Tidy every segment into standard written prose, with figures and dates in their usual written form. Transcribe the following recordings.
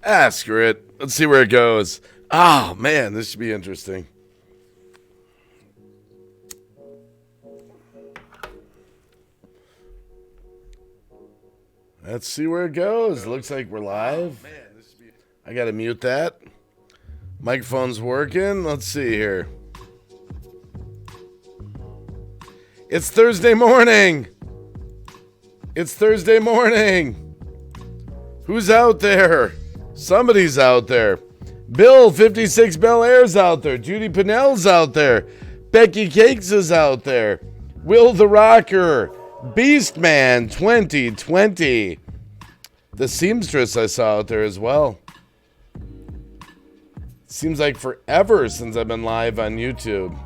Ah, screw it. Let's see where it goes. Oh, man, this should be interesting. Let's see where it goes. Looks like we're live. I gotta mute that. Microphone's working. Let's see here. It's Thursday morning. It's Thursday morning. Who's out there? Somebody's out there. Bill 56 Bel Air's out there. Judy Pinnell's out there. Becky Cakes is out there. Will the Rocker. Beastman 2020. The seamstress I saw out there as well. Seems like forever since I've been live on YouTube.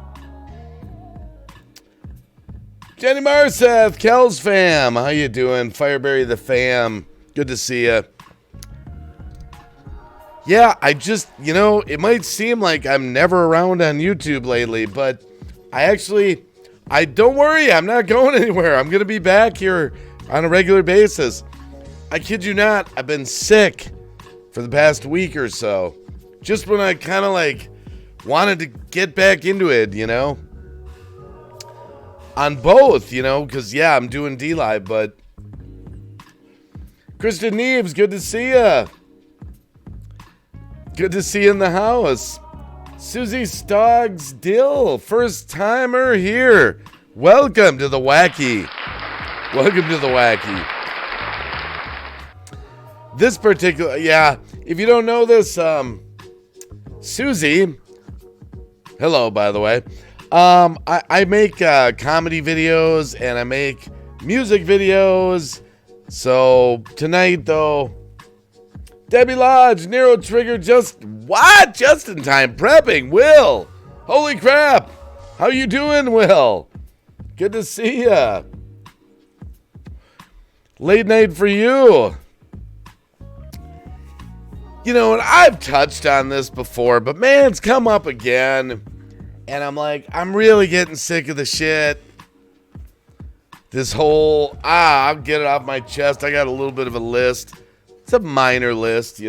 Jenny Marseth, Kel's fam. How you doing? Fireberry the fam. Good to see you. Yeah, I just, it might seem like I'm never around on YouTube lately, but don't worry, I'm not going anywhere. I'm going to be back here on a regular basis. I kid you not, I've been sick for the past week or so. Just when I kind of wanted to get back into it, On both, because I'm doing D-Live, but Kristen Neves, good to see ya. Good to see you in the house. Susie Stoggs Dill, first timer here. Welcome to the Wacky. Welcome to the Wacky. This particular, if you don't know this, Susie, hello, by the way. I make comedy videos and I make music videos. So tonight, though, Debbie Lodge, Nero Trigger, just in time prepping. Will, holy crap, how you doing, Will? Good to see ya. Late night for you. And I've touched on this before, but man, it's come up again. And I'm like, I'm really getting sick of the shit. This whole, I'll get it off my chest. I got a little bit of a list. It's a minor list, It's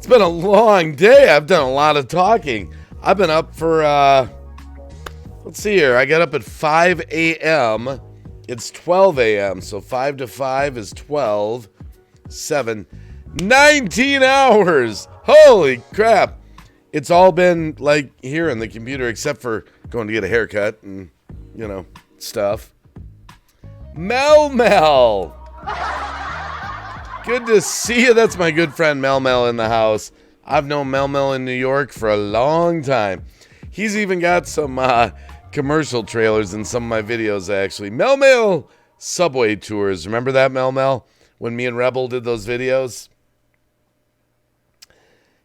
been a long day. I've done a lot of talking. I've been up for, let's see here. I got up at 5 a.m. It's 12 a.m. So 5 to 5 is 12. 7. 19 hours. Holy crap. It's all been here in the computer except for going to get a haircut and, stuff. Mel. Good to see you. That's my good friend Mel in the house. I've known Mel in New York for a long time. He's even got some commercial trailers in some of my videos, actually. Mel Subway Tours. Remember that, Mel? When me and Rebel did those videos?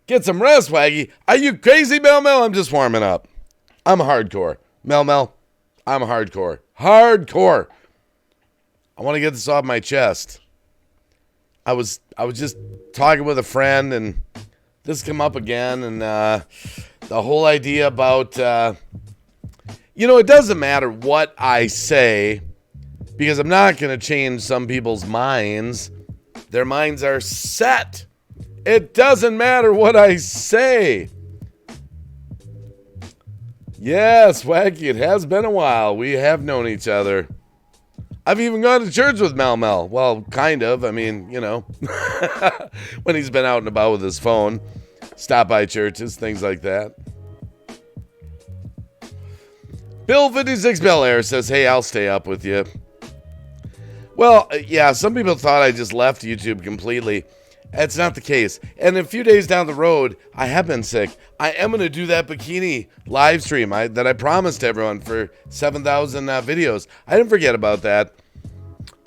Get some rest, Waggy. Are you crazy, Mel? I'm just warming up. I'm hardcore. Mel, I'm hardcore. Hardcore. I want to get this off my chest. I was just talking with a friend, and this came up again, and the whole idea about, it doesn't matter what I say, because I'm not going to change some people's minds. Their minds are set. It doesn't matter what I say. Yes, Wacky, it has been a while. We have known each other. I've even gone to church with Mel. Well, kind of. I mean, when he's been out and about with his phone. Stop by churches, things like that. Bill 56 Bel Air says, hey, I'll stay up with you. Well, some people thought I just left YouTube completely. That's not the case. And a few days down the road, I have been sick. I am going to do that bikini live stream that I promised everyone for 7,000 videos. I didn't forget about that.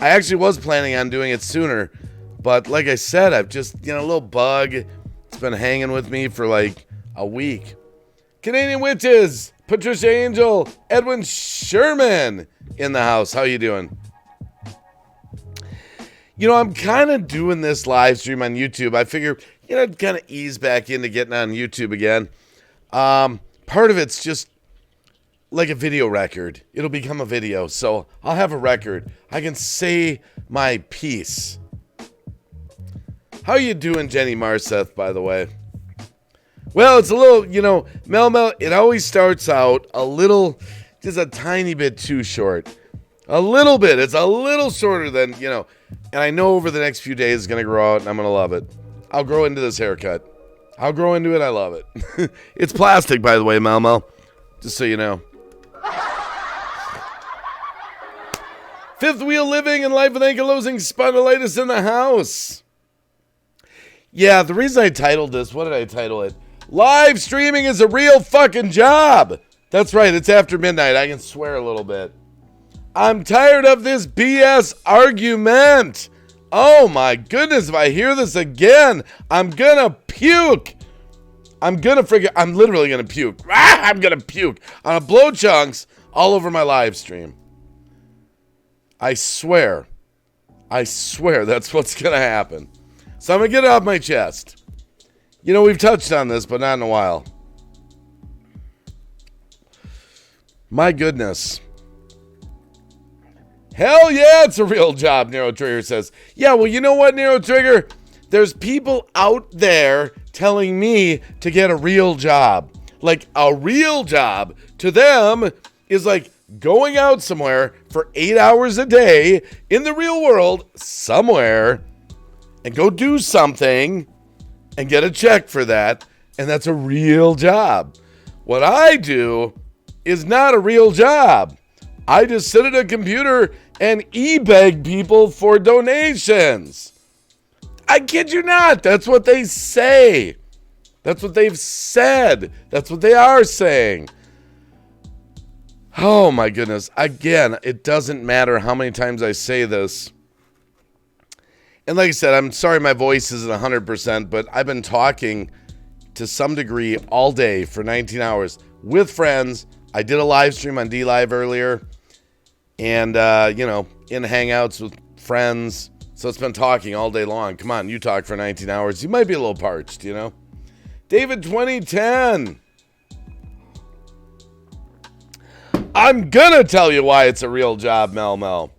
I actually was planning on doing it sooner. But like I said, I've just, a little bug. It's been hanging with me for a week. Canadian Witches, Patricia Angel, Edwin Sherman in the house. How you doing? I'm kind of doing this live stream on YouTube. I figure, I'd kind of ease back into getting on YouTube again. Part of it's just like a video record. It'll become a video. So I'll have a record. I can say my piece. How you doing, Jenny Marseth, by the way? Well, it's a little, Mel, it always starts out a little, just a tiny bit too short. A little bit. It's a little shorter than, and I know over the next few days it's going to grow out and I'm going to love it. I'll grow into this haircut. I'll grow into it. I love it. It's plastic, by the way, Mel. Just so you know. Fifth wheel living and life with ankylosing spondylitis in the house. Yeah, the reason I titled this, what did I title it? Live streaming is a real fucking job. That's right, it's after midnight. I can swear a little bit. I'm tired of this BS argument. Oh my goodness, if I hear this again, I'm gonna puke. I'm literally gonna puke. I'm gonna puke. I'm gonna blow chunks all over my live stream. I swear that's what's gonna happen. So I'm gonna get it off my chest. We've touched on this, but not in a while. My goodness. Hell yeah, it's a real job, Nero Trigger says. Yeah, well, you know what, Nero Trigger? There's people out there telling me to get a real job. Like, a real job to them is like going out somewhere for 8 hours a day in the real world somewhere and go do something and get a check for that, and that's a real job. What I do is not a real job. I just sit at a computer and e-beg people for donations. I kid you not. That's what they say. That's what they've said. That's what they are saying. Oh my goodness. Again, it doesn't matter how many times I say this. And like I said, I'm sorry my voice isn't 100%, but I've been talking to some degree all day for 19 hours with friends. I did a live stream on DLive earlier and, in Hangouts with friends. So it's been talking all day long. Come on, you talk for 19 hours. You might be a little parched, David 2010. I'm gonna tell you why it's a real job, Mel.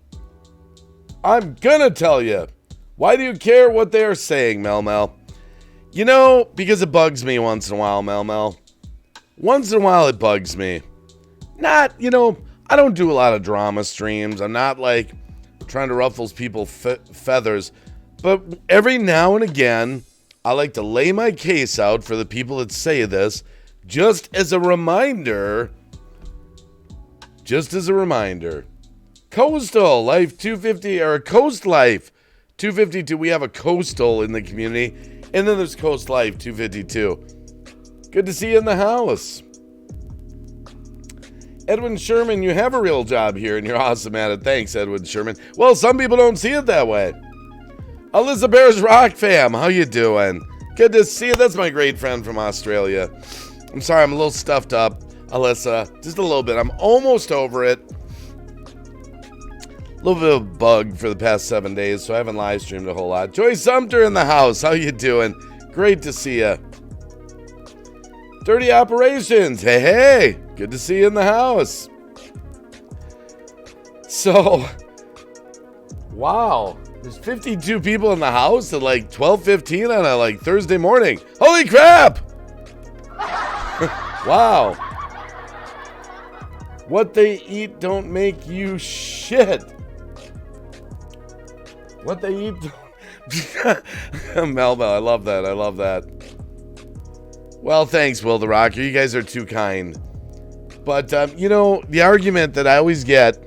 I'm gonna tell you. Why do you care what they're saying, Mel? Because it bugs me once in a while, Mel. Once in a while it bugs me. Not, I don't do a lot of drama streams. I'm not like trying to ruffle people's feathers. But every now and again, I like to lay my case out for the people that say this, just as a reminder. Coastal Life 250, or Coast Life 252. We have a Coastal in the community. And then there's Coast Life 252. Good to see you in the house. Edwin Sherman, you have a real job here and you're awesome at it. Thanks, Edwin Sherman. Well, some people don't see it that way. Alyssa Bears Rock fam, how you doing? Good to see you. That's my great friend from Australia. I'm sorry, I'm a little stuffed up, Alyssa. Just a little bit. I'm almost over it. A little bit of a bug for the past 7 days, so I haven't live streamed a whole lot. Joy Sumter in the house. How you doing? Great to see you. Dirty Operations. Hey. Good to see you in the house. So, wow. There's 52 people in the house at like 12:15 on a Thursday morning. Holy crap! Wow. What they eat don't make you shit. What they eat Mel, I love that. Well, thanks, Will the Rocker. You guys are too kind. But, the argument that I always get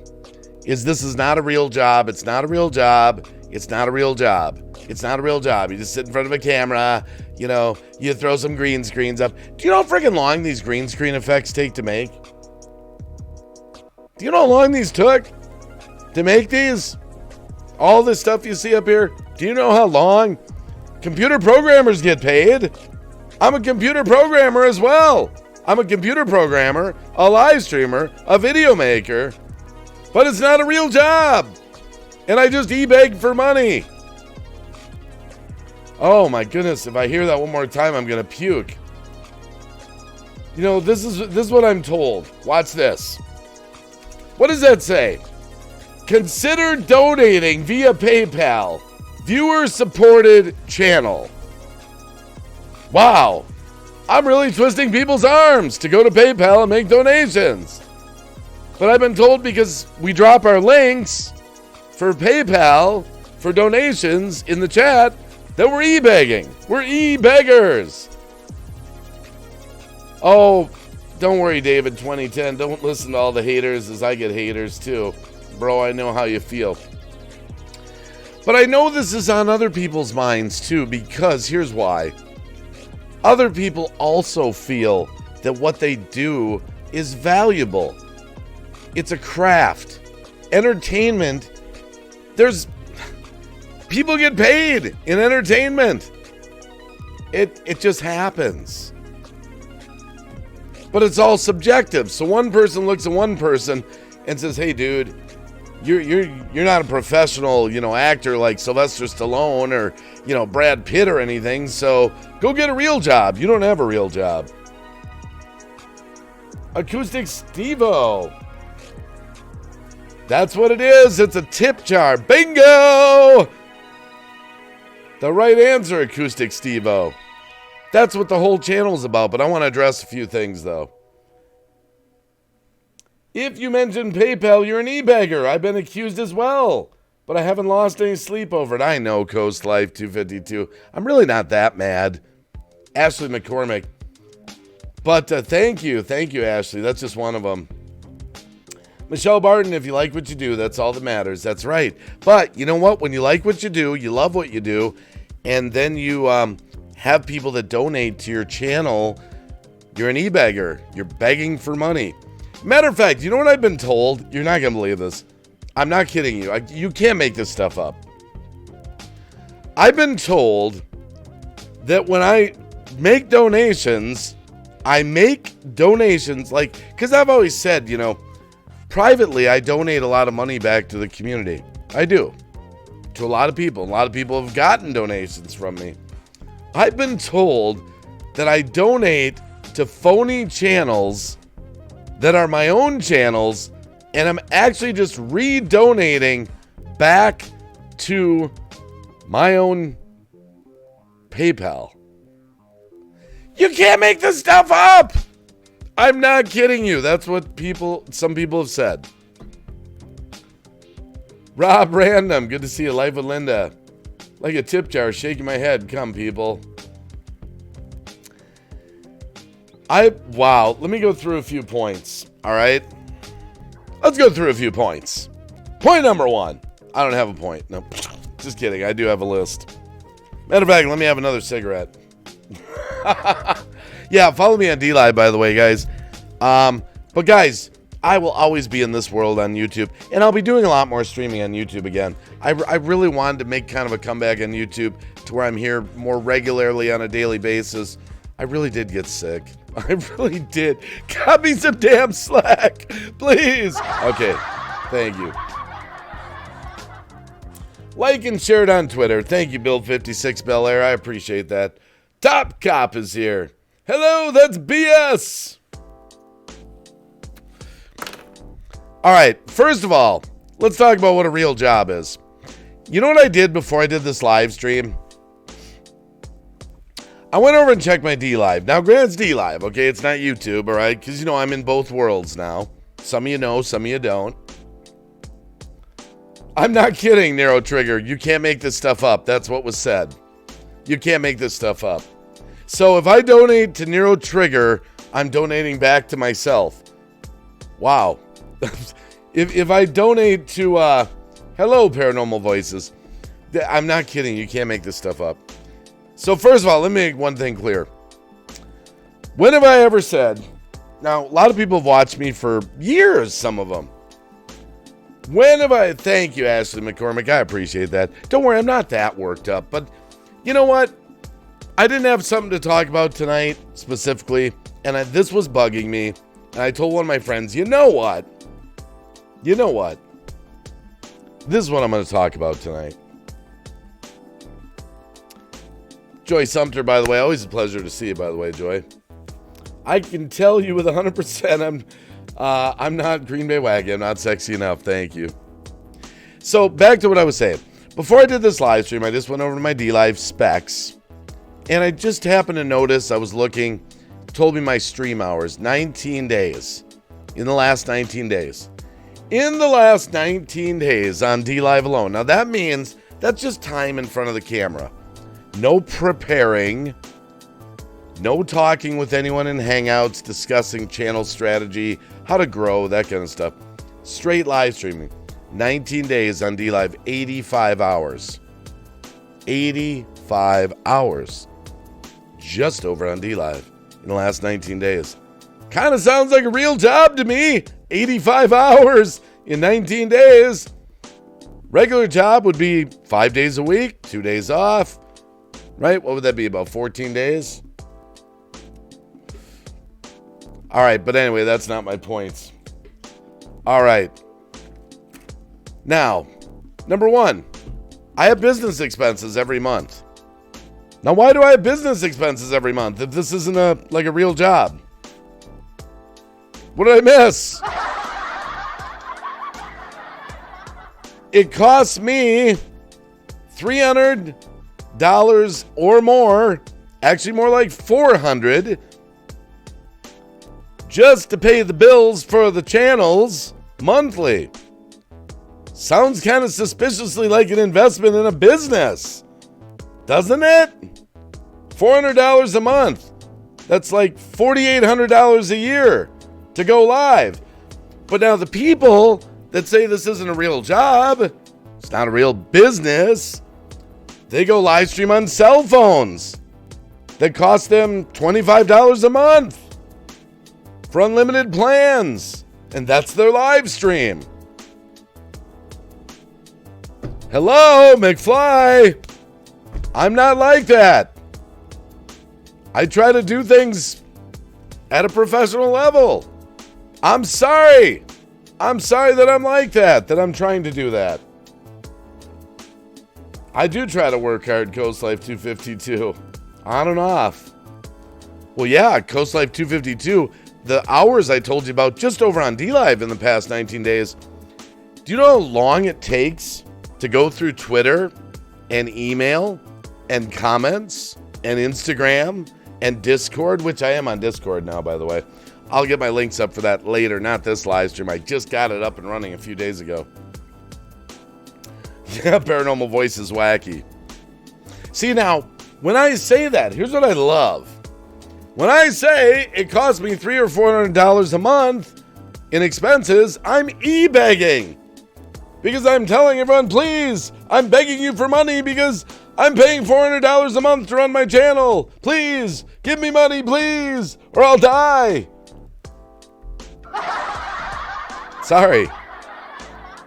is this is not a real job. It's not a real job. It's not a real job. It's not a real job. You just sit in front of a camera, you throw some green screens up. Do you know how freaking long these green screen effects take to make? Do you know how long these took to make these? All this stuff you see up here, do you know how long? Computer programmers get paid. I'm a computer programmer as well. I'm a computer programmer, a live streamer, a video maker, but it's not a real job. And I just e-beg for money. Oh my goodness, if I hear that one more time, I'm gonna puke. This is what I'm told. Watch this. What does that say? Consider donating via PayPal. Viewer-supported channel. Wow. I'm really twisting people's arms to go to PayPal and make donations. But I've been told because we drop our links for PayPal for donations in the chat that we're e-begging. We're e-beggars. Oh, don't worry, David 2010. Don't listen to all the haters, as I get haters too. Bro, I know how you feel. But I know this is on other people's minds too, because here's why. Other people also feel that what they do is valuable. It's a craft. Entertainment. People get paid in entertainment. It just happens. But it's all subjective. So one person looks at one person and says, "Hey, dude, you're not a professional, actor like Sylvester Stallone or, Brad Pitt or anything. So go get a real job. You don't have a real job." Acoustic Stevo. That's what it is. It's a tip jar. Bingo! The right answer, Acoustic Stevo. That's what the whole channel's about, but I want to address a few things, though. If you mention PayPal, you're an e-beggar. I've been accused as well, but I haven't lost any sleep over it. I know, Coast Life 252. I'm really not that mad. Ashley McCormick. But thank you, Ashley. That's just one of them. Michelle Barton, if you like what you do, that's all that matters. That's right. But you know what? When you like what you do, you love what you do, and then you have people that donate to your channel, you're an e-beggar. You're begging for money. Matter of fact, you know what I've been told? You're not going to believe this. I'm not kidding you. You can't make this stuff up. I've been told that when I make donations, like, because I've always said, privately, I donate a lot of money back to the community. I do. To a lot of people. A lot of people have gotten donations from me. I've been told that I donate to phony channels that are my own channels, and I'm actually just re-donating back to my own PayPal. You can't make this stuff up! I'm not kidding you. That's what some people have said. Rob Random, good to see you. Live with Linda. Like a tip jar, shaking my head. Come, people. Wow. Let me go through a few points. All right. Let's go through a few points. Point number 1. I don't have a point. No, just kidding. I do have a list. Matter of fact, let me have another cigarette. Yeah, follow me on DLive, by the way, guys. But guys, I will always be in this world on YouTube, and I'll be doing a lot more streaming on YouTube again. I really wanted to make kind of a comeback on YouTube to where I'm here more regularly on a daily basis. I really did get sick. I really did. Cut me some damn slack, please. Okay, thank you. Like and share it on Twitter. Thank you, Build56 Bel Air. I appreciate that. Top Cop is here. Hello, that's BS. All right, first of all, let's talk about what a real job is. You know what I did before I did this live stream? I went over and checked my DLive. Now, granted, it's DLive, okay? It's not YouTube, all right? Because, I'm in both worlds now. Some of you know, some of you don't. I'm not kidding, Narrow Trigger. You can't make this stuff up. That's what was said. You can't make this stuff up. So if I donate to Nero Trigger, I'm donating back to myself. Wow. if I donate to Hello Paranormal Voices, I'm not kidding. You can't make this stuff up. So first of all, let me make one thing clear. When have I ever said, now a lot of people have watched me for years, some of them. Thank you, Ashley McCormick. I appreciate that. Don't worry, I'm not that worked up, but you know what? I didn't have something to talk about tonight specifically, and this was bugging me. And I told one of my friends, you know what? This is what I'm going to talk about tonight. Joy Sumter, by the way, always a pleasure to see you, by the way, Joy. I can tell you with 100% I'm not Green Bay Wacky. I'm not sexy enough. Thank you. So back to what I was saying. Before I did this live stream, I just went over to my DLive specs, and I just happened to notice, I was looking, told me my stream hours, 19 days. In the last 19 days. In the last 19 days on DLive alone. Now that means that's just time in front of the camera. No preparing. No talking with anyone in Hangouts, discussing channel strategy, how to grow, that kind of stuff. Straight live streaming. 19 days on DLive, 85 hours. 85 hours. Just over on DLive in the last 19 days. Kind of sounds like a real job to me. 85 hours in 19 days. Regular job would be 5 days a week, 2 days off. Right? What would that be? About 14 days? All right, but anyway, that's not my points. All right. Now, number one, I have business expenses every month. Now, why do I have business expenses every month if this isn't a real job? What did I miss? It costs me $300 or more, actually more like $400, just to pay the bills for the channels monthly. Sounds kind of suspiciously like an investment in a business, doesn't it? $400 a month. That's like $4,800 a year to go live. But now the people that say this isn't a real job, it's not a real business, they go live stream on cell phones that cost them $25 a month for unlimited plans. And that's their live stream. Hello, McFly. I'm not like that. I try to do things at a professional level. I'm sorry. I'm sorry that I'm like that I'm trying to do that. I do try to work hard, Coast Life 252. On and off. Well, yeah, Coast Life 252, the hours I told you about just over on DLive in the past 19 days. Do you know how long it takes to go through Twitter and email and comments and Instagram and Discord, which I am on Discord now, by the way. I'll get my links up for that later, not this live stream. I just got it up and running a few days ago. Yeah, Paranormal Voice is wacky. See, now, when I say that, here's what I love. When I say it costs me $300 or $400 a month in expenses, I'm e-begging. Because I'm telling everyone, please, I'm begging you for money because I'm paying $400 a month to run my channel. Please, give me money, please, or I'll die. Sorry.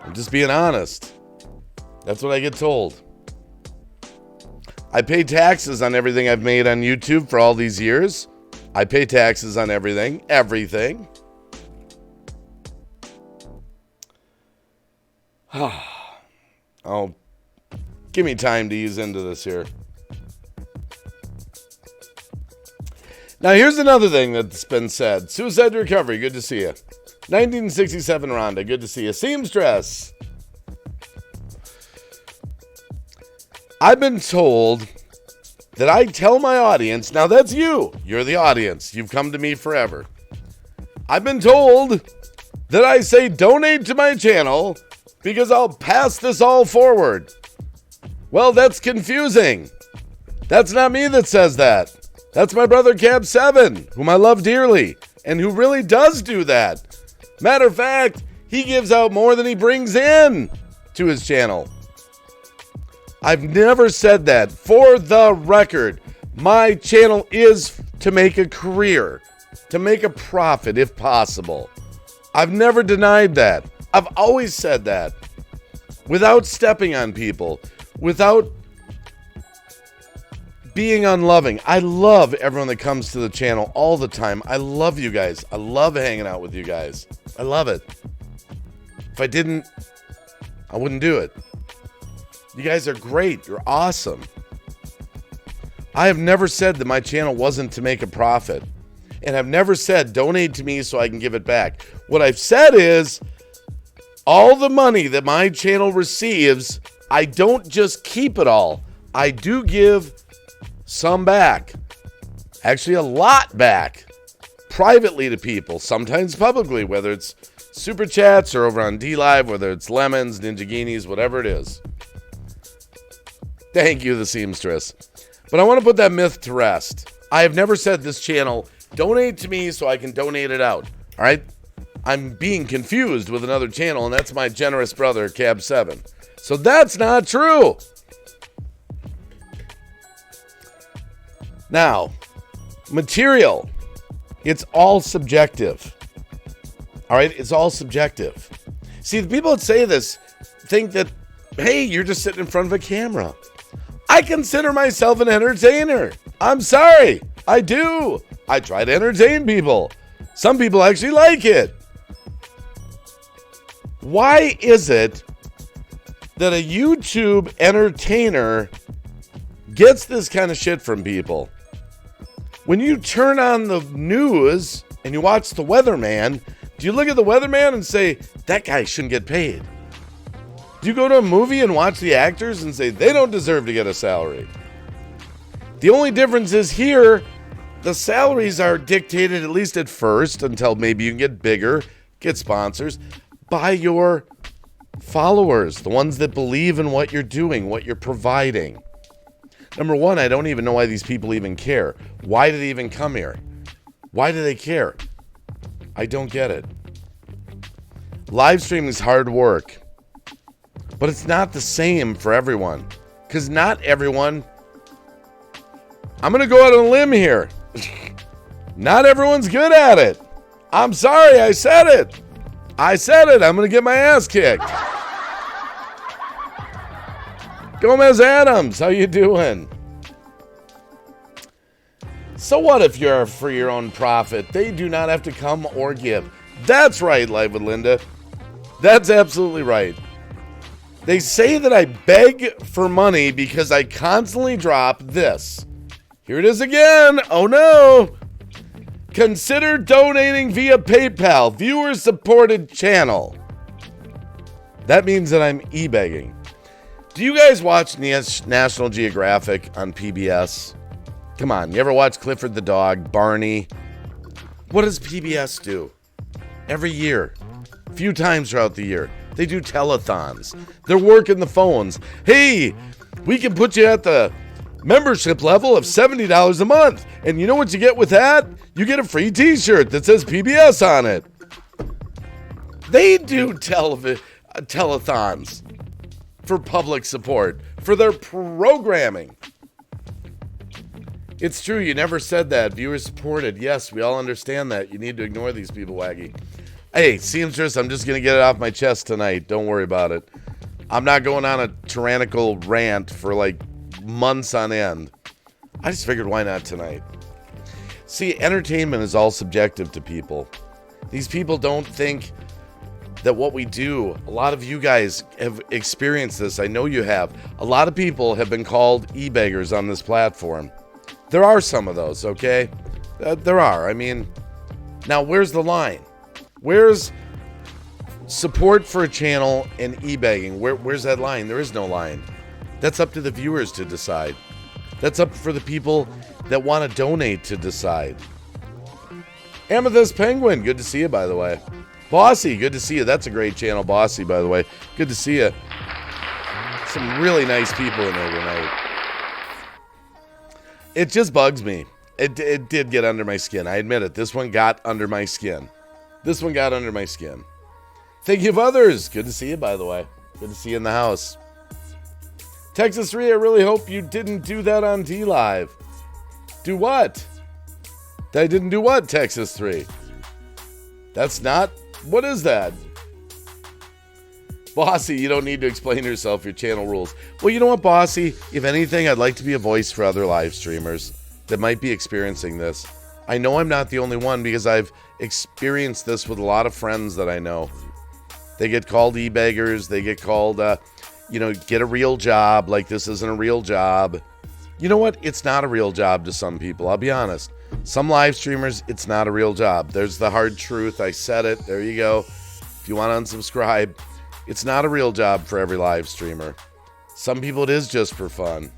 I'm just being honest. That's what I get told. I pay taxes on everything I've made on YouTube for all these years. I pay taxes on everything. Everything. Oh, give me time to ease into this here. Now, here's another thing that's been said. Suicide Recovery, good to see you. 1967 Rhonda, good to see you. Seamstress. I've been told that I tell my audience, now that's you. You're the audience. You've come to me forever. I've been told that I say donate to my channel because I'll pass this all forward. Well, that's confusing. That's not me that says that. That's my brother Cab7, whom I love dearly, and who really does do that. Matter of fact, he gives out more than he brings in to his channel. I've never said that. For the record, my channel is to make a career, to make a profit if possible. I've never denied that. I've always said that. Without stepping on people, without being unloving. I love everyone that comes to the channel all the time. I love you guys. I love hanging out with you guys. I love it. If I didn't, I wouldn't do it. You guys are great. You're awesome. I have never said that my channel wasn't to make a profit. And I've never said donate to me so I can give it back. What I've said is all the money that my channel receives I don't just keep it all. I do give some back. Actually, a lot back. Privately to people, sometimes publicly, whether it's Super Chats or over on D-Live, whether it's Lemons, Ninjaginis, whatever it is. Thank you, the seamstress. But I want to put that myth to rest. I have never said this channel, donate to me so I can donate it out. All right? I'm being confused with another channel, and that's my generous brother, Cab7. So that's not true. Now, material. It's all subjective. All right? It's all subjective. See, the people that say this think that, hey, you're just sitting in front of a camera. I consider myself an entertainer. I'm sorry. I do. I try to entertain people. Some people actually like it. Why is it that a YouTube entertainer gets this kind of shit from people? When you turn on the news and you watch the weatherman, do you look at the weatherman and say, that guy shouldn't get paid? Do you go to a movie and watch the actors and say, they don't deserve to get a salary? The only difference is here, the salaries are dictated, at least at first, until maybe you can get bigger, get sponsors, by your followers, the ones that believe in what you're doing, what you're providing. Number one, I don't even know why these people even care. Why do they even come here? Why do they care? I don't get it. Live streaming is hard work, but it's not the same for everyone, because not everyone, I'm going to go out on a limb here. Not everyone's good at it. I'm sorry, I said it. I said it. I'm going to get my ass kicked. Gomez Adams, how you doing? So what if you're for your own profit? They do not have to come or give. That's right, Live with Linda. That's absolutely right. They say that I beg for money because I constantly drop this. Here it is again. Oh no. Consider donating via PayPal. Viewer-supported channel. That means that I'm e-begging. Do you guys watch National Geographic on PBS? Come on, you ever watch Clifford the Dog, Barney? What does PBS do? Every year, a few times throughout the year, they do telethons. They're working the phones. Hey, we can put you at the membership level of $70 a month. And you know what you get with that? You get a free t-shirt that says PBS on it. They do telethons for public support, for their programming. It's true, you never said that. Viewers supported. Yes, we all understand that. You need to ignore these people, Wacky. Hey, seamstress, I'm just going to get it off my chest tonight. Don't worry about it. I'm not going on a tyrannical rant for like months on end. I just figured, why not tonight? See, entertainment is all subjective to people. These people don't think that what we do, a lot of you guys have experienced this. I know you have. A lot of people have been called e-beggars on this platform. There are some of those, okay? There are. I mean, now where's the line? Where's support for a channel and e-begging? Where's that line? There is no line. That's up to the viewers to decide. That's up for the people that want to donate to decide. Amethyst Penguin, good to see you, by the way. Bossy, good to see you. That's a great channel, Bossy, by the way. Good to see you. Some really nice people in there tonight. It just bugs me. It did get under my skin. I admit it. This one got under my skin. This one got under my skin. Thinking of others. Good to see you, by the way. Good to see you in the house. Texas 3, I really hope you didn't do that on D-Live. Do what? I didn't do what, Texas 3? That's not... What is that? Bossy, you don't need to explain yourself. Your channel rules. Well, you know what, Bossy? If anything, I'd like to be a voice for other live streamers that might be experiencing this. I know I'm not the only one because I've experienced this with a lot of friends that I know. They get called e-beggars. They get called, get a real job. Like, this isn't a real job. You know what? It's not a real job to some people. I'll be honest. Some live streamers, it's not a real job. There's the hard truth. I said it. There you go. If you want to unsubscribe, it's not a real job for every live streamer. Some people it is just for fun.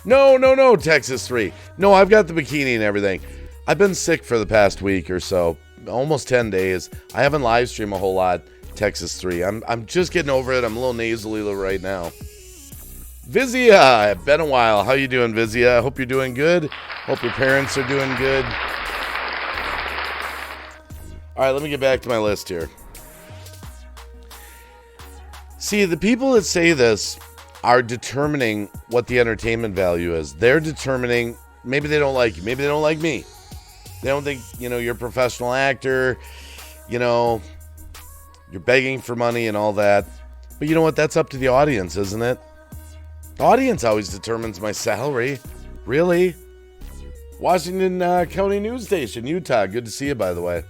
No, Texas 3. No, I've got the bikini and everything. I've been sick for the past week or so. Almost 10 days. I haven't live streamed a whole lot. Texas 3. I'm just getting over it. I'm a little nasally right now. Vizia, been a while. How you doing, Vizia? I hope you're doing good. Hope your parents are doing good. All right, let me get back to my list here. See, the people that say this are determining what the entertainment value is. They're determining, maybe they don't like you. Maybe they don't like me. They don't think, you're a professional actor. You're begging for money and all that. But you know what? That's up to the audience, isn't it? The audience always determines my salary. Really? Washington County News Station, Utah. Good to see you, by the way.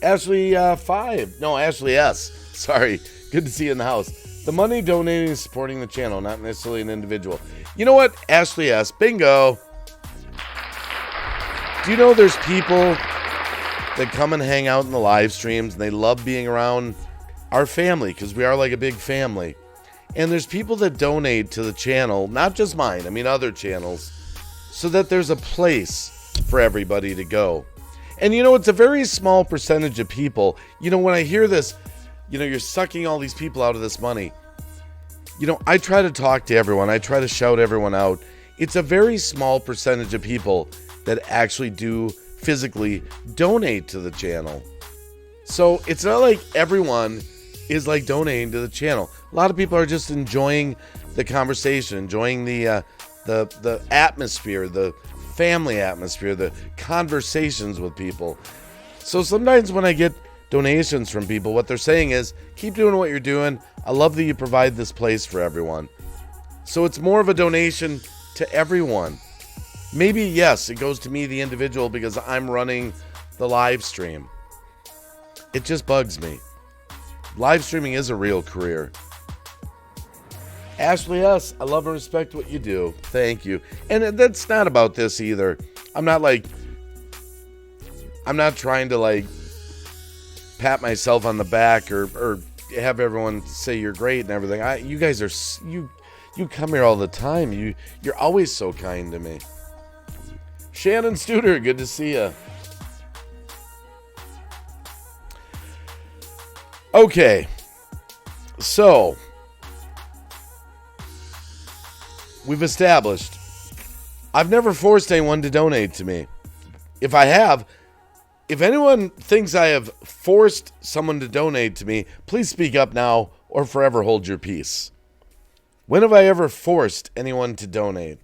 Ashley 5. No, Ashley S. Sorry. Good to see you in the house. The money donating is supporting the channel, not necessarily an individual. You know what? Ashley S. Bingo. Do you know there's people that come and hang out in the live streams and they love being around our family because we are like a big family. And there's people that donate to the channel, not just mine, I mean other channels, so that there's a place for everybody to go. And it's a very small percentage of people. When I hear this, you're sucking all these people out of this money. I try to talk to everyone. I try to shout everyone out. It's a very small percentage of people that actually do physically donate to the channel. So it's not like everyone is like donating to the channel. A lot of people are just enjoying the conversation, enjoying the atmosphere, the family atmosphere, the conversations with people. So sometimes when I get donations from people, what they're saying is, keep doing what you're doing. I love that you provide this place for everyone. So it's more of a donation to everyone. Maybe, yes, it goes to me, the individual, because I'm running the live stream. It just bugs me. Live streaming is a real career. Ashley S., I love and respect what you do. Thank you. And that's not about this either. I'm not trying to pat myself on the back or have everyone say you're great and everything. You guys are, you come here all the time. You're always so kind to me. Shannon Studer, good to see you. Okay, so we've established I've never forced anyone to donate to me. If I have, if anyone thinks I have forced someone to donate to me, please speak up now or forever hold your peace. When have I ever forced anyone to donate?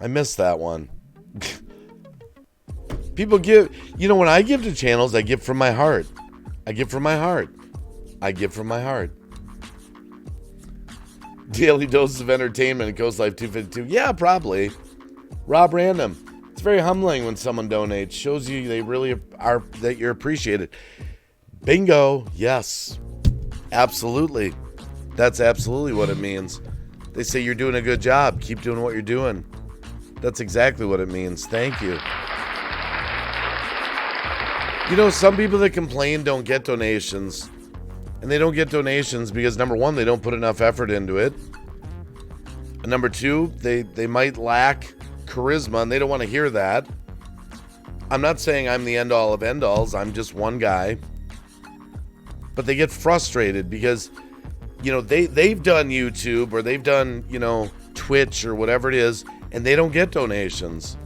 I missed that one. People give, when I give to channels, I give from my heart. I give from my heart. I give from my heart. Daily doses of entertainment at Ghost Life 252. Yeah, probably. Rob Random. It's very humbling when someone donates. Shows you they really are, that you're appreciated. Bingo. Yes. Absolutely. That's absolutely what it means. They say you're doing a good job. Keep doing what you're doing. That's exactly what it means. Thank you. Some people that complain don't get donations. And they don't get donations because, number one, they don't put enough effort into it. And number two, they might lack charisma, and they don't want to hear that. I'm not saying I'm the end-all of end-alls. I'm just one guy. But they get frustrated because, they've done YouTube or they've done, Twitch or whatever it is, and they don't get donations.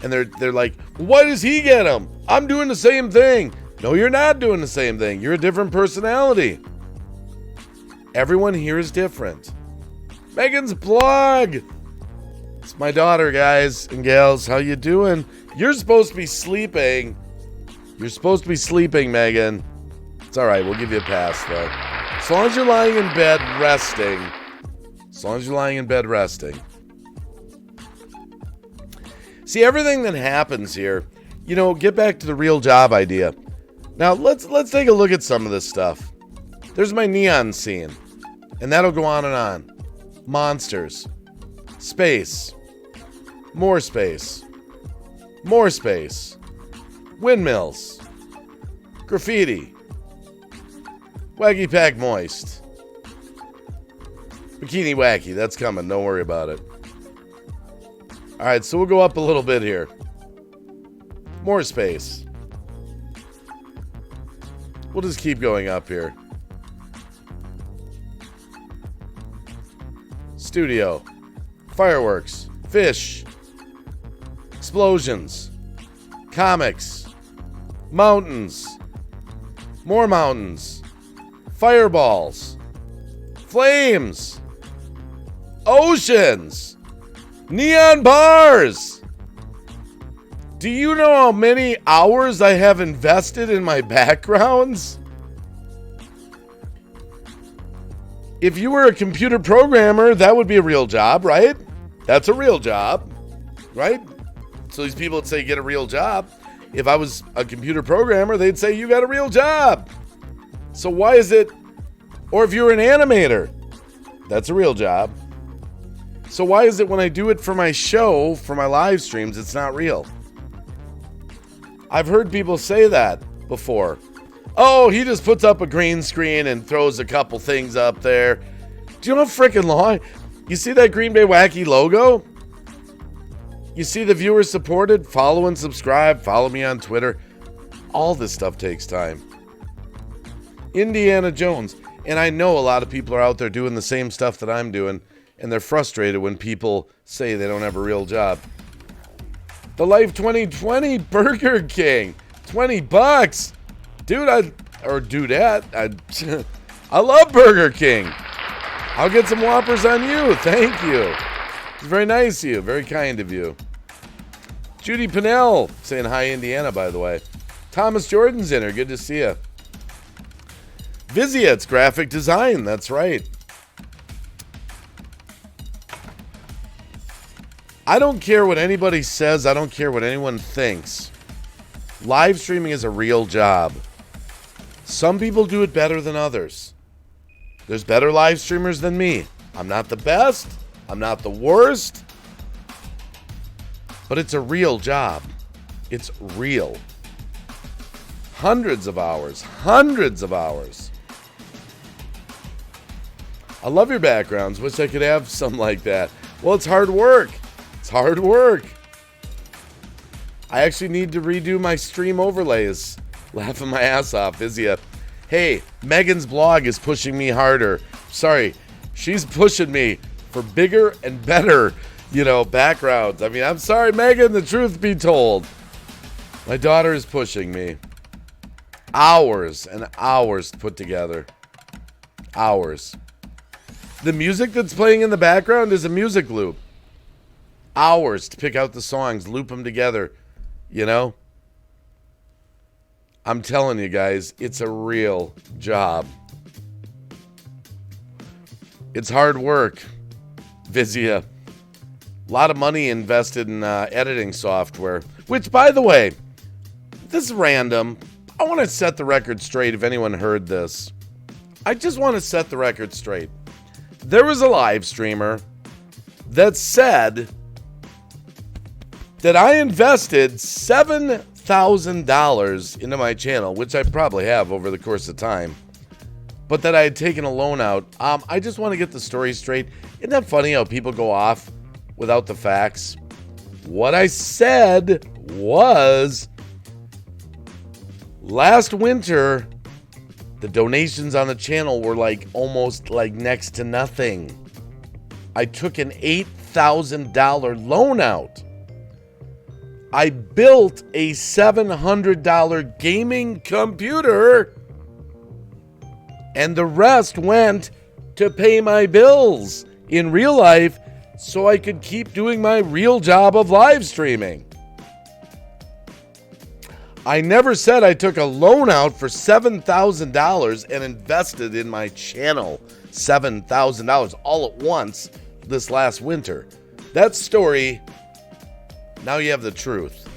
And they're like, why does he get them? I'm doing the same thing. No, you're not doing the same thing. You're a different personality. Everyone here is different. Megan's plug. It's my daughter, guys and gals. How you doing? You're supposed to be sleeping. You're supposed to be sleeping, Megan. It's all right. We'll give you a pass, though. As long as you're lying in bed resting. As long as you're lying in bed resting. See, everything that happens here, get back to the real job idea. Now, let's take a look at some of this stuff. There's my neon scene. And that'll go on and on. Monsters. Space. More space. More space. Windmills. Graffiti. Wacky Pack Moist. Bikini Wacky, that's coming. Don't worry about it. All right, so we'll go up a little bit here. More space. We'll just keep going up here. Studio. Fireworks. Fish. Explosions. Comics. Mountains. More mountains. Fireballs. Flames. Oceans. Neon bars. Do you know how many hours I have invested in my backgrounds? If you were a computer programmer, that would be a real job, right? That's a real job, right? So these people would say, get a real job. If I was a computer programmer, they'd say, you got a real job. So why is it, or if you're an animator, that's a real job. So why is it when I do it for my show, for my live streams, it's not real? I've heard people say that before. Oh, he just puts up a green screen and throws a couple things up there. Do you know how freaking long? You see that Green Bay Wacky logo? You see the viewers supported? Follow and subscribe. Follow me on Twitter. All this stuff takes time. Indiana Jones. And I know a lot of people are out there doing the same stuff that I'm doing, and they're frustrated when people say they don't have a real job. The Life 2020 Burger King. $20. Dude, dudette. I love Burger King. I'll get some Whoppers on you. Thank you. It's very nice of you. Very kind of you. Judy Pinnell saying hi, Indiana, by the way. Thomas Jordan's in her. Good to see you. Viziet's graphic design. That's right. I don't care what anybody says. I don't care what anyone thinks. Live streaming is a real job. Some people do it better than others. There's better live streamers than me. I'm not the best. I'm not the worst. But it's a real job. It's real. Hundreds of hours. Hundreds of hours. I love your backgrounds. Wish I could have some like that. Well, it's hard work. It's hard work. I actually need to redo my stream overlays. Laughing my ass off, is ya? Hey, Megan's blog is pushing me harder. Sorry, she's pushing me for bigger and better, backgrounds. I mean, I'm sorry, Megan, the truth be told. My daughter is pushing me. Hours and hours to put together. Hours. The music that's playing in the background is a music loop. Hours to pick out the songs, loop them together, I'm telling you guys, it's a real job. It's hard work. Vizia. A lot of money invested in editing software. Which, by the way, this is random. I want to set the record straight if anyone heard this. I just want to set the record straight. There was a live streamer that said that I invested $7,000 into my channel, which I probably have over the course of time, but that I had taken a loan out. I just want to get the story straight. Isn't that funny how people go off without the facts? What I said was, last winter, the donations on the channel were almost next to nothing. I took an $8,000 loan out. I built a $700 gaming computer, and the rest went to pay my bills in real life so I could keep doing my real job of live streaming. I never said I took a loan out for $7,000 and invested in my channel $7,000 all at once this last winter. That story... Now you have the truth.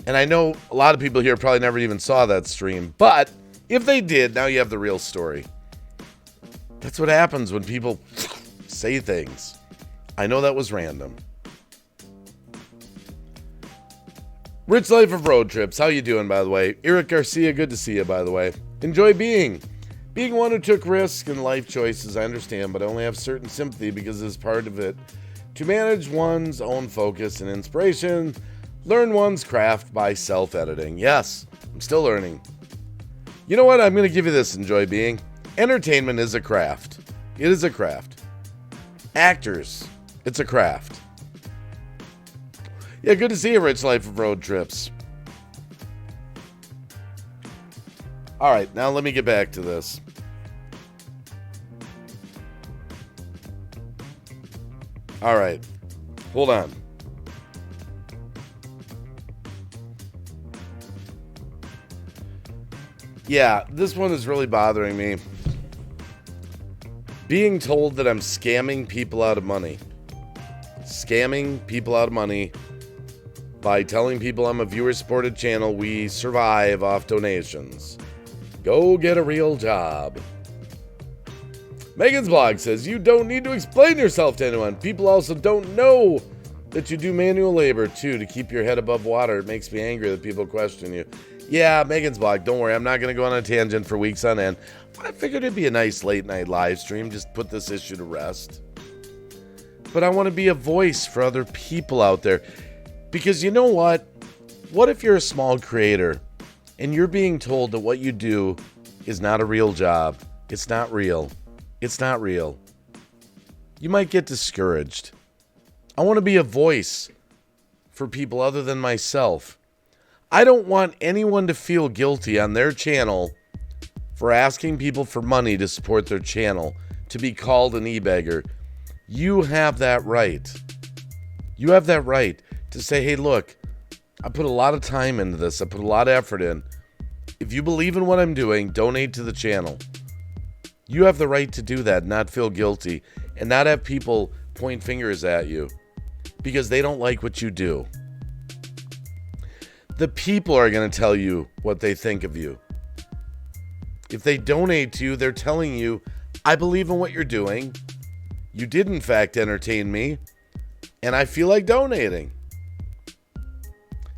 And I know a lot of people here probably never even saw that stream. But if they did, now you have the real story. That's what happens when people say things. I know that was random. Rich Life of Road Trips. How you doing, by the way? Eric Garcia, good to see you, by the way. Enjoy being. Being one who took risks and life choices, I understand, but I only have certain sympathy because it's part of it. To manage one's own focus and inspiration, learn one's craft by self-editing. Yes, I'm still learning. You know what? I'm going to give you this, Enjoy Being. Entertainment is a craft. It is a craft. Actors, it's a craft. Yeah, good to see you, Rich Life of Road Trips. All right, now let me get back to this. All right, hold on. Yeah, this one is really bothering me. Being told that I'm scamming people out of money. Scamming people out of money by telling people I'm a viewer-supported channel. We survive off donations. Go get a real job. Megan's blog says, you don't need to explain yourself to anyone. People also don't know that you do manual labor, too, to keep your head above water. It makes me angry that people question you. Yeah, Megan's blog, don't worry. I'm not going to go on a tangent for weeks on end. I figured it'd be a nice late-night live stream. Just put this issue to rest. But I want to be a voice for other people out there. Because you know what? What if you're a small creator and you're being told that what you do is not a real job? It's not real. It's not real. You might get discouraged. I want to be a voice for people other than myself. I don't want anyone to feel guilty on their channel for asking people for money to support their channel, to be called an e-beggar. You have that right. You have that right to say, hey, look, I put a lot of time into this. I put a lot of effort in. If you believe in what I'm doing, donate to the channel. You have the right to do that, not feel guilty, and not have people point fingers at you because they don't like what you do. The people are going to tell you what they think of you. If they donate to you, they're telling you, I believe in what you're doing. You did, in fact, entertain me, and I feel like donating.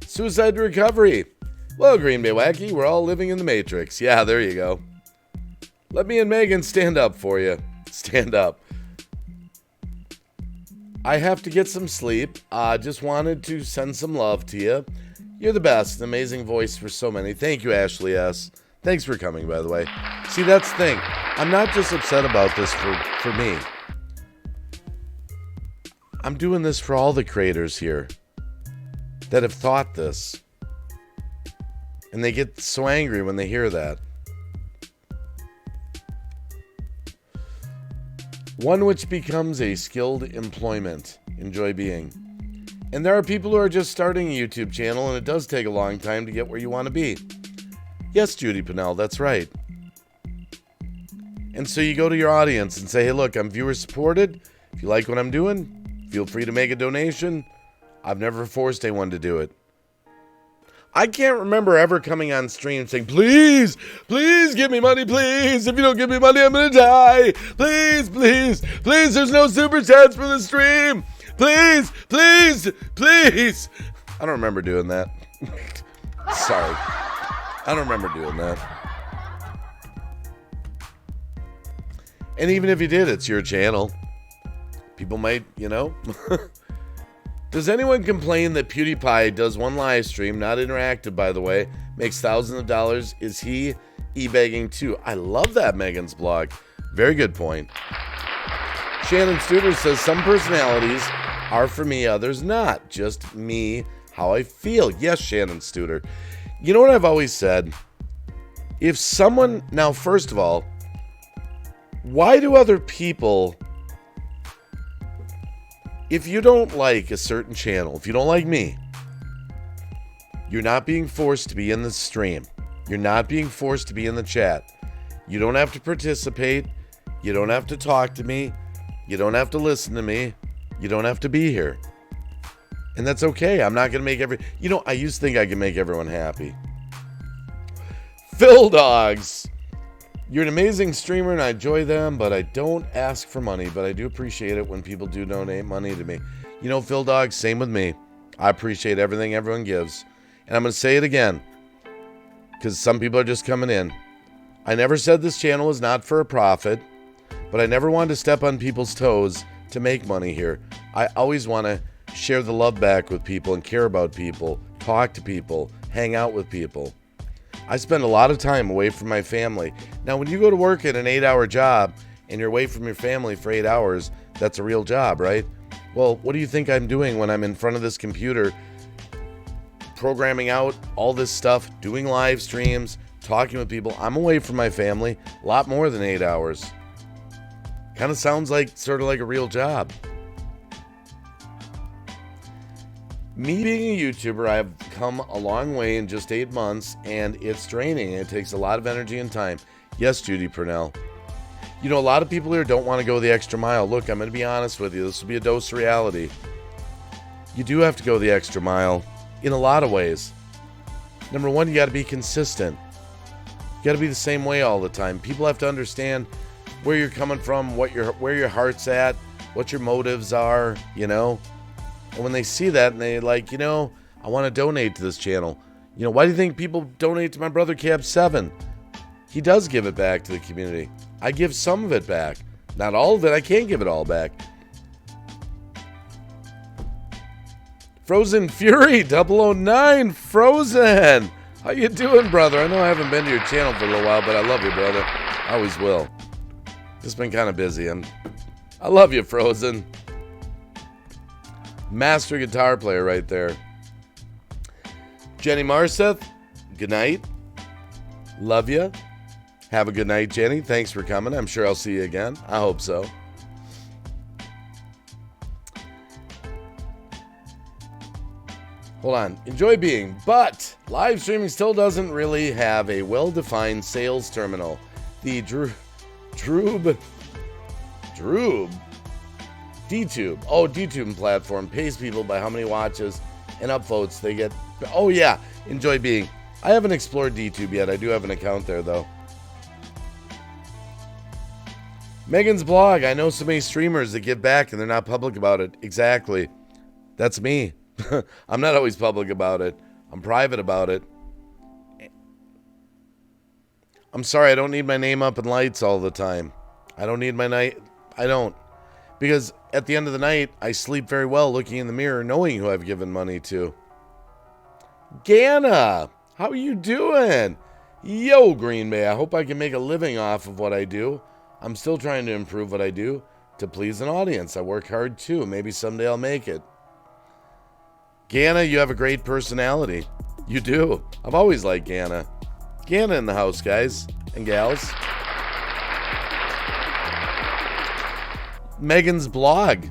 Suicide recovery. Well, Green Bay Wacky, we're all living in the Matrix. Yeah, there you go. Let me and Megan stand up for you. Stand up. I have to get some sleep. Just wanted to send some love to you. You're the best. An amazing voice for so many. Thank you, Ashley S. Thanks for coming, by the way. See, that's the thing. I'm not just upset about this for me. I'm doing this for all the creators here that have thought this. And they get so angry when they hear that. One which becomes a skilled employment. Enjoy being. And there are people who are just starting a YouTube channel, and it does take a long time to get where you want to be. Yes, Judy Pinnell, that's right. And so you go to your audience and say, hey, look, I'm viewer supported. If you like what I'm doing, feel free to make a donation. I've never forced anyone to do it. I can't remember ever coming on stream saying, please, please give me money, please. If you don't give me money, I'm going to die. Please, please, please, there's no super chats for the stream. Please, please, please. I don't remember doing that. Sorry. I don't remember doing that. And even if you did, it's your channel. People might, you know. Does anyone complain that PewDiePie does one live stream, not interactive by the way, makes thousands of dollars? Is he e-begging too? I love that, Megan's blog. Very good point. Shannon Studer says some personalities are for me, others not. Just me, how I feel. Yes, Shannon Studer. You know what I've always said? If someone, now first of all, why do other people, if you don't like a certain channel, if you don't like me, you're not being forced to be in the stream. You're not being forced to be in the chat. You don't have to participate. You don't have to talk to me. You don't have to listen to me. You don't have to be here. And that's okay. I'm not going to make I used to think I could make everyone happy. Phil Dogs. You're an amazing streamer and I enjoy them, but I don't ask for money, but I do appreciate it when people do donate money to me. You know, Phil Dogs, same with me. I appreciate everything everyone gives. And I'm going to say it again, because some people are just coming in. I never said this channel is not for a profit, but I never wanted to step on people's toes to make money here. I always want to share the love back with people and care about people, talk to people, hang out with people. I spend a lot of time away from my family. Now, when you go to work at an 8-hour job and you're away from your family for 8 hours, that's a real job, right? Well, what do you think I'm doing when I'm in front of this computer, programming out all this stuff, doing live streams, talking with people? I'm away from my family a lot more than 8 hours. Kind of sounds like sort of like a real job. Me being a YouTuber, I've come a long way in just 8 months, and it's draining. It takes a lot of energy and time. Yes, Judy Purnell. You know, a lot of people here don't want to go the extra mile. Look, I'm going to be honest with you. This will be a dose of reality. You do have to go the extra mile in a lot of ways. Number one, you got to be consistent. You got to be the same way all the time. People have to understand where you're coming from, where your heart's at, what your motives are, you know. And when they see that and they like, you know, I want to donate to this channel. You know, why do you think people donate to my brother Cab 7? He does give it back to the community. I give some of it back. Not all of it. I can't give it all back. Frozen Fury 009. Frozen. How you doing, brother? I know I haven't been to your channel for a little while, but I love you, brother. I always will. Just been kind of busy. I love you, Frozen. Master guitar player right there. Jenny Marseth, good night. Love you. Have a good night, Jenny. Thanks for coming. I'm sure I'll see you again. I hope so. Hold on. Enjoy being, but live streaming still doesn't really have a well-defined sales terminal. The DTube. Oh, DTube platform pays people by how many watches and upvotes they get. Oh, yeah. Enjoy being. I haven't explored DTube yet. I do have an account there, though. Megan's blog. I know so many streamers that give back and they're not public about it. Exactly. That's me. I'm not always public about it. I'm private about it. I'm sorry. I don't need my name up in lights all the time. I don't need my night. I don't. Because at the end of the night, I sleep very well looking in the mirror, knowing who I've given money to. Ganna, how are you doing? Yo, Green Bay, I hope I can make a living off of what I do. I'm still trying to improve what I do to please an audience. I work hard too. Maybe someday I'll make it. Ganna, you have a great personality. You do. I've always liked Ganna. Ganna in the house, guys and gals. Megan's blog.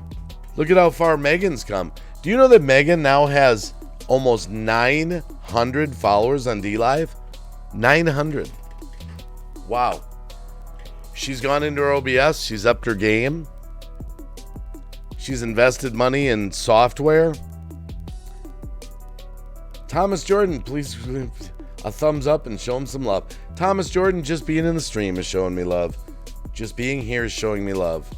Look at how far Megan's come. Do you know that Megan now has almost 900 followers on DLive? 900. Wow. She's gone into her OBS. She's upped her game. She's invested money in software. Thomas Jordan, please a thumbs up and show him some love. Thomas Jordan, just being in the stream is showing me love. Just being here is showing me love.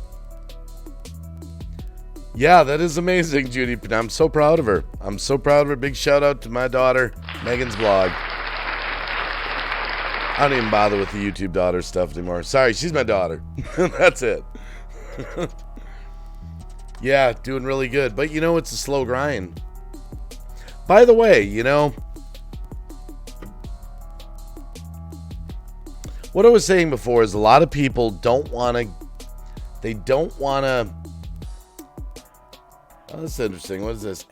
Yeah, that is amazing, Judy. I'm so proud of her. I'm so proud of her. Big shout out to my daughter, Megan's blog. I don't even bother with the YouTube daughter stuff anymore. Sorry, she's my daughter. That's it. Yeah, doing really good. But you know, it's a slow grind. By the way, you know, what I was saying before is a lot of people don't want to, oh, that's interesting. What is this?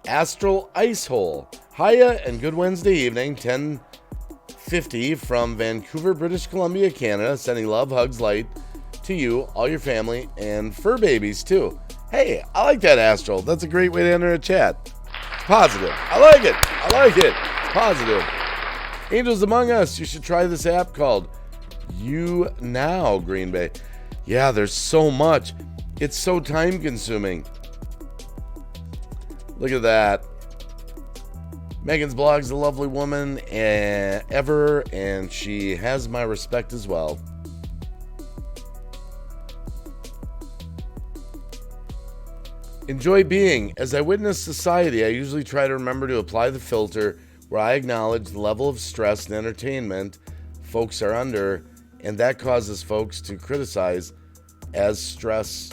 Astral Ice Hole. Hiya and good Wednesday evening, 10:50 from Vancouver, British Columbia, Canada. Sending love, hugs, light to you, all your family, and fur babies too. Hey, I like that, Astral. That's a great way to enter a chat. Positive. I like it. I like it. Positive. Angels Among Us. You should try this app called You Now, Green Bay. Yeah, there's so much. It's so time consuming. Look at that. Megan's blog's a lovely woman ever, and she has my respect as well. Enjoy being. As I witness society, I usually try to remember to apply the filter where I acknowledge the level of stress and entertainment folks are under, and that causes folks to criticize as stress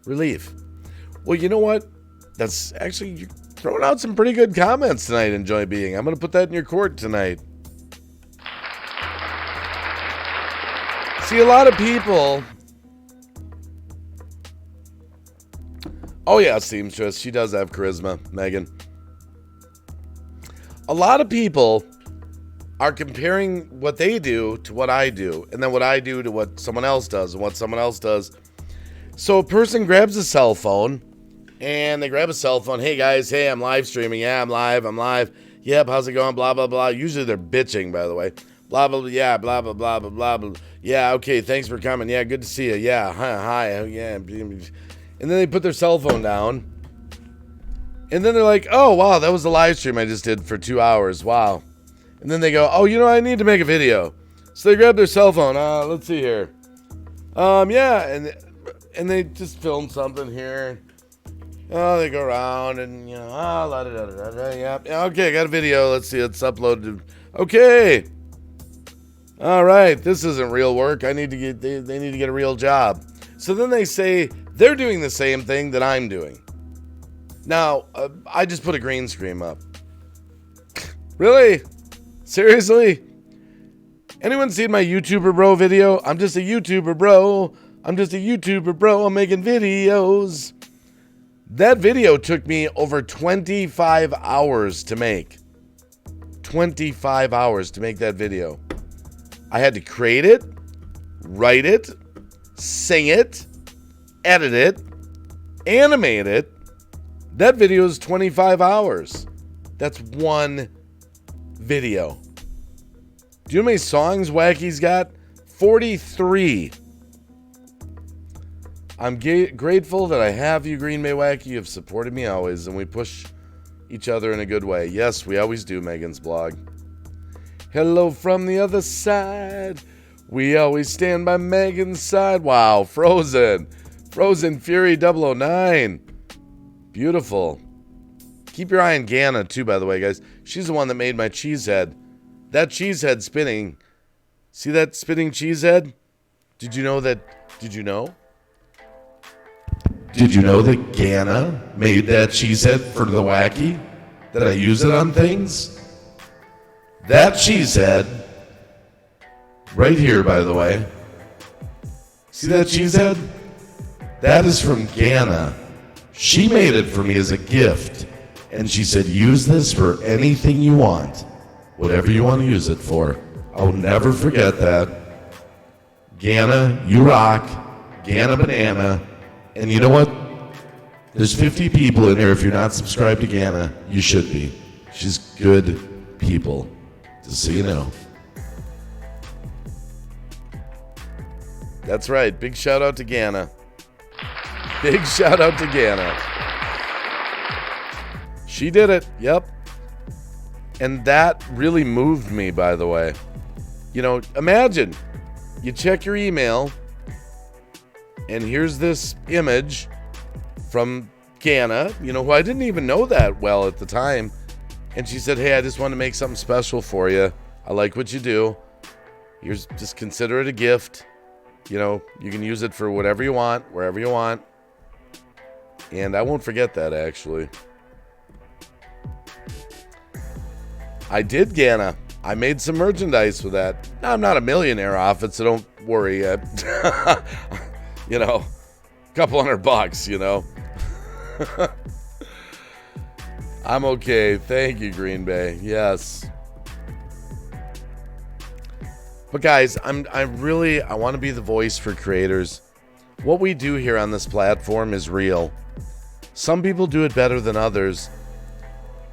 relief. Well, you know what? That's actually, you're throwing out some pretty good comments tonight, Enjoy Being. I'm going to put that in your court tonight. See, a lot of people... Oh yeah, seamstress. She does have charisma, Megan. A lot of people are comparing what they do to what I do, and then what I do to what someone else does, and what someone else does. So a person grabs a cell phone, and they grab a cell phone. Hey guys, hey, I'm live streaming. Yeah, I'm live. Yep, how's it going? Blah, blah, blah. Usually they're bitching, by the way. Blah, blah, blah. Yeah, blah, blah, blah, blah, blah, blah. Yeah, okay, thanks for coming. Yeah, good to see you. Yeah, hi. Yeah. And then they put their cell phone down. And then they're like, oh, wow, that was a live stream I just did for 2 hours. Wow. And then they go, oh, I need to make a video. So they grab their cell phone. Let's see here. Yeah. And they just film something here. Oh, they go around and, la da da da da. Yeah. Okay, I got a video. Let's see. It's uploaded. Okay. All right. This isn't real work. They need to get a real job. So then they say they're doing the same thing that I'm doing. Now, I just put a green screen up. Really? Seriously? Anyone seen my YouTuber bro video? I'm just a YouTuber bro. I'm making videos. That video took me over 25 hours to make. 25 hours to make that video. I had to create it, write it, sing it, edit it, animate it. That video is 25 hours. That's one video. Do you know how many songs Wacky's got? 43. I'm grateful that I have you, Green Bay Wacky. You've supported me always, and we push each other in a good way. Yes, we always do, Megan's blog. Hello from the other side. We always stand by Megan's side. Wow, Frozen Fury 009. Beautiful. Keep your eye on Ganna, too, by the way, guys. She's the one that made my cheese head. That cheese head spinning. See that spinning cheese head? Did you know that? Did you know? Did you know that Ganna made that cheese head for the Wacky? That I use it on things? That cheese head, right here, by the way. See that cheese head? That is from Ganna. She made it for me as a gift. And she said, use this for anything you want. Whatever you want to use it for. I'll never forget that. Ganna, you rock. Ganna Banana. And you know what? There's 50 people in here. If you're not subscribed to Ganna, you should be. She's good people. Just so you know. That's right. Big shout out to Ganna. Big shout out to Ganna. She did it. Yep. And that really moved me, by the way. Imagine you check your email and here's this image from Ganna, who I didn't even know that well at the time. And she said, hey, I just want to make something special for you. I like what you do. Just consider it a gift. You can use it for whatever you want, wherever you want. And I won't forget that, actually. I did Ganna. I made some merchandise with that. Now, I'm not a millionaire off it, so don't worry. A couple $100, I'm okay. Thank you, Green Bay. Yes. But guys, I want to be the voice for creators. What we do here on this platform is real. Some people do it better than others.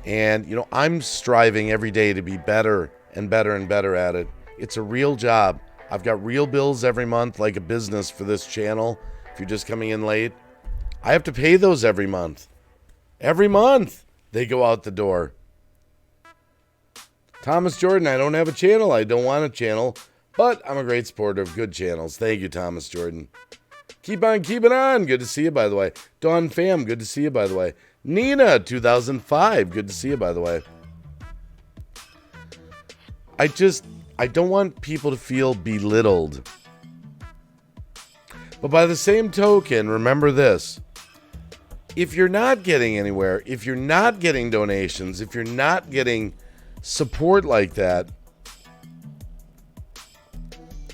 And, I'm striving every day to be better and better and better at it. It's a real job. I've got real bills every month, like a business for this channel. If you're just coming in late, I have to pay those every month. Every month they go out the door. Thomas Jordan, I don't have a channel. I don't want a channel, but I'm a great supporter of good channels. Thank you, Thomas Jordan. Keep on keeping on. Good to see you, by the way. Dawn Fam, good to see you, by the way. Nina, 2005, good to see you, by the way. I don't want people to feel belittled. But by the same token, remember this. If you're not getting anywhere, if you're not getting donations, if you're not getting support like that,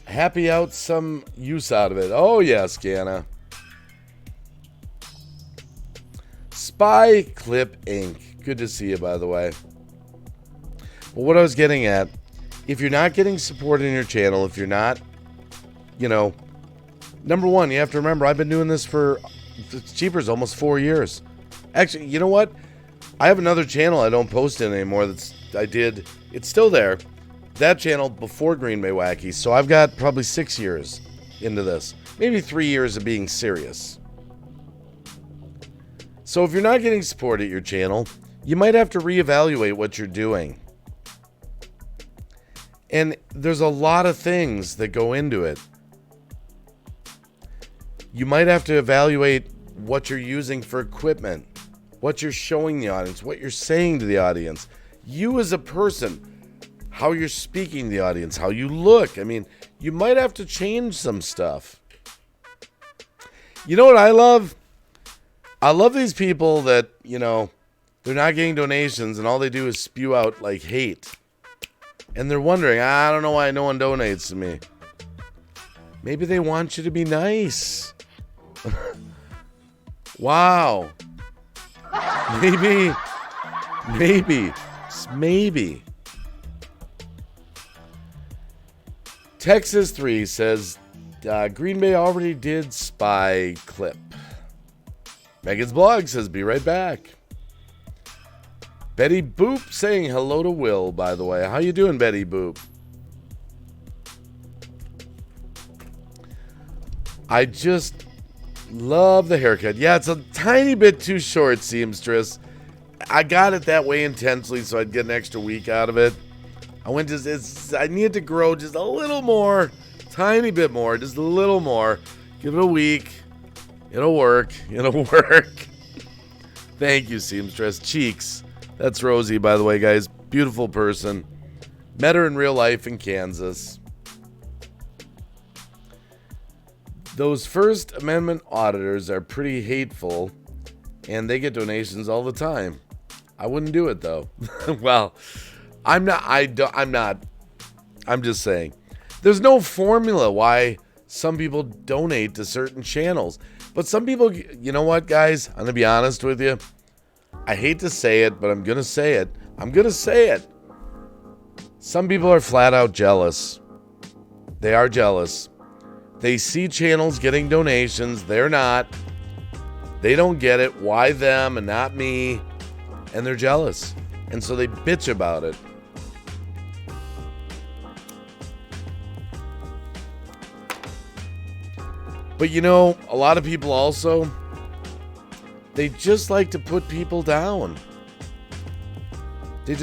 happy out some use out of it. Oh, yes, Ganna. Spy Clip Inc. Good to see you, by the way. But what I was getting at, if you're not getting support in your channel, if you're not, number one, you have to remember, I've been doing this for, it's cheapers, almost 4 years. Actually, you know what? I have another channel I don't post in anymore it's still there. That channel before Green Bay Wacky. So I've got probably 6 years into this. Maybe 3 years of being serious. So if you're not getting support at your channel, you might have to reevaluate what you're doing. And there's a lot of things that go into it. You might have to evaluate what you're using for equipment, what you're showing the audience, what you're saying to the audience. You as a person, how you're speaking to the audience, how you look. I mean, you might have to change some stuff. You know what I love? I love these people that, they're not getting donations and all they do is spew out like hate. And they're wondering, I don't know why no one donates to me. Maybe they want you to be nice. Wow. Maybe. Texas 3 says, Green Bay already did spy clip. Megan's blog says, be right back. Betty Boop saying hello to Will, by the way. How you doing, Betty Boop? I just love the haircut. Yeah, it's a tiny bit too short, seamstress. I got it that way intentionally so I'd get an extra week out of it. I needed to grow just a little more, tiny bit more, just a little more. Give it a week. It'll work. Thank you, seamstress. Cheeks. That's Rosie, by the way, guys. Beautiful person. Met her in real life in Kansas. Those First Amendment auditors are pretty hateful, and they get donations all the time. I wouldn't do it, though. Well, I'm just saying. There's no formula why some people donate to certain channels. But some people, you know what, guys? I'm going to be honest with you. I hate to say it, but I'm going to say it. Some people are flat out jealous. They are jealous. They see channels getting donations. They're not. They don't get it. Why them and not me? And they're jealous. And so they bitch about it. But a lot of people also, they just like to put people down. They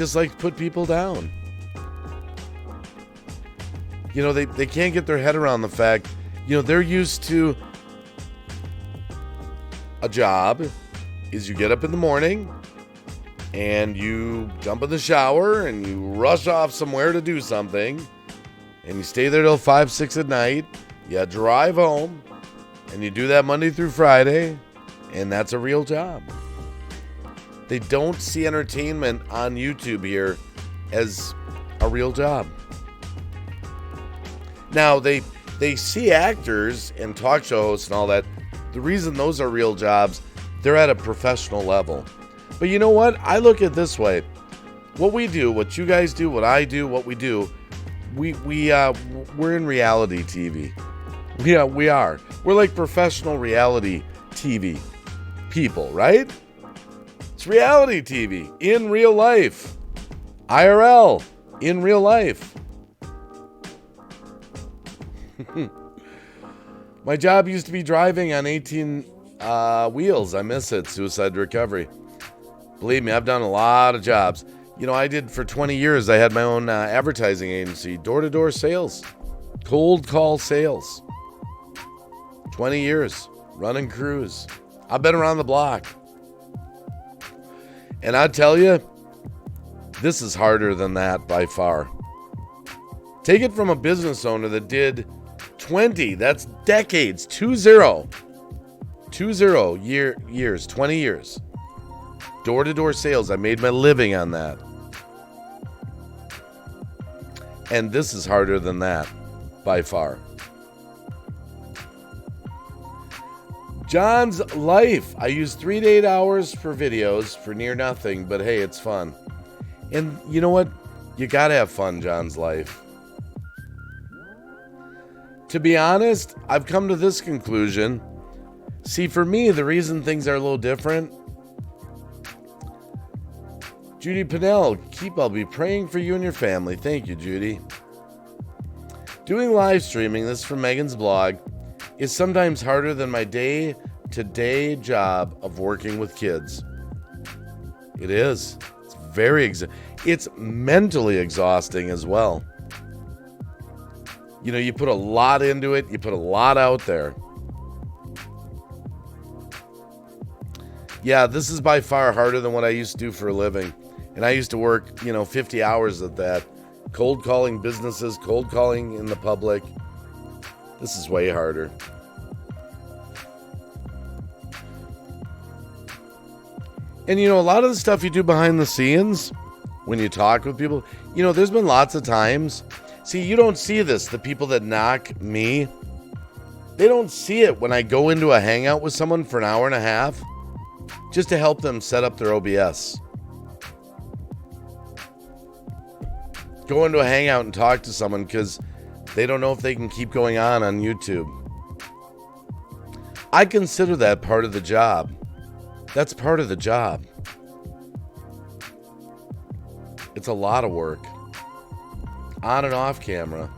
can't get their head around the fact, they're used to a job is you get up in the morning and you jump in the shower and you rush off somewhere to do something and you stay there till 5, 6 at night. You drive home and you do that Monday through Friday, and that's a real job. They don't see entertainment on YouTube here as a real job. Now, they see actors and talk show hosts and all that. The reason those are real jobs, they're at a professional level. But you know what? I look at it this way. What we do, what you guys do, what I do, what we do, we're in reality TV. Yeah, we are. We're like professional reality TV people, right? It's reality TV in real life. IRL in real life. My job used to be driving on 18 wheels. I miss it. Suicide recovery. Believe me, I've done a lot of jobs. I did for 20 years. I had my own advertising agency, door-to-door sales, cold call sales. 20 years running crews. I've been around the block. And I tell you, this is harder than that by far. Take it from a business owner that did 20, that's decades, 20 years, 20 years. Door-to-door sales, I made my living on that. And this is harder than that, by far. John's life. I use 3 to 8 hours for videos for near nothing, but hey, it's fun. And you know what? You gotta have fun, John's life. To be honest, I've come to this conclusion. See, for me, the reason things are a little different. Judy Pinnell, I'll be praying for you and your family. Thank you, Judy. Doing live streaming, this is from Megan's blog, is sometimes harder than my day-to-day job of working with kids. It is. It's very it's mentally exhausting as well. You know, you put a lot into it. You put a lot out there. Yeah, this is by far harder than what I used to do for a living. And I used to work, 50 hours at that. Cold calling businesses, cold calling in the public. This is way harder. And a lot of the stuff you do behind the scenes, when you talk with people, there's been lots of times. See, you don't see this. The people that knock me, they don't see it when I go into a hangout with someone for an hour and a half just to help them set up their OBS. Go into a hangout and talk to someone because they don't know if they can keep going on YouTube. I consider that part of the job. That's part of the job. It's a lot of work. On and off camera.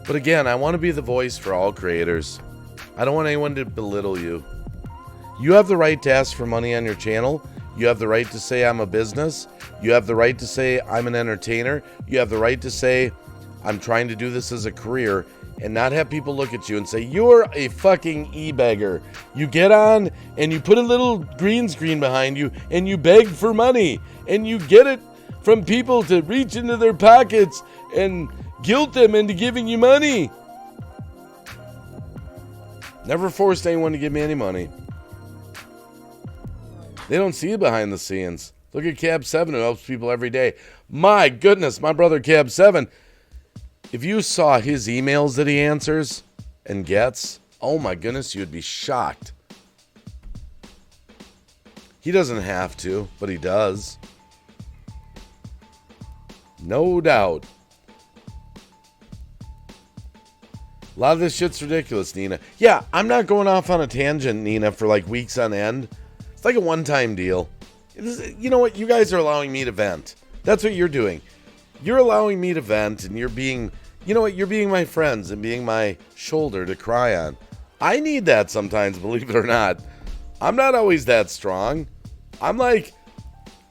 But again, I want to be the voice for all creators. I don't want anyone to belittle you. You have the right to ask for money on your channel. You have the right to say I'm a business. You have the right to say I'm an entertainer. You have the right to say I'm trying to do this as a career and not have people look at you and say, you're a fucking e-beggar. You get on and you put a little green screen behind you and you beg for money and you get it from people to reach into their pockets and guilt them into giving you money. Never forced anyone to give me any money. They don't see behind the scenes. Look at Cab 7 who helps people every day. My goodness, my brother Cab 7. If you saw his emails that he answers and gets, oh my goodness, you'd be shocked. He doesn't have to, but he does. No doubt. A lot of this shit's ridiculous, Nina. Yeah, I'm not going off on a tangent, Nina, for like weeks on end. It's like a one-time deal. You know what? You guys are allowing me to vent. That's what you're doing. You're allowing me to vent, and you're being, you're being my friends and being my shoulder to cry on. I need that sometimes, believe it or not. I'm not always that strong.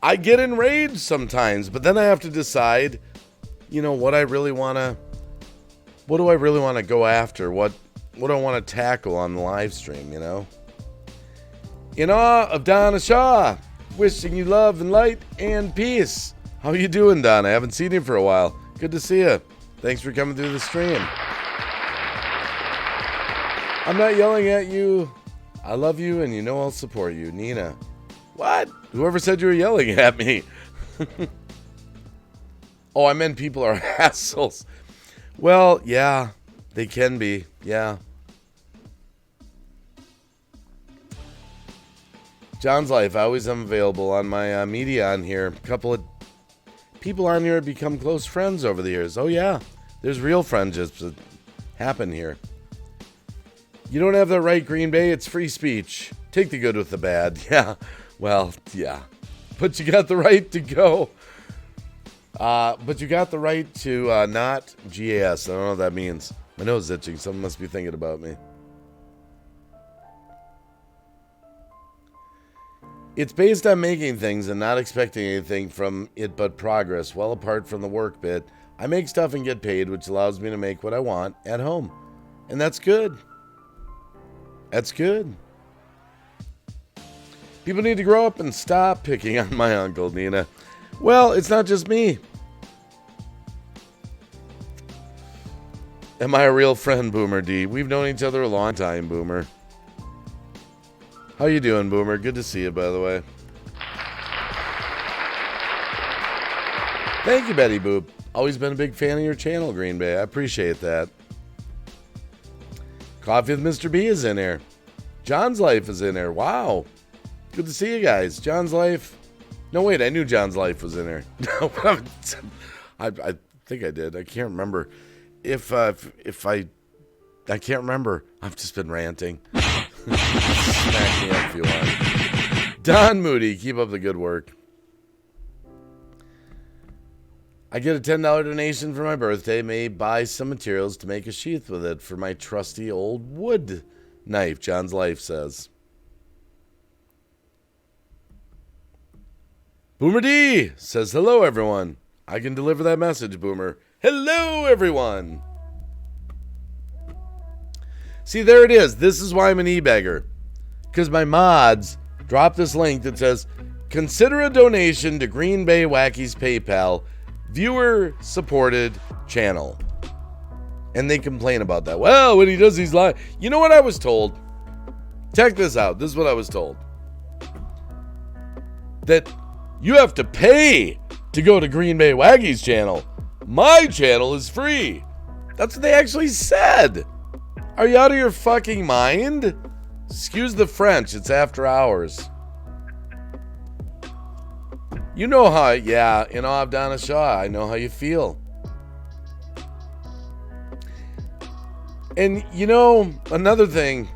I get enraged sometimes, but then I have to decide, what do I really want to go after? What do I want to tackle on the live stream, In awe of Donna Shaw, wishing you love and light and peace. How you doing, Donna? I haven't seen you for a while. Good to see you. Thanks for coming through the stream. I'm not yelling at you. I love you and I'll support you. Nina. What? Whoever said you were yelling at me? Oh, I meant people are assholes. Well, yeah, they can be. Yeah. John's life. I always am available on my media on here. A couple of people on here have become close friends over the years. Oh, yeah. There's real friendships that happen here. You don't have the right, Green Bay. It's free speech. Take the good with the bad. Yeah. Well, yeah. But you got the right to go. But you got the right to not GAS. I don't know what that means. My nose is itching. Someone must be thinking about me. It's based on making things and not expecting anything from it but progress. Well, apart from the work bit, I make stuff and get paid, which allows me to make what I want at home. And that's good. That's good. People need to grow up and stop picking on my uncle, Nina. Well, it's not just me. Am I a real friend, Boomer D? We've known each other a long time, Boomer. How you doing, Boomer? Good to see you, by the way. Thank you, Betty Boop. Always been a big fan of your channel, Green Bay. I appreciate that. Coffee with Mr. B is in here. John's Life is in there. Wow. Good to see you guys. John's Life. No, wait. I knew John's Life was in there. I think I did. I can't remember. If I can't remember. I've just been ranting. Smack me up if you want. Don Moody, keep up the good work. I get a $10 donation for my birthday. May buy some materials to make a sheath with it for my trusty old wood knife, John's Life says. Boomer D says, hello, everyone. I can deliver that message, Boomer. Hello, everyone. See, there it is. This is why I'm an e-beggar. Because my mods dropped this link that says, consider a donation to Green Bay Wacky's PayPal viewer-supported channel. And they complain about that. Well, when he does these live... You know what I was told? Check this out. This is what I was told. That you have to pay to go to Green Bay Wacky's channel. My channel is free. That's what they actually said. Are you out of your fucking mind? Excuse the French. It's after hours. You know how, yeah, in awe of Donna Shaw, I know how you feel. And, you know, another thing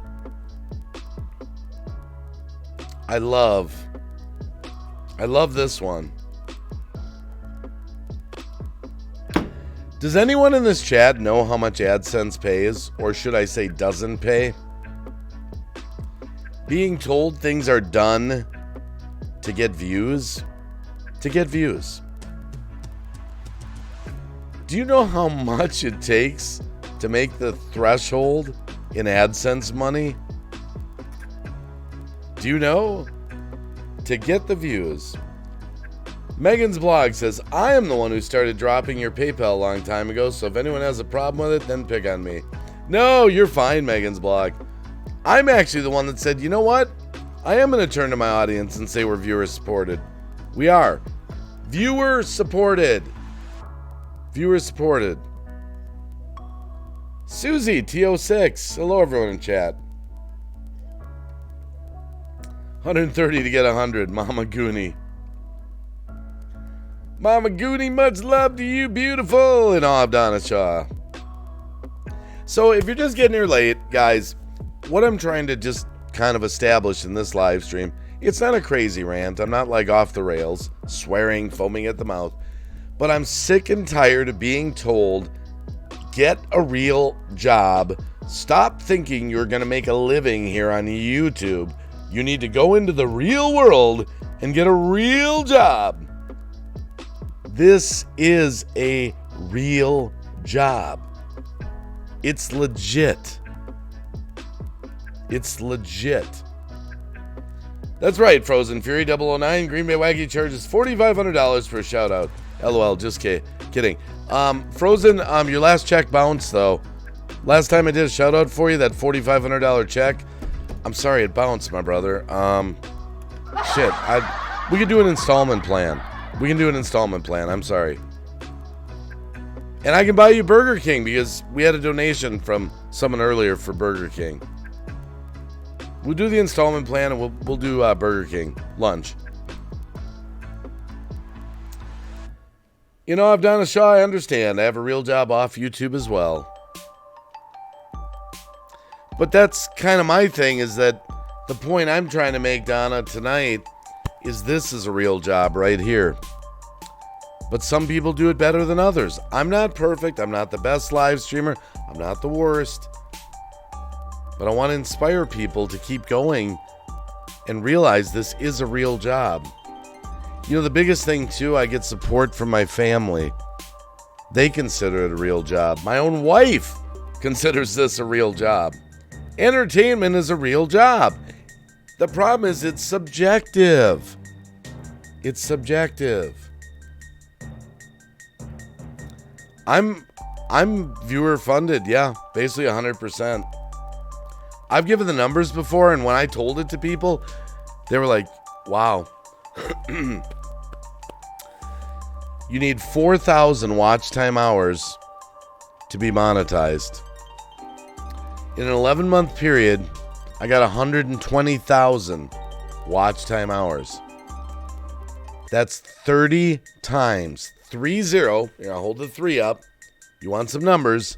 I love this one. Does anyone in this chat know how much AdSense pays? Or should I say doesn't pay? Being told things are done to get views. To get views. Do you know how much it takes to make the threshold in AdSense money? Do you know? To get the views. Megan's blog says, I am the one who started dropping your PayPal a long time ago, so if anyone has a problem with it, then pick on me. No, you're fine, Megan's blog. I'm actually the one that said, you know what? I am going to turn to my audience and say we're viewer supported. We are. Viewer supported. Viewer supported. Susie, TO6. Hello, everyone in chat. 130 to get 100. Mama Goonie. Mama Goonie, much love to you, beautiful. In awe of Donna Shaw. So, if you're just getting here late, guys, what I'm trying to just kind of establish in this live stream, it's not a crazy rant. I'm not like off the rails, swearing, foaming at the mouth. But I'm sick and tired of being told, get a real job. Stop thinking you're going to make a living here on YouTube. You need to go into the real world and get a real job. This is a real job. It's legit. It's legit. That's right, Frozen Fury 009. Green Bay Wacky charges $4,500 for a shout out. LOL, just kidding. Frozen, your last check bounced though. Last time I did a shout out for you, that $4,500 check. I'm sorry, it bounced, my brother. Shit. We could do an installment plan. I'm sorry. And I can buy you Burger King because we had a donation from someone earlier for Burger King. We'll do the installment plan and we'll do Burger King lunch. You know, I've done a show. I understand. I have a real job off YouTube as well. But that's kind of my thing, is that the point I'm trying to make, Donna, tonight is this is a real job right here. But some people do it better than others. I'm not perfect. I'm not the best live streamer. I'm not the worst. But I want to inspire people to keep going and realize this is a real job. You know, the biggest thing, too, I get support from my family. They consider it a real job. My own wife considers this a real job. Entertainment is a real job. The problem is it's subjective. It's subjective. I'm I'm viewer funded. Yeah, basically 100%. I've given the numbers before, and when I told it to people, they were like, wow. You need 4,000 watch time hours to be monetized. In an 11-month period, I got 120,000 watch time hours. That's 30 times. 30. Here, I'll hold the 3 up. You want some numbers.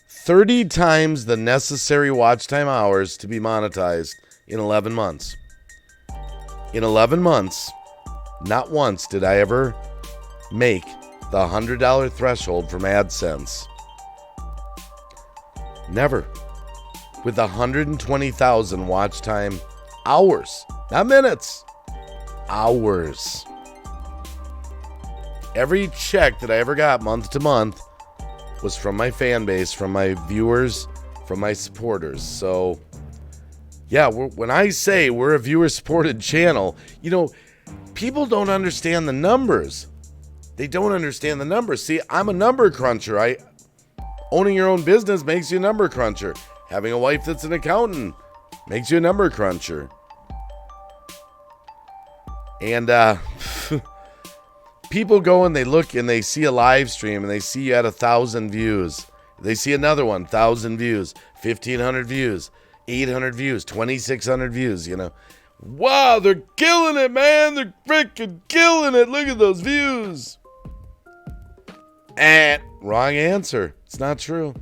30 times the necessary watch time hours to be monetized in 11 months. In 11 months, not once did I ever make the $100 threshold from AdSense. Never. With 120,000 watch time hours, not minutes, hours. Every check that I ever got month to month was from my fan base, from my viewers, from my supporters. So, yeah, when I say we're a viewer-supported channel, people don't understand the numbers. They don't understand the numbers. See, I'm a number cruncher. Owning your own business makes you a number cruncher. Having a wife that's an accountant makes you a number cruncher. And people go and they look and they see a live stream and they see you at 1,000 views. They see another one, 1,000 views, 1,500 views, 800 views, 2,600 views, Wow, they're killing it, man. They're freaking killing it. Look at those views. Wrong answer. It's not true.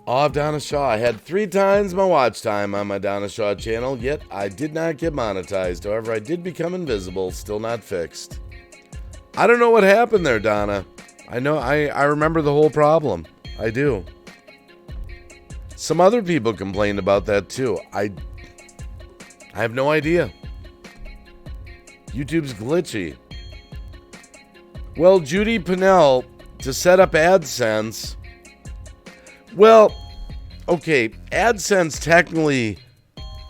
Awe of Donna Shaw. I had 3 times my watch time on my Donna Shaw channel, yet I did not get monetized. However, I did become invisible, still not fixed. I don't know what happened there, Donna. I remember the whole problem. I do. Some other people complained about that too. I have no idea. YouTube's glitchy. Well, Judy Pinnell, to set up AdSense... Well, okay, AdSense technically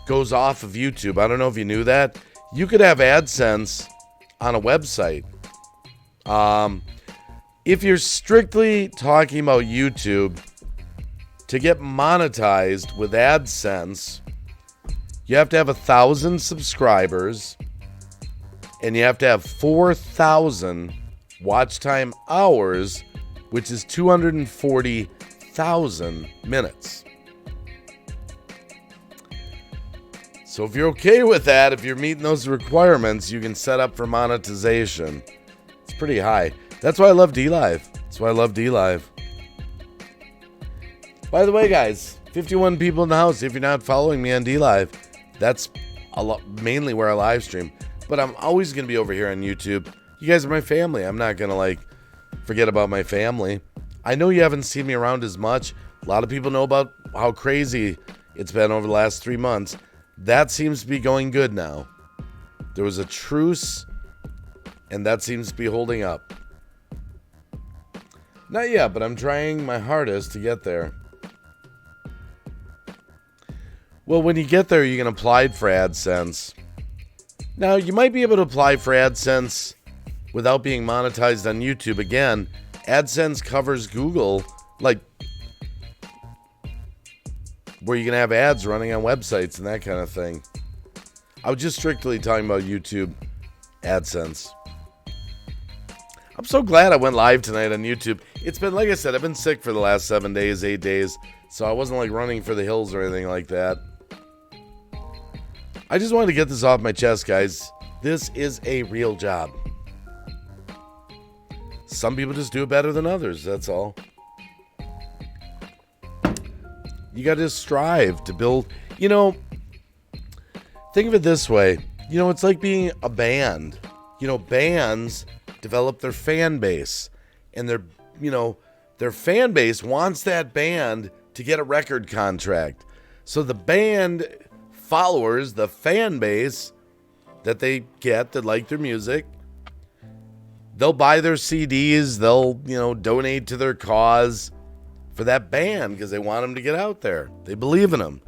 goes off of YouTube. I don't know if you knew that. You could have AdSense on a website. If you're strictly talking about YouTube, to get monetized with AdSense, you have to have 1,000 subscribers, and you have to have 4,000 watch time hours, which is 240,000 minutes. So if you're okay with that, if you're meeting those requirements, you can set up for monetization. It's pretty high. That's why I love DLive. That's why I love DLive. By the way, guys, 51 people in the house. If you're not following me on DLive, that's mainly where I live stream. But I'm always going to be over here on YouTube. You guys are my family. I'm not going to forget about my family. I know you haven't seen me around as much. A lot of people know about how crazy it's been over the last 3 months. That seems to be going good now. There was a truce, and that seems to be holding up. Not yet, but I'm trying my hardest to get there. Well, when you get there, you can apply for AdSense. Now, you might be able to apply for AdSense without being monetized on YouTube. Again, AdSense covers Google, where you can have ads running on websites and that kind of thing. I was just strictly talking about YouTube AdSense. I'm so glad I went live tonight on YouTube. It's been, like I said, I've been sick for the last 7 days, 8 days, so I wasn't running for the hills or anything like that. I just wanted to get this off my chest, guys. This is a real job. Some people just do it better than others, that's all. You got to strive to build, think of it this way. It's like being a band. Bands develop their fan base, and their fan base wants that band to get a record contract. So the band followers, the fan base that they get that like their music, they'll buy their CDs, they'll, donate to their cause for that band because they want them to get out there. They believe in them.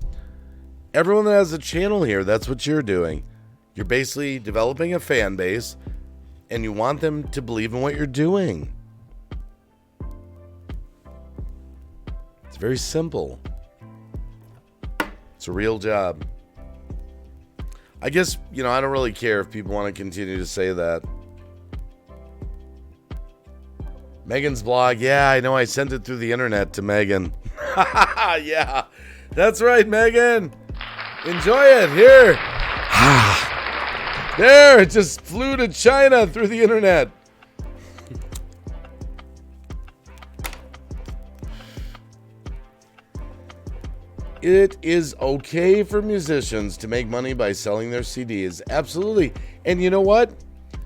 Everyone that has a channel here, that's what you're doing. You're basically developing a fan base, and you want them to believe in what you're doing. It's very simple. It's a real job. I guess, I don't really care if people want to continue to say that. Megan's blog. Yeah, I know I sent it through the internet to Megan. Yeah, that's right, Megan. Enjoy it. Here. There, it just flew to China through the internet. It is okay for musicians to make money by selling their CDs. Absolutely. And you know what?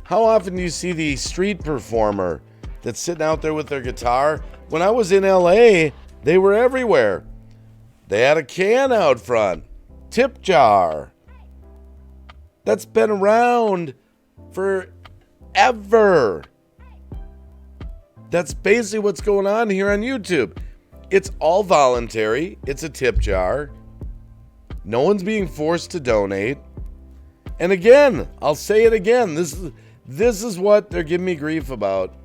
How often do you see the street performer that's sitting out there with their guitar? When I was in LA, they were everywhere. They had a can out front. Tip jar. That's been around forever. That's basically what's going on here on YouTube. It's all voluntary. It's a tip jar. No one's being forced to donate. And again, I'll say it again. This is what they're giving me grief about.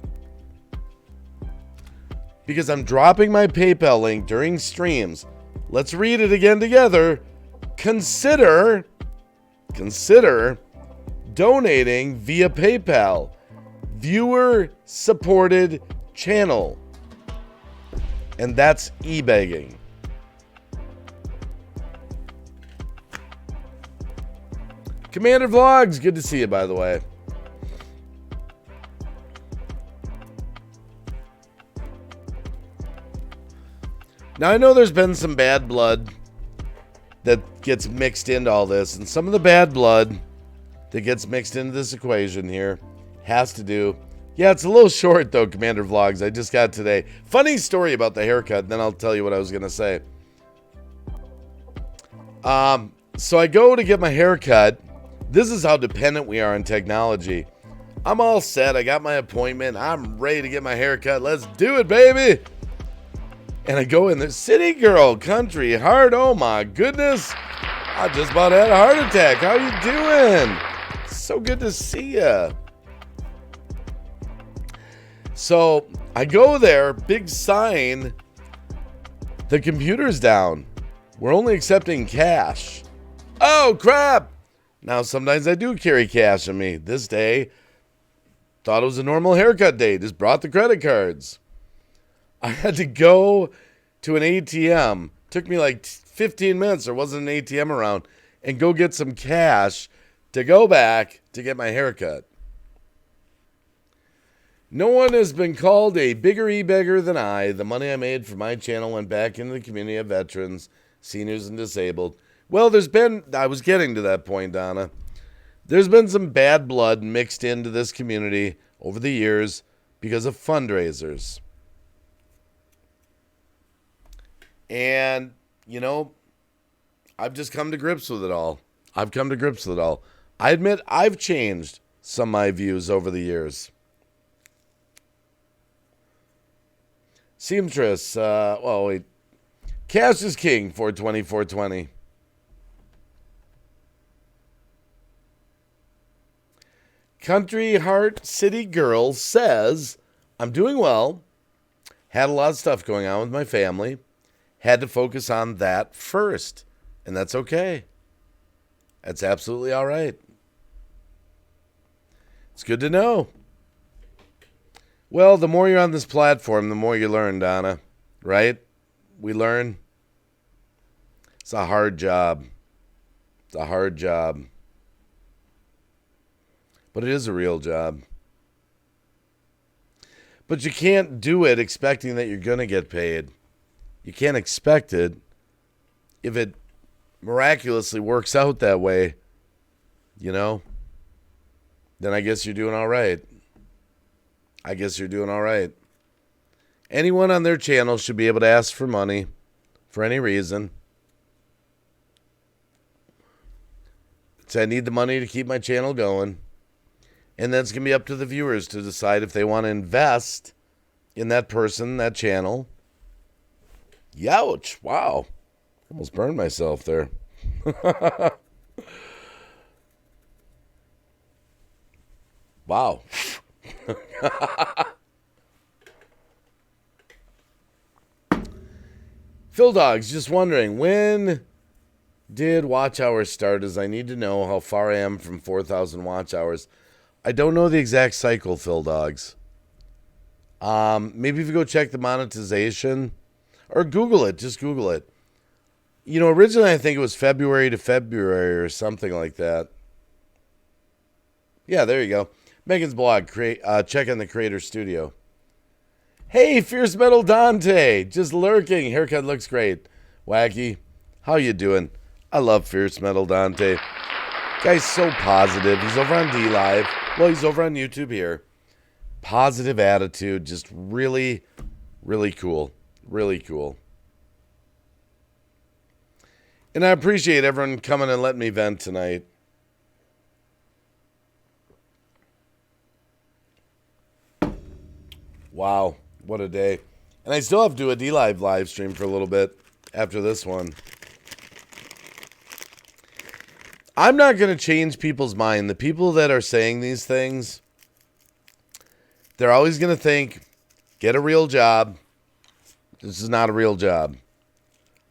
Because I'm dropping my PayPal link during streams. Let's read it again together. Consider donating via PayPal. Viewer-supported channel. And that's e-begging. Commander Vlogs, good to see you, by the way. Now, I know there's been some bad blood that gets mixed into all this, and some of the bad blood that gets mixed into this equation here has to do... Yeah, it's a little short, though, Commander Vlogs. I just got today. Funny story about the haircut, then I'll tell you what I was going to say. So I go to get my haircut. This is how dependent we are on technology. I'm all set. I got my appointment. I'm ready to get my haircut. Let's do it, baby. And I go in there. City girl, country, heart. Oh, my goodness. I just about had a heart attack. How you doing? So good to see ya. So I go there, big sign, the computer's down. We're only accepting cash. Oh, crap. Now, sometimes I do carry cash on me. This day, thought it was a normal haircut day. Just brought the credit cards. I had to go to an ATM. Took me like 15 minutes. There wasn't an ATM around. And go get some cash to go back to get my haircut. No one has been called a bigger e-beggar than I. The money I made for my channel went back into the community of veterans, seniors, and disabled. Well, I was getting to that point, Donna. There's been some bad blood mixed into this community over the years because of fundraisers. And, I've just come to grips with it all. I admit I've changed some of my views over the years. Seamstress, Cash is king, 420, 420. Country Heart City Girl says, I'm doing well. Had a lot of stuff going on with my family. Had to focus on that first. And that's okay. That's absolutely all right. It's good to know. Well, the more you're on this platform, the more you learn, Donna. Right? We learn. It's a hard job. But it is a real job. But you can't do it expecting that you're going to get paid. You can't expect it. If it miraculously works out that way, then I guess you're doing all right. Anyone on their channel should be able to ask for money for any reason. So I need the money to keep my channel going. And then it's going to be up to the viewers to decide if they want to invest in that person, that channel. Youch. Wow. Almost burned myself there. Wow. Phil Dogs, just wondering, when did watch hours start, as I need to know how far I am from 4,000 watch hours. I don't know the exact cycle, Phil Dogs. Maybe if you go check the monetization, or Google it, just Google it. You know, originally I think it was February to February or something like that. Yeah, there you go. Megan's blog, check on the Creator Studio. Hey, Fierce Metal Dante, just lurking. Haircut looks great. Wacky, how you doing? I love Fierce Metal Dante. Guy's so positive. He's over on D-Live. Well, he's over on YouTube here. Positive attitude, just really, really cool. Really cool. And I appreciate everyone coming and letting me vent tonight. Wow, what a day. And I still have to do a D-Live live stream for a little bit after this one. I'm not going to change people's mind. The people that are saying these things, they're always going to think, get a real job. This is not a real job.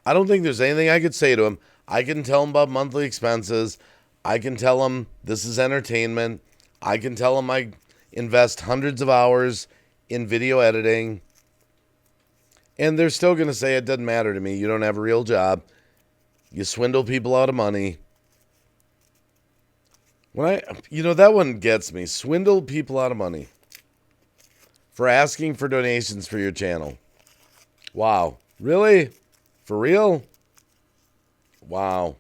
I don't think there's anything I could say to them. I can tell them about monthly expenses. I can tell them this is entertainment. I can tell them I invest hundreds of hours in video editing. And they're still going to say it doesn't matter to me. You don't have a real job. You swindle people out of money. That one gets me. Swindle people out of money for asking for donations for your channel. Wow. Really? For real? Wow.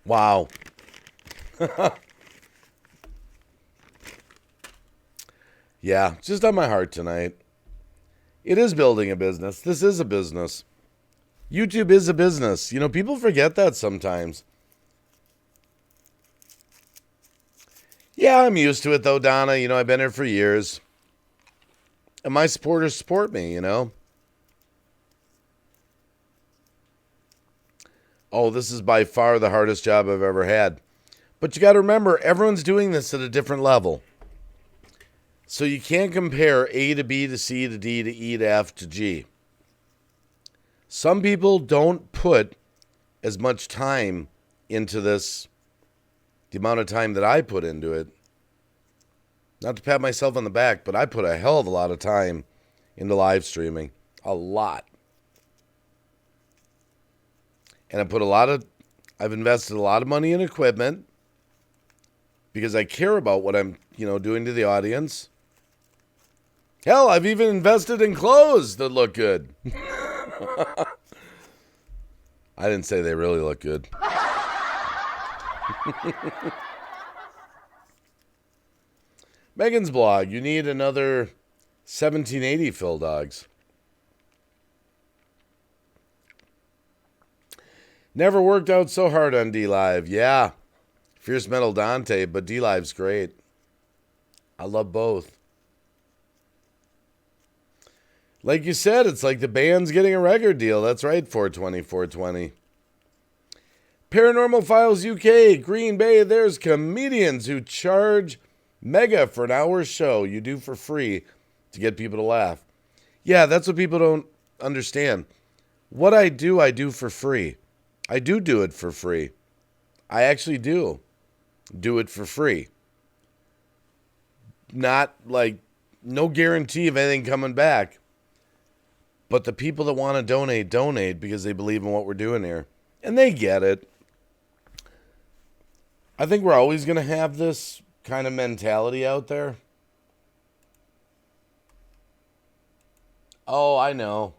Wow. Yeah, just on my heart tonight. It is building a business. This is a business. YouTube is a business. You know, people forget that sometimes. Yeah, I'm used to it though, Donna. You know, I've been here for years. And my supporters support me, you know. Oh, this is by far the hardest job I've ever had. But you got to remember, everyone's doing this at a different level. So you can't compare A to B to C to D to E to F to G. Some people don't put as much time into this, the amount of time that I put into it. Not to pat myself on the back, but I put a hell of a lot of time into live streaming. A lot. And I've invested a lot of money in equipment because I care about what I'm, doing to the audience. Hell, I've even invested in clothes that look good. I didn't say they really look good. Megan's blog, you need another 1780 Phil Dogs. Never worked out so hard on D-Live. Yeah, Fierce Metal Dante, but D-Live's great. I love both. Like you said, it's like the band's getting a record deal. That's right, 420. Paranormal Files UK, Green Bay, there's comedians who charge mega for an hour show you do for free to get people to laugh. Yeah, that's what people don't understand. What I do for free. I do it for free. I actually do it for free. Not like, no guarantee of anything coming back. But the people that want to donate because they believe in what we're doing here. And they get it. I think we're always going to have this kind of mentality out there. Oh, I know.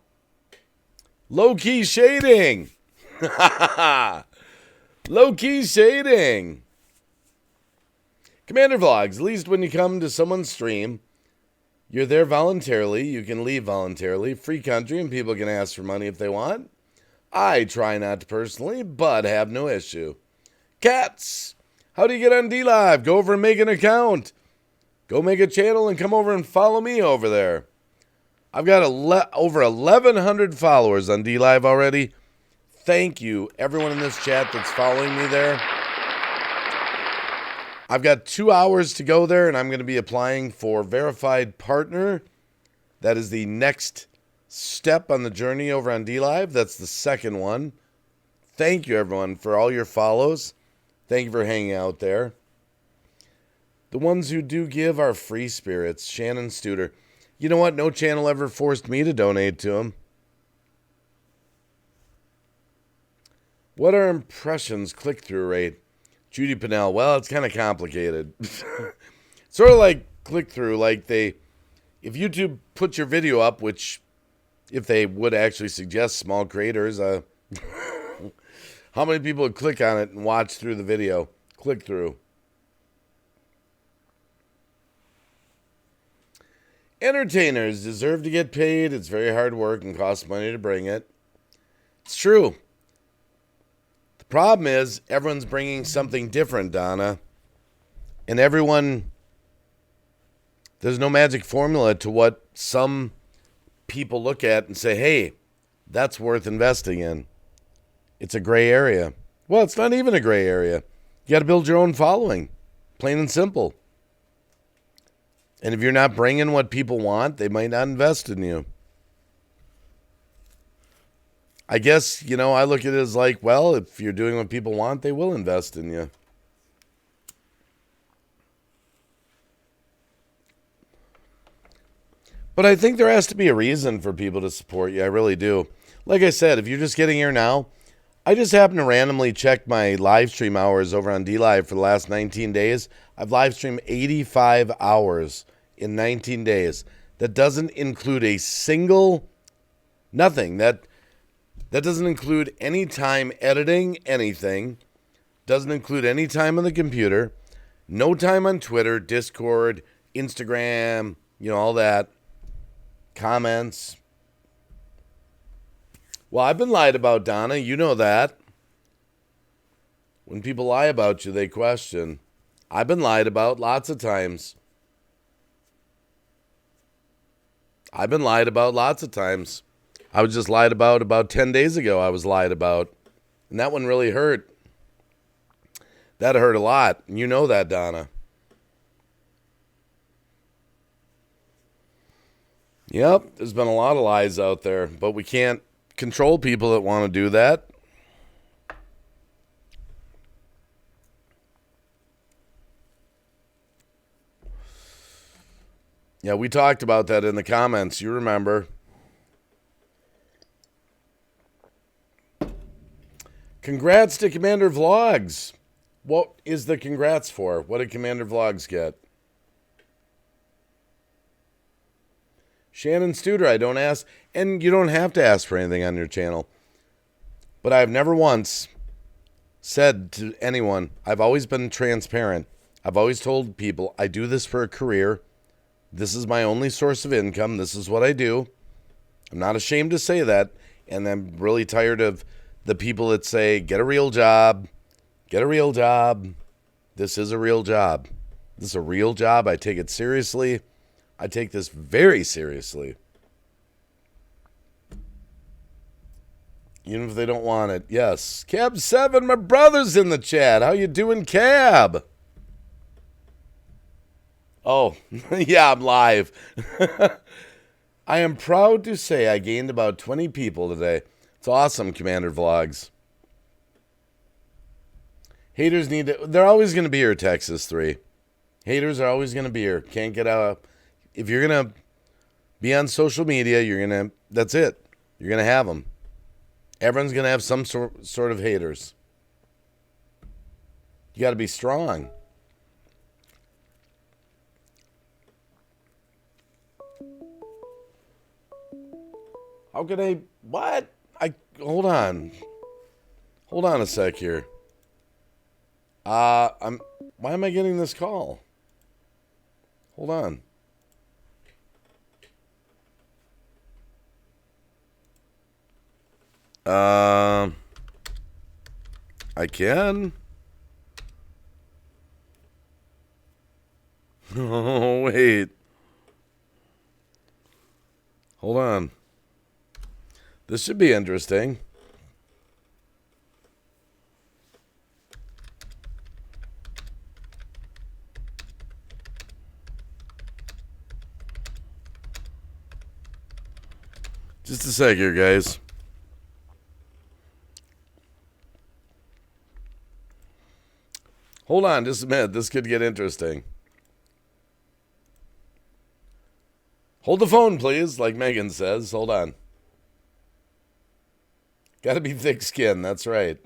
Low-key shading. Low-key shading. Commander Vlogs, at least when you come to someone's stream, you're there voluntarily. You can leave voluntarily. Free country, and people can ask for money if they want. I try not to personally, but have no issue. Cats, how do you get on D-Live? Go over and make an account. Go make a channel and come over and follow me over there. I've got over 1,100 followers on D-Live already. Thank you, everyone in this chat that's following me there. I've got 2 hours to go there, and I'm going to be applying for verified partner. That is the next step on the journey over on DLive. That's the second one. Thank you, everyone, for all your follows. Thank you for hanging out there. The ones who do give are free spirits. Shannon Studer. You know what? No channel ever forced me to donate to them. What are impressions click-through rate? Judy Pinnell. Well, it's kind of complicated. Sort of like click-through, like if YouTube puts your video up, which if they would actually suggest small creators, how many people would click on it and watch through the video? Click-through. Entertainers deserve to get paid. It's very hard work and costs money to bring it. It's true. The problem is everyone's bringing something different, Donna. And there's no magic formula to what some people look at and say, hey, that's worth investing in. It's a gray area. Well, it's not even a gray area. You got to build your own following. Plain and simple. And if you're not bringing what people want, they might not invest in you. I guess, I look at it as like, well, if you're doing what people want, they will invest in you. But I think there has to be a reason for people to support you. I really do. Like I said, if you're just getting here now, I just happened to randomly check my live stream hours over on DLive for the last 19 days. I've live streamed 85 hours in 19 days. That doesn't include a single nothing. That doesn't include any time editing anything. Doesn't include any time on the computer. No time on Twitter, Discord, Instagram, all that. Comments. Well, I've been lied about, Donna. You know that. When people lie about you, they question. I've been lied about lots of times. I was just lied about 10 days ago. I was lied about. And that one really hurt. That hurt a lot. And you know that, Donna. Yep, there's been a lot of lies out there. But we can't control people that want to do that. Yeah, we talked about that in the comments. You remember. Congrats to Commander Vlogs. What is the congrats for? What did Commander Vlogs get? Shannon Studer, I don't ask. And you don't have to ask for anything on your channel. But I've never once said to anyone, I've always been transparent. I've always told people, I do this for a career. This is my only source of income. This is what I do. I'm not ashamed to say that. And I'm really tired of the people that say, get a real job. Get a real job. This is a real job. This is a real job. I take it seriously. I take this very seriously. Even if they don't want it. Yes. Cab7, my brother's in the chat. How you doing, Cab? Oh, yeah, I'm live. I am proud to say I gained about 20 people today. It's awesome, Commander Vlogs. Haters need to... They're always going to be here, Texas 3. Haters are always going to be here. Can't get out. If you're going to be on social media, you're going to... That's it. You're going to have them. Everyone's going to have some sort of haters. You got to be strong. How could I... What? Hold on. Hold on a sec here. Why am I getting this call? Hold on. I can. Oh, wait. Hold on. This should be interesting. Just a sec here, guys. Hold on just a minute. This could get interesting. Hold the phone, please, like Megan says. Hold on. Gotta be thick skin. That's right.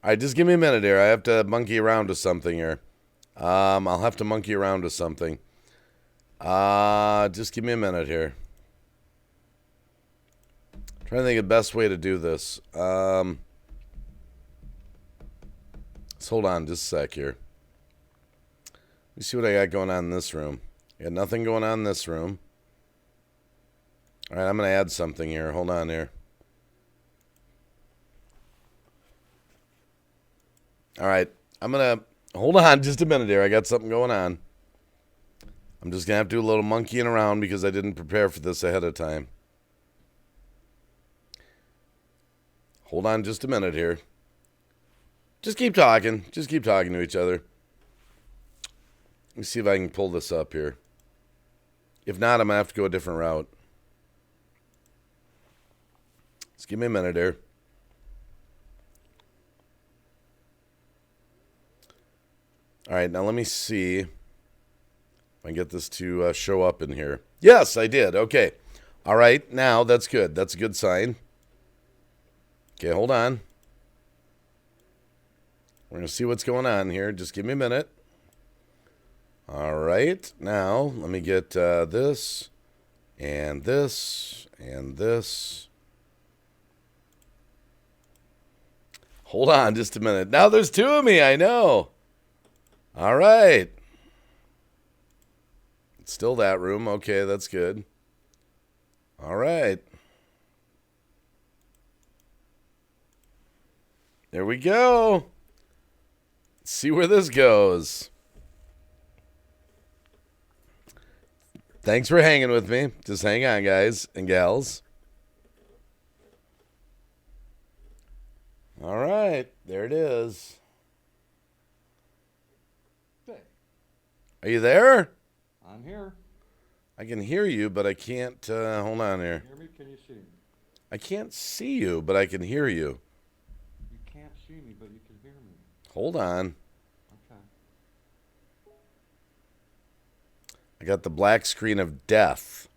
All right, just give me a minute here. I have to monkey around with something here. I'll have to monkey around with something. Just give me a minute here. Trying to think of the best way to do this. Let's hold on just a sec here. Let me see what I got going on in this room. I got nothing going on in this room. All right, I'm going to add something here. Hold on here. All right, I'm going to... Hold on just a minute here. I got something going on. I'm just going to have to do a little monkeying around because I didn't prepare for this ahead of time. Hold on just a minute here. Just keep talking. Just keep talking to each other. Let me see if I can pull this up here. If not, I'm going to have to go a different route. Just give me a minute here. All right, now let me see if I can get this to show up in here. Yes, I did. Okay. All right, now that's good. That's a good sign. Okay, hold on. We're going to see what's going on here. Just give me a minute. All right, now let me get this and this and this. Hold on just a minute. Now there's two of me, I know. All right. It's still that room. Okay, that's good. All right. There we go. Let's see where this goes. Thanks for hanging with me. Just hang on, guys and gals. All right. There it is. Are you there? I'm here. I can hear you, but I can't. Hold on here. Hear me? Can you see me? I can't see you, but I can hear you. You can't see me, but you can hear me. Hold on. Okay. I got the black screen of death.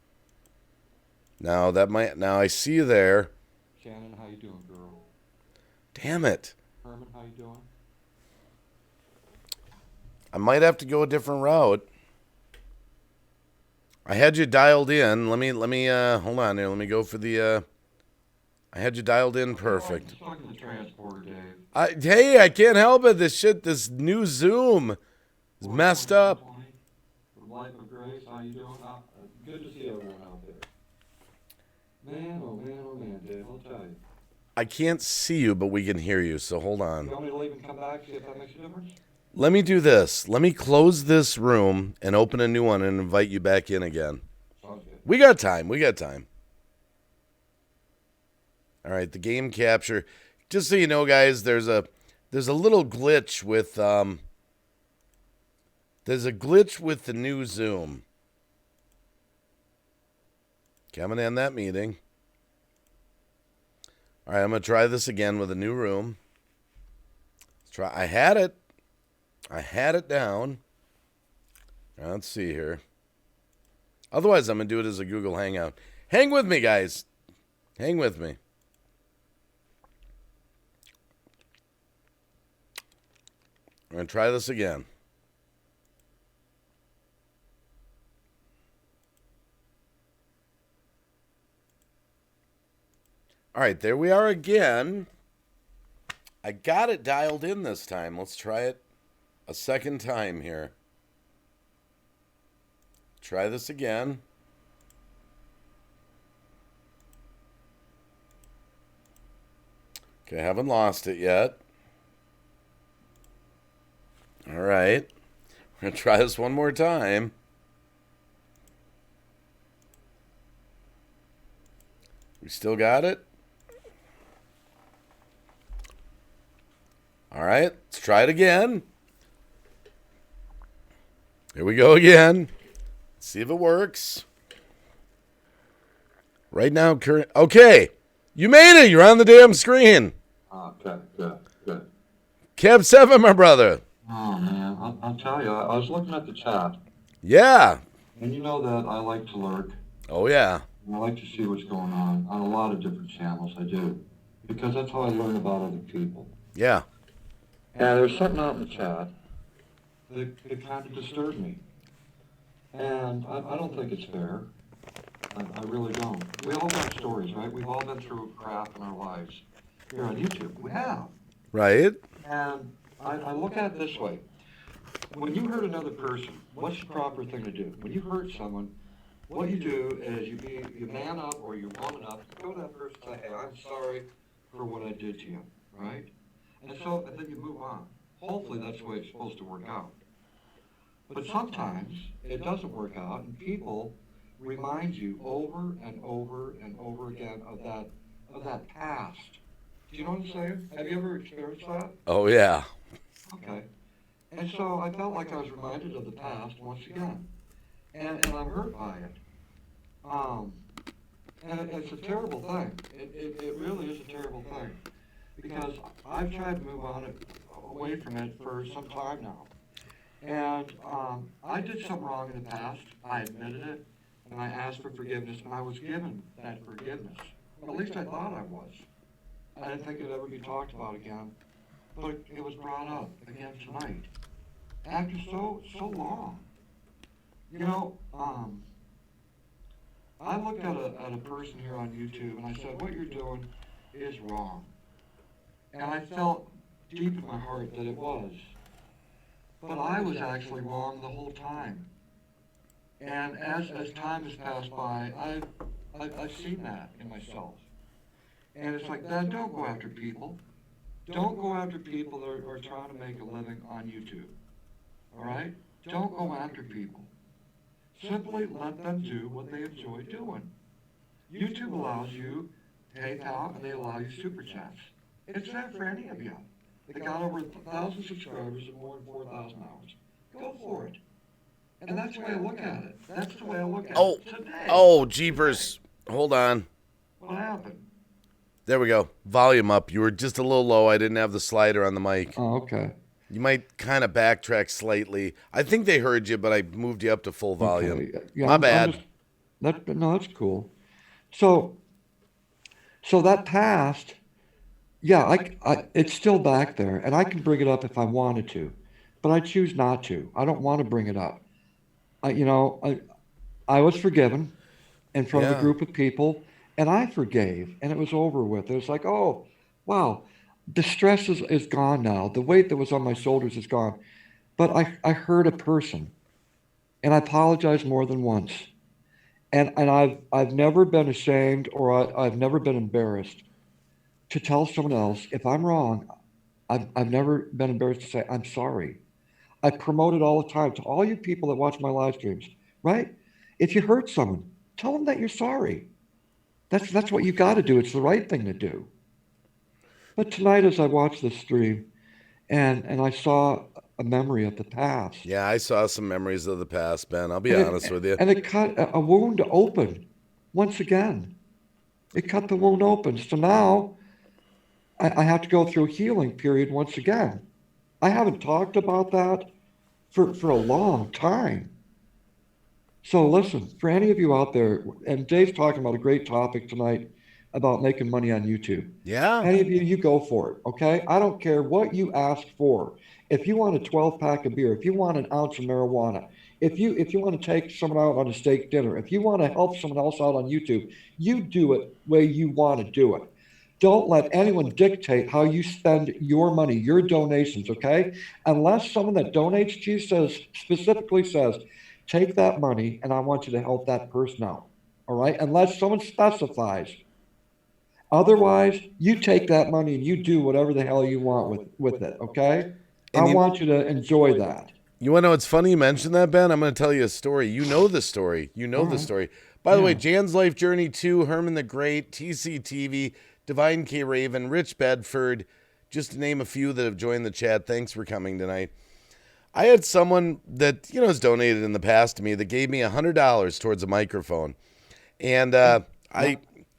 Now that might. Now I see you there. Shannon, how you doing, girl? Damn it. Herman, how you doing? I might have to go a different route. I had you dialed in. Let me hold on here. Let me go for the I had you dialed in perfect. I'm stuck in the transporter, Dave. Hey, I can't help it. This new Zoom is messed up. For Life of Grace, how you doing? Good to see everyone out there. Man, oh man, oh man, Dave, I'll tell you. I can't see you, but we can hear you, so hold on. You want me to leave and come back, see if that makes a difference? Let me do this. Let me close this room and open a new one and invite you back in again. Sounds good. We got time. We got time. All right, the game capture. Just so you know, guys, there's a little glitch with the new Zoom. Okay, I'm gonna end that meeting. All right, I'm gonna try this again with a new room. Let's try. I had it down. Now, let's see here. Otherwise, I'm going to do it as a Google Hangout. Hang with me, guys. Hang with me. I'm going to try this again. All right, there we are again. I got it dialed in this time. Let's try it a second time here. Try this again. Okay, I haven't lost it yet. All right. We're going to try this one more time. We still got it? All right, let's try it again. Here we go again. Let's see if it works. Right now, current. Okay. You made it. You're on the damn screen. Okay, good. Kev 7, my brother. Oh, man, I'll tell you, I was looking at the chat, Yeah. and you know that I like to lurk, Oh, yeah. and I like to see what's going on a lot of different channels, I do, because that's how I learn about other people. Yeah. And there's something out in the chat that kind of disturbed me, and I don't think it's fair. I really don't. We all got stories, right? We've all been through crap in our lives here on YouTube. We have. Right? And I look at it this way. When you hurt another person, what's the proper thing to do? When you hurt someone, what you do is you man up or you woman up, go to that person and say, hey, I'm sorry for what I did to you, right? And then you move on. Hopefully that's the way it's supposed to work out. But sometimes it doesn't work out, and people remind you over and over and over again of that past. Do you know what I'm saying? Have you ever experienced that? Oh, yeah. Okay. And so I felt like I was reminded of the past once again. And I'm hurt by it. And it's a terrible thing. It really is a terrible thing. Because I've tried to move on away from it for some time now. And I did something wrong in the past. I admitted it. And I asked for forgiveness. And I was given that forgiveness. Or at least I thought I was. I didn't think it'd ever be talked about again. But it was brought up again tonight. After so long. You know, I looked at a person here on YouTube and I said, what you're doing is wrong. And I felt deep in my heart that it was. But I was actually wrong the whole time. And as time has passed by, I've seen that in myself. And it's like, Dad, don't go after people. Don't go after people that are trying to make a living on YouTube. All right? Don't go after people. Simply let them do what they enjoy doing. YouTube allows you PayPal and they allow you Super Chats. It's there for any of you. They got over 1,000 subscribers and more than 4,000 hours. Go for it. And that's the way I look at it. That's the way I look at it today. Oh, jeepers. Hold on. What happened? There we go. Volume up. You were just a little low. I didn't have the slider on the mic. Oh, okay. You might kind of backtrack slightly. I think they heard you, but I moved you up to full volume. Okay. Yeah, My bad. No, that's cool. So that past, yeah, it's still back there, and I can bring it up if I wanted to, but I choose not to. I don't want to bring it up. I was forgiven in front of a group of people, and I forgave, and it was over with. It was like, oh, wow, the stress is gone now. The weight that was on my shoulders is gone. But I hurt a person, and I apologized more than once. And I've never been ashamed or I've never been embarrassed to tell someone else if I'm wrong. I've never been embarrassed to say I'm sorry. I promote it all the time to all you people that watch my live streams, right? If you hurt someone, tell them that you're sorry. That's what you got to do. It's the right thing to do. But tonight, as I watched this stream, and I saw a memory of the past. Yeah, I saw some memories of the past, Ben. I'll be honest with you. And it cut a wound open once again. It cut the wound open. So now I have to go through a healing period once again. I haven't talked about that for a long time. So listen, for any of you out there, and Dave's talking about a great topic tonight about making money on YouTube. Yeah. Any of you, you go for it, okay? I don't care what you ask for. If you want a 12-pack of beer, if you want an ounce of marijuana, if you want to take someone out on a steak dinner, if you want to help someone else out on YouTube, you do it the way you want to do it. Don't let anyone dictate how you spend your money, your donations, okay? Unless someone that donates to you specifically says, take that money and I want you to help that person out, all right? Unless someone specifies. Otherwise, you take that money and you do whatever the hell you want with it, okay? I want you to enjoy that. You want to know what's funny you mentioned that, Ben? I'm going to tell you a story. You know the story. The story. By the way, Jan's Life Journey 2, Herman the Great, TCTV, Divine K. Raven, Rich Bedford, just to name a few that have joined the chat. Thanks for coming tonight. I had someone that, has donated in the past to me that gave me $100 towards a microphone. And I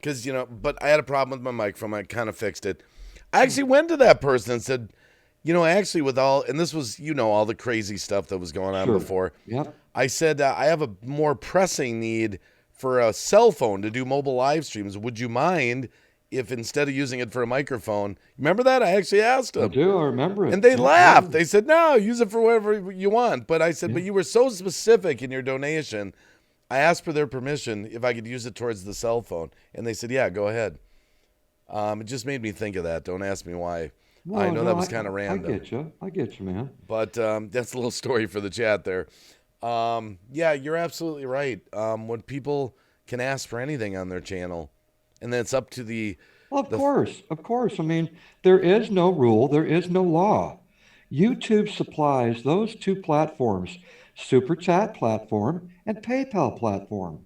because, but I had a problem with my microphone. I kind of fixed it. I actually went to that person and said, actually with all, and this was, all the crazy stuff that was going on before. Yep. I said, I have a more pressing need for a cell phone to do mobile live streams. Would you mind if instead of using it for a microphone, remember that? I actually asked them. I do. I remember it. And they laughed. They said, no, use it for whatever you want. But I said, but you were so specific in your donation. I asked for their permission if I could use it towards the cell phone. And they said, yeah, go ahead. It just made me think of that. Don't ask me why. I know that was kind of random. I get you, man. But that's a little story for the chat there. Yeah, you're absolutely right. When people can ask for anything on their channel, and then it's up to the... Well, of course. I mean, there is no rule. There is no law. YouTube supplies those two platforms, Super Chat platform and PayPal platform.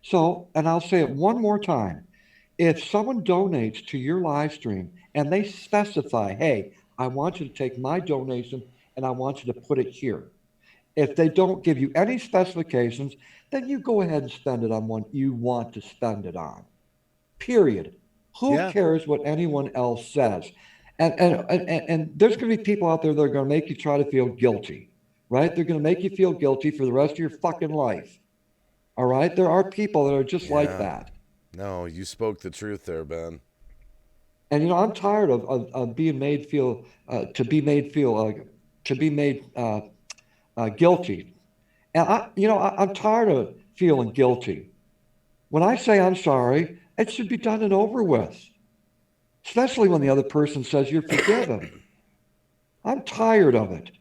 So, and I'll say it one more time. If someone donates to your live stream and they specify, hey, I want you to take my donation and I want you to put it here. If they don't give you any specifications, then you go ahead and spend it on what you want to spend it on. Period. Who cares what anyone else says? And there's going to be people out there that are going to make you try to feel guilty, right? They're going to make you feel guilty for the rest of your fucking life. All right? There are people that are just like that. No, you spoke the truth there, Ben. And I'm tired of being made feel guilty. And I'm tired of feeling guilty. When I say I'm sorry, it should be done and over with. Especially when the other person says you're forgiven. I'm tired of it.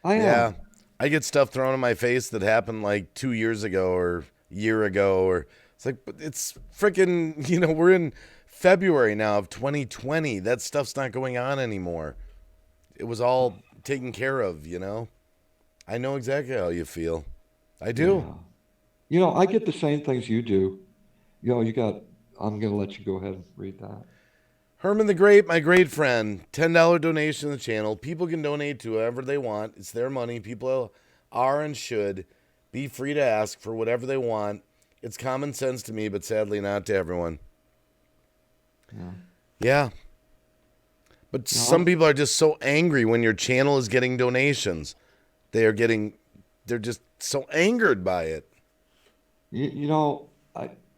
I am. Yeah. I get stuff thrown in my face that happened like 2 years ago or a year ago, or it's like, but it's freaking, we're in February now of 2020. That stuff's not going on anymore. It was all taken care of, I know exactly how you feel. I do. Yeah. I get the same things you do. I'm going to let you go ahead and read that. Herman the Great, my great friend, $10 donation to the channel. People can donate to whoever they want. It's their money. People are and should be free to ask for whatever they want. It's common sense to me, but sadly not to everyone. Yeah. But some people are just so angry when your channel is getting donations. They're just so angered by it.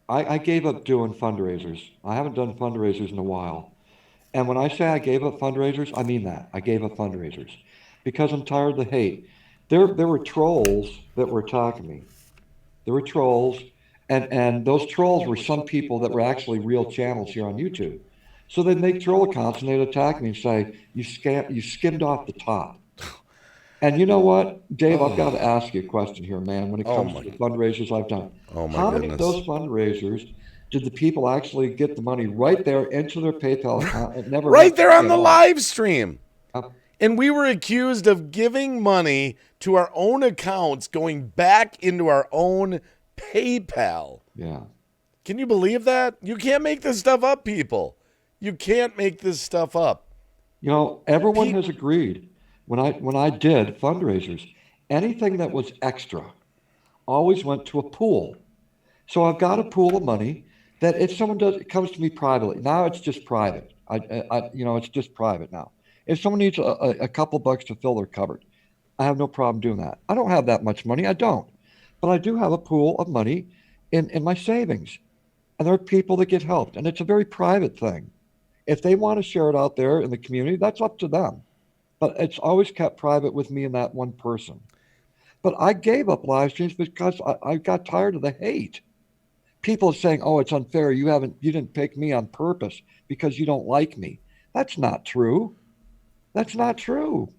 I gave up doing fundraisers. I haven't done fundraisers in a while. And when I say I gave up fundraisers, I mean that. I gave up fundraisers because I'm tired of the hate. There were trolls that were attacking me. There were trolls, and those trolls were some people that were actually real channels here on YouTube. So they'd make troll accounts and they'd attack me and say, you skimmed off the top. And you know what, Dave, I've got to ask you a question here, man, when it comes to the fundraisers I've done. How many of those fundraisers did the people actually get the money right there into their PayPal account? It never right there on the live stream. And we were accused of giving money to our own accounts going back into our own PayPal. Yeah. Can you believe that? You can't make this stuff up, people. You can't make this stuff up. Everyone has agreed. When I did fundraisers, anything that was extra always went to a pool. So I've got a pool of money that if someone it comes to me privately. Now it's just private. It's just private now. If someone needs a couple bucks to fill their cupboard, I have no problem doing that. I don't have that much money. I don't. But I do have a pool of money in my savings. And there are people that get helped. And it's a very private thing. If they want to share it out there in the community, that's up to them. But it's always kept private with me and that one person. But I gave up live streams because I got tired of the hate. People saying, "Oh, it's unfair. You didn't pick me on purpose because you don't like me." That's not true. That's not true.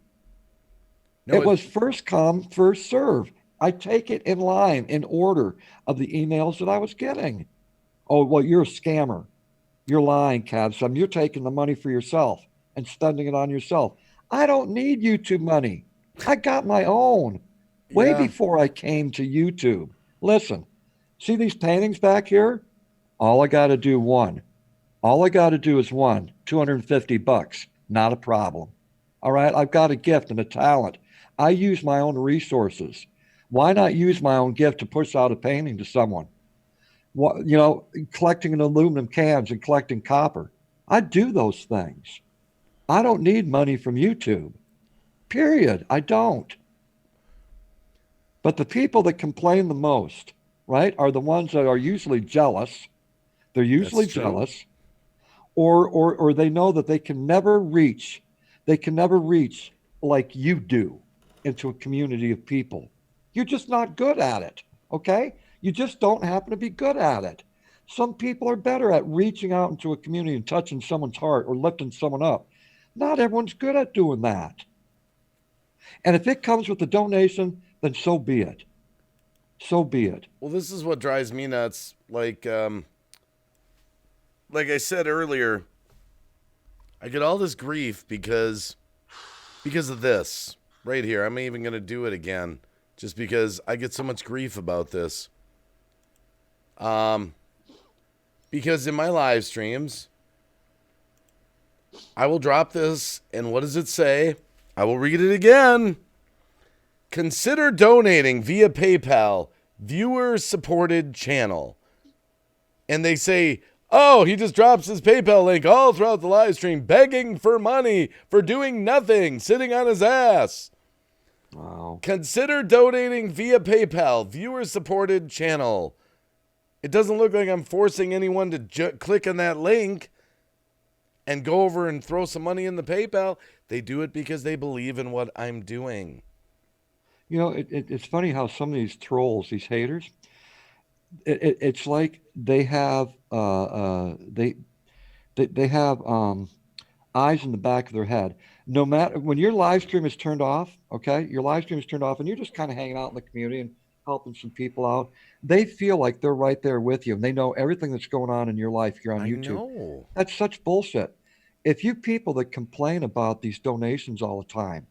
No, it was first come, first serve. I take it in line, in order of the emails that I was getting. Oh, well, you're a scammer. You're lying, Cavsum. You're taking the money for yourself and spending it on yourself. I don't need YouTube money. I got my own way before I came to YouTube. Listen, see these paintings back here? All I got to do is $250. Not a problem. All right. I've got a gift and a talent. I use my own resources. Why not use my own gift to push out a painting to someone? collecting in aluminum cans and collecting copper. I do those things. I don't need money from YouTube. Period. I don't. But the people that complain the most, right, are the ones that are usually jealous. They're usually That's true. jealous, or they know that they can never reach like you do into a community of people. You're just not good at it, okay? You just don't happen to be good at it. Some people are better at reaching out into a community and touching someone's heart or lifting someone up. Not everyone's good at doing that. And if it comes with a donation, then so be it. So be it. Well, this is what drives me nuts. Like I said earlier, I get all this grief because of this right here. I'm even going to do it again just because I get so much grief about this. Because in my live streams, I will drop this, and what does it say? I will read it again. Consider donating via PayPal, viewer-supported channel. And they say, oh, he just drops his PayPal link all throughout the live stream, begging for money for doing nothing, sitting on his ass. Wow. Consider donating via PayPal, viewer-supported channel. It doesn't look like I'm forcing anyone to click on that link and go over and throw some money in the PayPal. They do it because they believe in what I'm doing. It's funny how some of these trolls, these haters, it's like they have they have eyes in the back of their head. No matter when your live stream is turned off, okay, your live stream is turned off, and you're just kind of hanging out in the community and helping some people out. They feel like they're right there with you, and they know everything that's going on in your life here on I YouTube. know. That's such bullshit. If you people that complain about these donations all the time,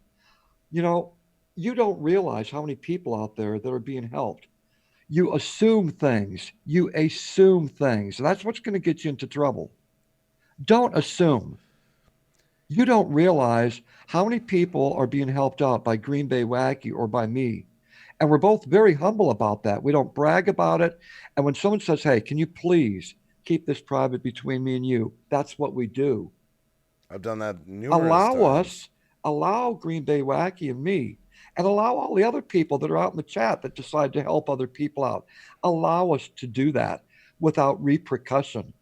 you know, you don't realize how many people out there that are being helped. You assume things. You assume things. And that's what's going to get you into trouble. Don't assume. You don't realize how many people are being helped out by Green Bay Wacky or by me. And we're both very humble about that. We don't brag about it. And when someone says, hey, can you please keep this private between me and you? That's what we do. I've done that numerous times. Allow Green Bay Wacky and me, and allow all the other people that are out in the chat that decide to help other people out. Allow us to do that without repercussion.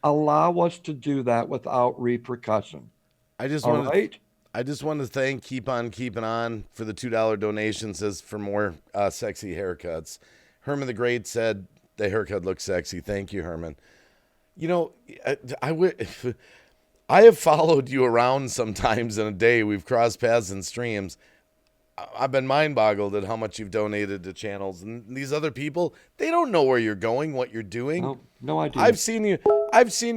Allow us to do that without repercussion. I just All want to right? I just want to thank Keep On Keeping On for the $2 donation. Says for more sexy haircuts. Herman the Great said the haircut looks sexy. Thank you, Herman. You know, I have followed you around sometimes in a day. We've crossed paths in streams. I've been mind boggled at how much you've donated to channels. And these other people, they don't know where you're going, what you're doing. No idea. I've seen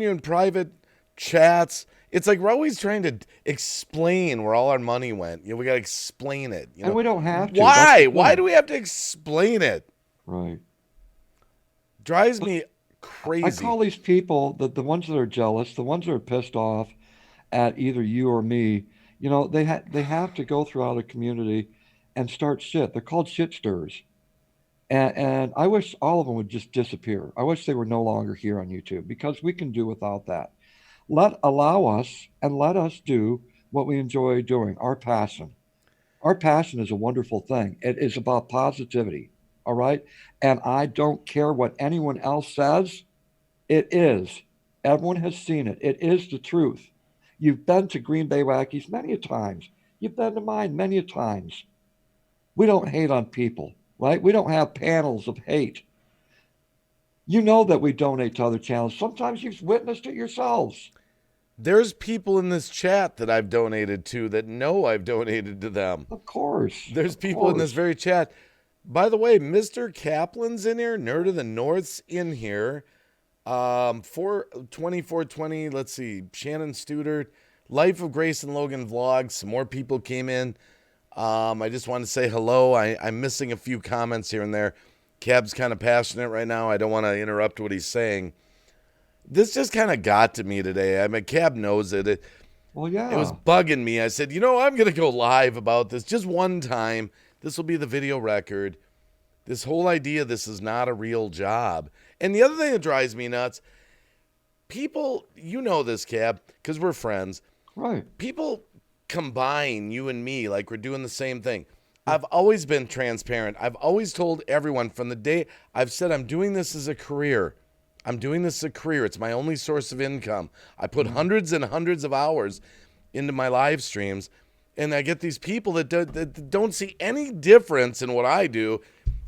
you in private chats. It's like we're always trying to explain where all our money went. We got to explain it. And we don't have to. Why? Why do we have to explain it? Right. Drives me crazy. I call these people, the ones that are jealous, the ones that are pissed off at either you or me, they have to go throughout a community and start shit. They're called shit stirrers. And I wish all of them would just disappear. I wish they were no longer here on YouTube because we can do without that. Allow us and let us do what we enjoy doing, our passion. Our passion is a wonderful thing. It is about positivity, all right? And I don't care what anyone else says. It is. Everyone has seen it. It is the truth. You've been to Green Bay Wackies many a times. You've been to mine many a times. We don't hate on people, right? We don't have panels of hate. You know that we donate to other channels. Sometimes you've witnessed it yourselves. There's people in this chat that I've donated to that know I've donated to them. Of course. There's people in this very chat. By the way, Mr. Kaplan's in here. Nerd of the North's in here. 2420, let's see. Shannon Studert. Life of Grace and Logan vlogs. Some more people came in. I just want to say hello. I'm missing a few comments here and there. Cab's kind of passionate right now. I don't want to interrupt what he's saying. This just kind of got to me today. I mean, Cab knows it. Well, yeah. It was bugging me. I said, I'm going to go live about this just one time. This will be the video record. This whole idea this is not a real job. And the other thing that drives me nuts, people, you know this, Cab, because we're friends. Right. People combine you and me like we're doing the same thing. I've always been transparent. I've always told everyone from the day I've said I'm doing this as a career. I'm doing this as a career. It's my only source of income. I put hundreds and hundreds of hours into my live streams, and I get these people that don't see any difference in what I do.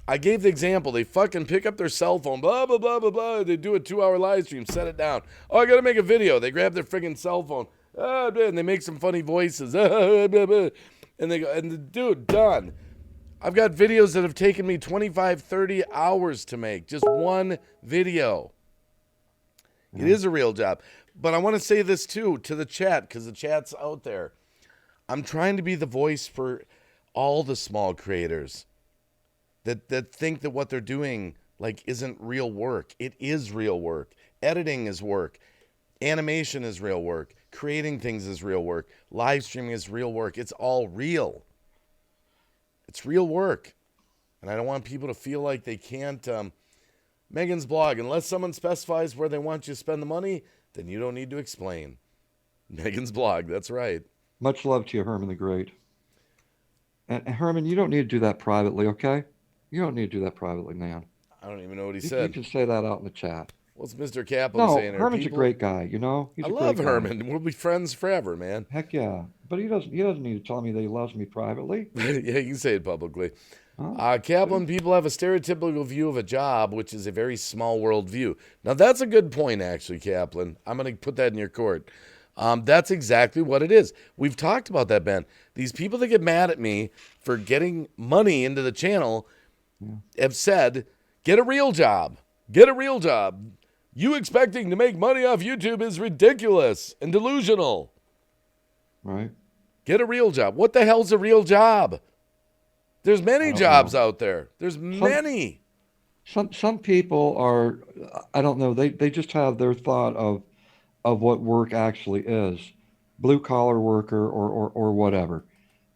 I gave the example. They fucking pick up their cell phone, blah, blah, blah, blah, blah. They do a 2-hour live stream, set it down. Oh, I got to make a video. They grab their friggin' cell phone, and they make some funny voices. And they go, and the dude, done. I've got videos that have taken me 25, 30 hours to make. Just one video. It is a real job. But I want to say this, too, to the chat, because the chat's out there. I'm trying to be the voice for all the small creators that think that what they're doing, like, isn't real work. It is real work. Editing is work. Animation is real work. Creating things is real work. Live streaming is real work. It's all real. It's real work. And I don't want people to feel like they can't. Megan's blog, unless someone specifies where they want you to spend the money, then you don't need to explain. Megan's blog, that's right. Much love to you, Herman the Great. And Herman, you don't need to do that privately, okay? You don't need to do that privately, man. I don't even know what he You said. can say that out in the chat. What's Mr. Kaplan No, saying there? Herman's People? a great guy, you know? He's I a love great guy. Herman. We'll be friends forever, man. Heck yeah. But he doesn't need to tell me that he loves me privately. Yeah, you can say it publicly. Huh? Kaplan, people have a stereotypical view of a job, which is a very small world view. Now, that's a good point, actually, Kaplan. I'm going to put that in your court. That's exactly what it is. We've talked about that, Ben. These people that get mad at me for getting money into the channel have said, get a real job. Get a real job. You expecting to make money off YouTube is ridiculous and delusional. Right. Get a real job. What the hell's a real job? There's many jobs know. out there. There's many. Some people are, I don't know, they just have their thought of what work actually is. Blue collar worker or whatever.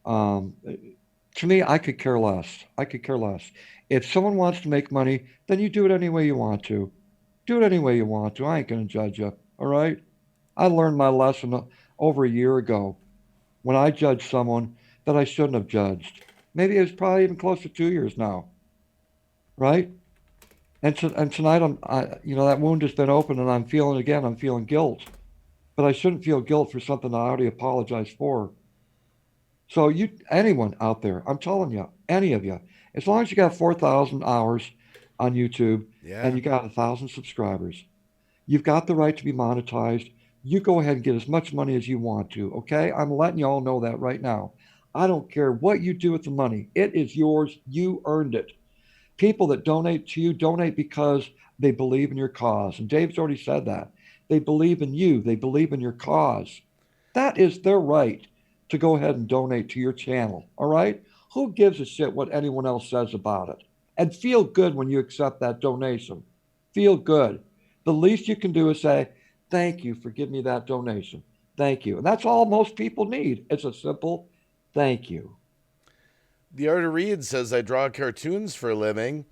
To me, I could care less. I could care less. If someone wants to make money, then you do it any way you want to. Do it any way you want to. I ain't going to judge you. All right? I learned my lesson over a year ago when I judged someone that I shouldn't have judged. Maybe it was probably even close to 2 years now. Right? And tonight, that wound has been open and I'm feeling guilt. But I shouldn't feel guilt for something I already apologized for. So anyone out there, I'm telling you, any of you, as long as you got 4,000 hours on YouTube and you got 1,000 subscribers, you've got the right to be monetized. You go ahead and get as much money as you want to, okay? I'm letting you all know that right now. I don't care what you do with the money. It is yours. You earned it. People that donate to you donate because they believe in your cause. And Dave's already said that. They believe in you. They believe in your cause. That is their right to go ahead and donate to your channel, all right? Who gives a shit what anyone else says about it? And feel good when you accept that donation. Feel good. The least you can do is say, thank you for giving me that donation. Thank you. And that's all most people need. It's a simple thank you. The Art of Reed says, I draw cartoons for a living.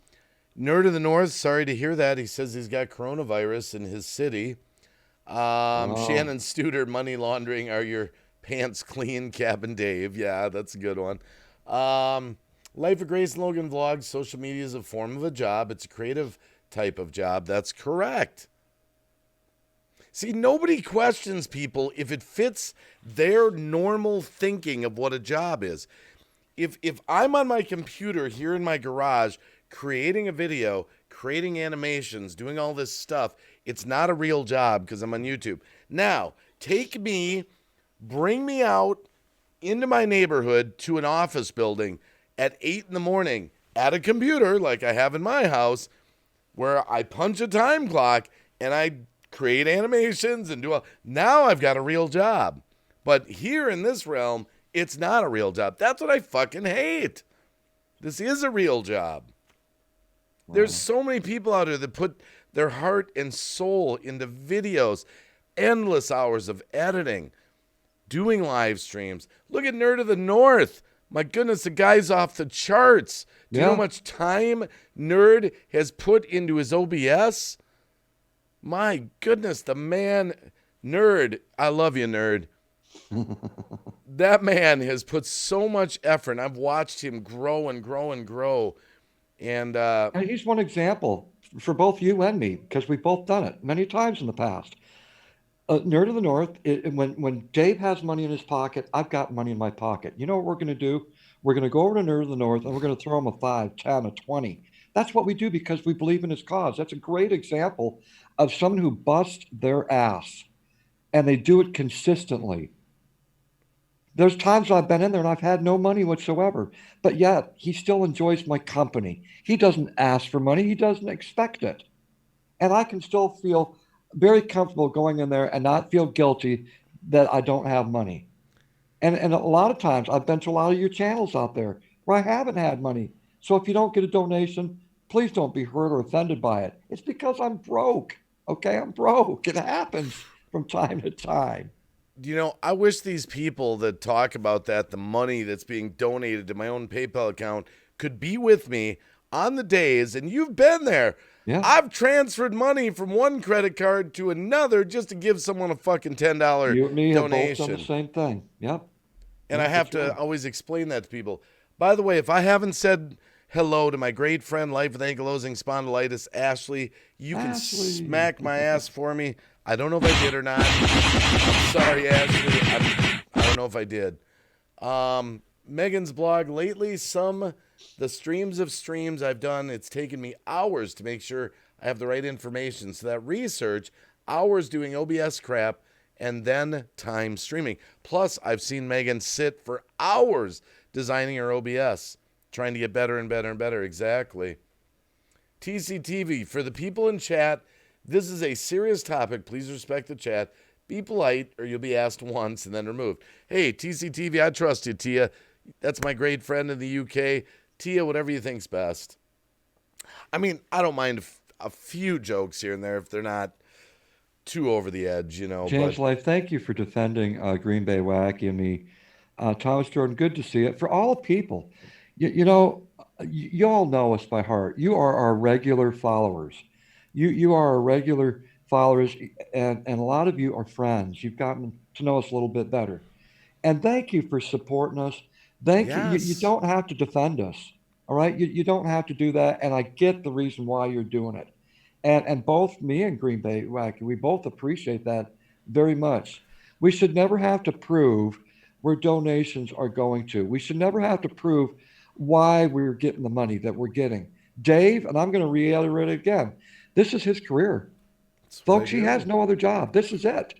Nerd of the North, sorry to hear that. He says he's got coronavirus in his city. Shannon Studer, money laundering, are your pants clean, Cap and Dave? Yeah, that's a good one. Life of Grace and Logan vlogs, social media is a form of a job. It's a creative type of job. That's correct. See, nobody questions people if it fits their normal thinking of what a job is. If I'm on my computer here in my garage creating a video, creating animations, doing all this stuff, it's not a real job because I'm on YouTube. Now, take me, bring me out into my neighborhood to an office building at 8 in the morning at a computer like I have in my house where I punch a time clock and I create animations and do all. Now I've got a real job. But here in this realm, it's not a real job. That's what I fucking hate. This is a real job. Wow. There's so many people out there that put their heart and soul into videos, endless hours of editing, doing live streams. Look at Nerd of the North. My goodness, the guy's off the charts. Do you know how Yeah. much time Nerd has put into his OBS? My goodness, the man, Nerd, I love you, Nerd. That man has put so much effort. I've watched him grow and grow and grow. And And he's one example for both you and me, because we've both done it many times in the past. Nerd of the North, when Dave has money in his pocket, I've got money in my pocket. You know what we're going to do? We're going to go over to Nerd of the North and we're going to throw him a 5, 10, a 20. That's what we do because we believe in his cause. That's a great example of someone who busts their ass and they do it consistently. There's times I've been in there and I've had no money whatsoever, but yet he still enjoys my company. He doesn't ask for money, he doesn't expect it. And I can still feel very comfortable going in there and not feel guilty that I don't have money. And a lot of times I've been to a lot of your channels out there where I haven't had money. So if you don't get a donation, please don't be hurt or offended by it. It's because I'm broke. Okay, I'm broke. It happens from time to time. you know, I wish these people that talk about that, the money that's being donated to my own PayPal account, could be with me on the days, and you've been there. Yeah. I've transferred money from one credit card to another just to give someone a fucking $10 You and me have both done donation. the same thing. Yep. And Yep, I have that's to right. always explain that to people. By the way, if I haven't said hello to my great friend, life with ankylosing spondylitis, Ashley, you can Ashley. smack my ass for me. I don't know if I did or not. I'm sorry, Ashley. I don't know if I did. Megan's blog lately, the streams of streams I've done, it's taken me hours to make sure I have the right information. So that research, hours doing OBS crap, and then time streaming. Plus, I've seen Megan sit for hours designing her OBS, trying to get better and better and better. Exactly. TCTV, for the people in chat, this is a serious topic. Please respect the chat. Be polite or you'll be asked once and then removed. Hey, TCTV, I trust you, Tia. That's my great friend in the UK. Tia, whatever you think's best. I mean, I don't mind a few jokes here and there if they're not too over the edge, you know. James But Life, thank you for defending Green Bay Wacky and me. Thomas Jordan, good to see it. For all people, you all know us by heart. You are our regular followers. You are our regular followers, and a lot of you are friends. You've gotten to know us a little bit better. And thank you for supporting us. Thank you. You yes. don't have to defend us. All right. You don't have to do that. And I get the reason why you're doing it. And both me and Green Bay Wacky, we both appreciate that very much. We should never have to prove where donations are going to. We should never have to prove why we're getting the money that we're getting. Dave, and I'm going to reiterate it again, this is his career. That's what I Folks, he do. has no other job. This is it.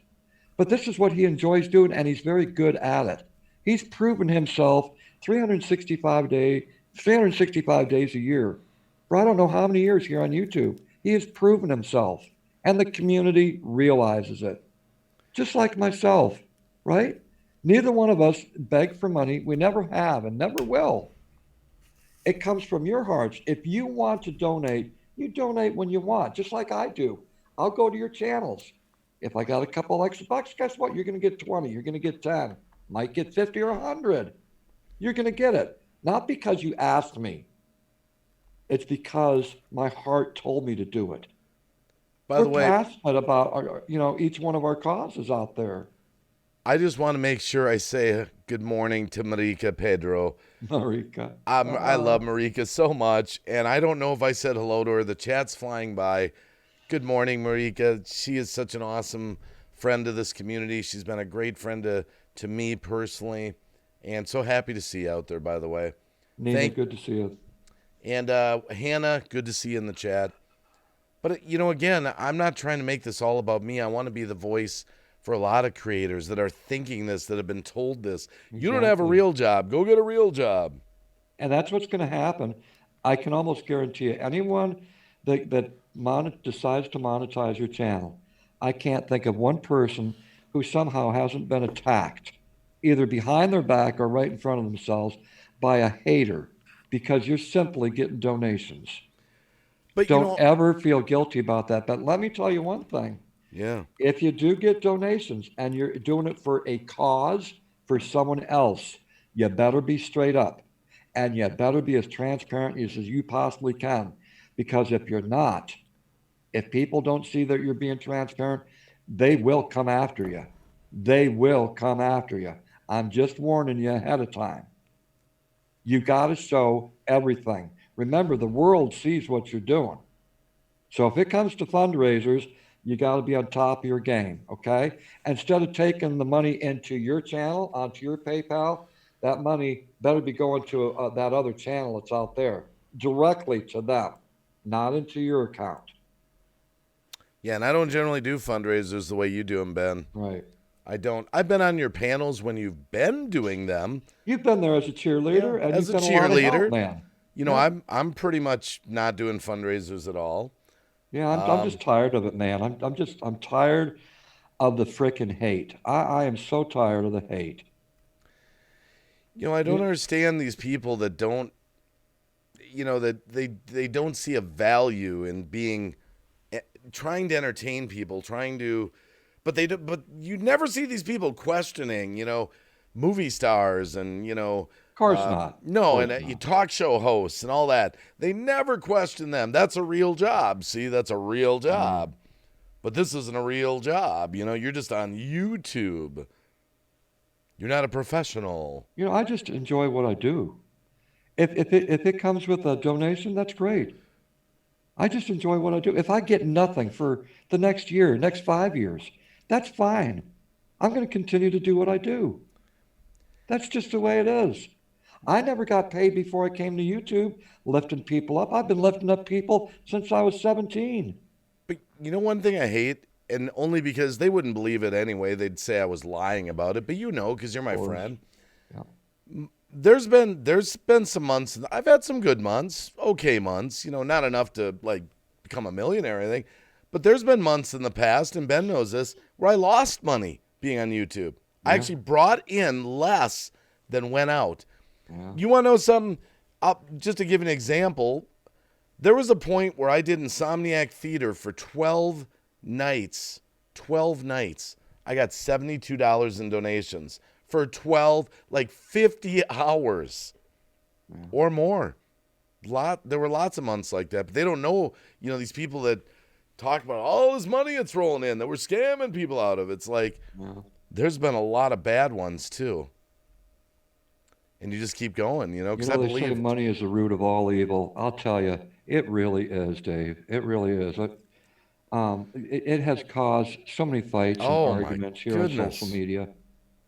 But this is what he enjoys doing, and he's very good at it. He's proven himself 365 days a year for I don't know how many years here on YouTube. He has proven himself, and the community realizes it. Just like myself, right? Neither one of us beg for money. We never have and never will. It comes from your hearts. If you want to donate, you donate when you want, just like I do. I'll go to your channels. If I got a couple extra bucks, guess what? You're going to get 20. You're going to get 10. Might get 50 or 100. You're going to get it. Not because you asked me. It's because my heart told me to do it. By We're the way, passionate about each one of our causes out there. I just want to make sure I say good morning to Marika Pedro. Marika. I love Marika so much, and I don't know if I said hello to her. The chat's flying by. Good morning, Marika. She is such an awesome friend of this community. She's been a great friend to me personally, and so happy to see you out there, by the way. Nina, good to see you. And Hannah, good to see you in the chat. But, again, I'm not trying to make this all about me. I want to be the voice for a lot of creators that are thinking this, that have been told this. You don't have a real job. Go get a real job. And that's what's going to happen. I can almost guarantee you, anyone that decides to monetize your channel, I can't think of one person who somehow hasn't been attacked, either behind their back or right in front of themselves, by a hater because you're simply getting donations. But Don't ever feel guilty about that. But let me tell you one thing. Yeah. If you do get donations and you're doing it for a cause for someone else, You better be straight up, and you better be as transparent as you possibly can. Because if you're not, if people don't see that you're being transparent, they will come after you. They will come after you. I'm just warning you ahead of time. You got to show everything. Remember, the world sees what you're doing. So if it comes to fundraisers, you got to be on top of your game, okay? Instead of taking the money into your channel, onto your PayPal, that money better be going to that other channel that's out there, directly to them, not into your account. Yeah, and I don't generally do fundraisers the way you do them, Ben. Right. I don't. I've been on your panels when you've been doing them. You've been there as a cheerleader, Yeah, and as you've a been a lot of help, cheerleader. man. You know, Yeah. I'm pretty much not doing fundraisers at all. Yeah, I'm just tired of it, man. I'm tired of the frickin' hate. I am so tired of the hate. You know, I don't You, understand these people that don't, you know, that they don't see a value in being trying to entertain people, trying to, but they do, but you never see these people questioning, you know, movie stars and of course not. Of no, and course you not. talk show hosts and all that. They never question them. That's a real job. See, that's a real Yeah. job. But this isn't a real job. You know, you're just on YouTube. You're not a professional. I just enjoy what I do. If it comes with a donation, that's great. I just enjoy what I do. If I get nothing for the next year, next 5 years, that's fine. I'm going to continue to do what I do. That's just the way it is. I never got paid before I came to YouTube lifting people up. I've been lifting up people since I was 17. But you know one thing I hate, and only because they wouldn't believe it anyway. They'd say I was lying about it. But you know, because you're my Of course. friend. Yeah. There's been some months. I've had some good months, okay months. You know, not enough to like become a millionaire or anything. But there's been months in the past, and Ben knows this, where I lost money being on YouTube. I Yeah. actually brought in less than went out. Yeah. You want to know something? Just to give an example, there was a point where I did Insomniac Theater for 12 nights. 12 nights. I got $72 in donations for 12, like 50 hours or more. There were lots of months like that, but they don't know, these people that talk about all this money it's rolling in that we're scamming people out of. It's like, Yeah. there's been a lot of bad ones too. And you just keep going, because I They say believe. money is the root of all evil. I'll tell you, it really is, Dave. It really is. It has caused so many fights and Oh my arguments here on social goodness. media.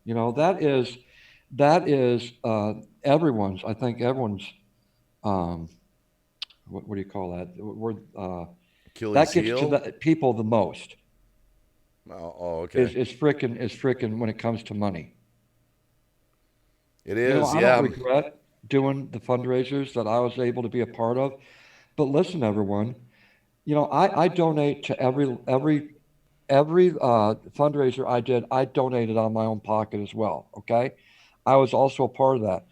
That is everyone's. I think everyone's. Um, what do you call that? Achilles That gets to heel. the people the most. Okay. Is frickin' when it comes to money. It is, I yeah. don't regret doing the fundraisers that I was able to be a part of. But listen, everyone, I donate to every fundraiser I did. I donated out of my own pocket as well. Okay, I was also a part of that.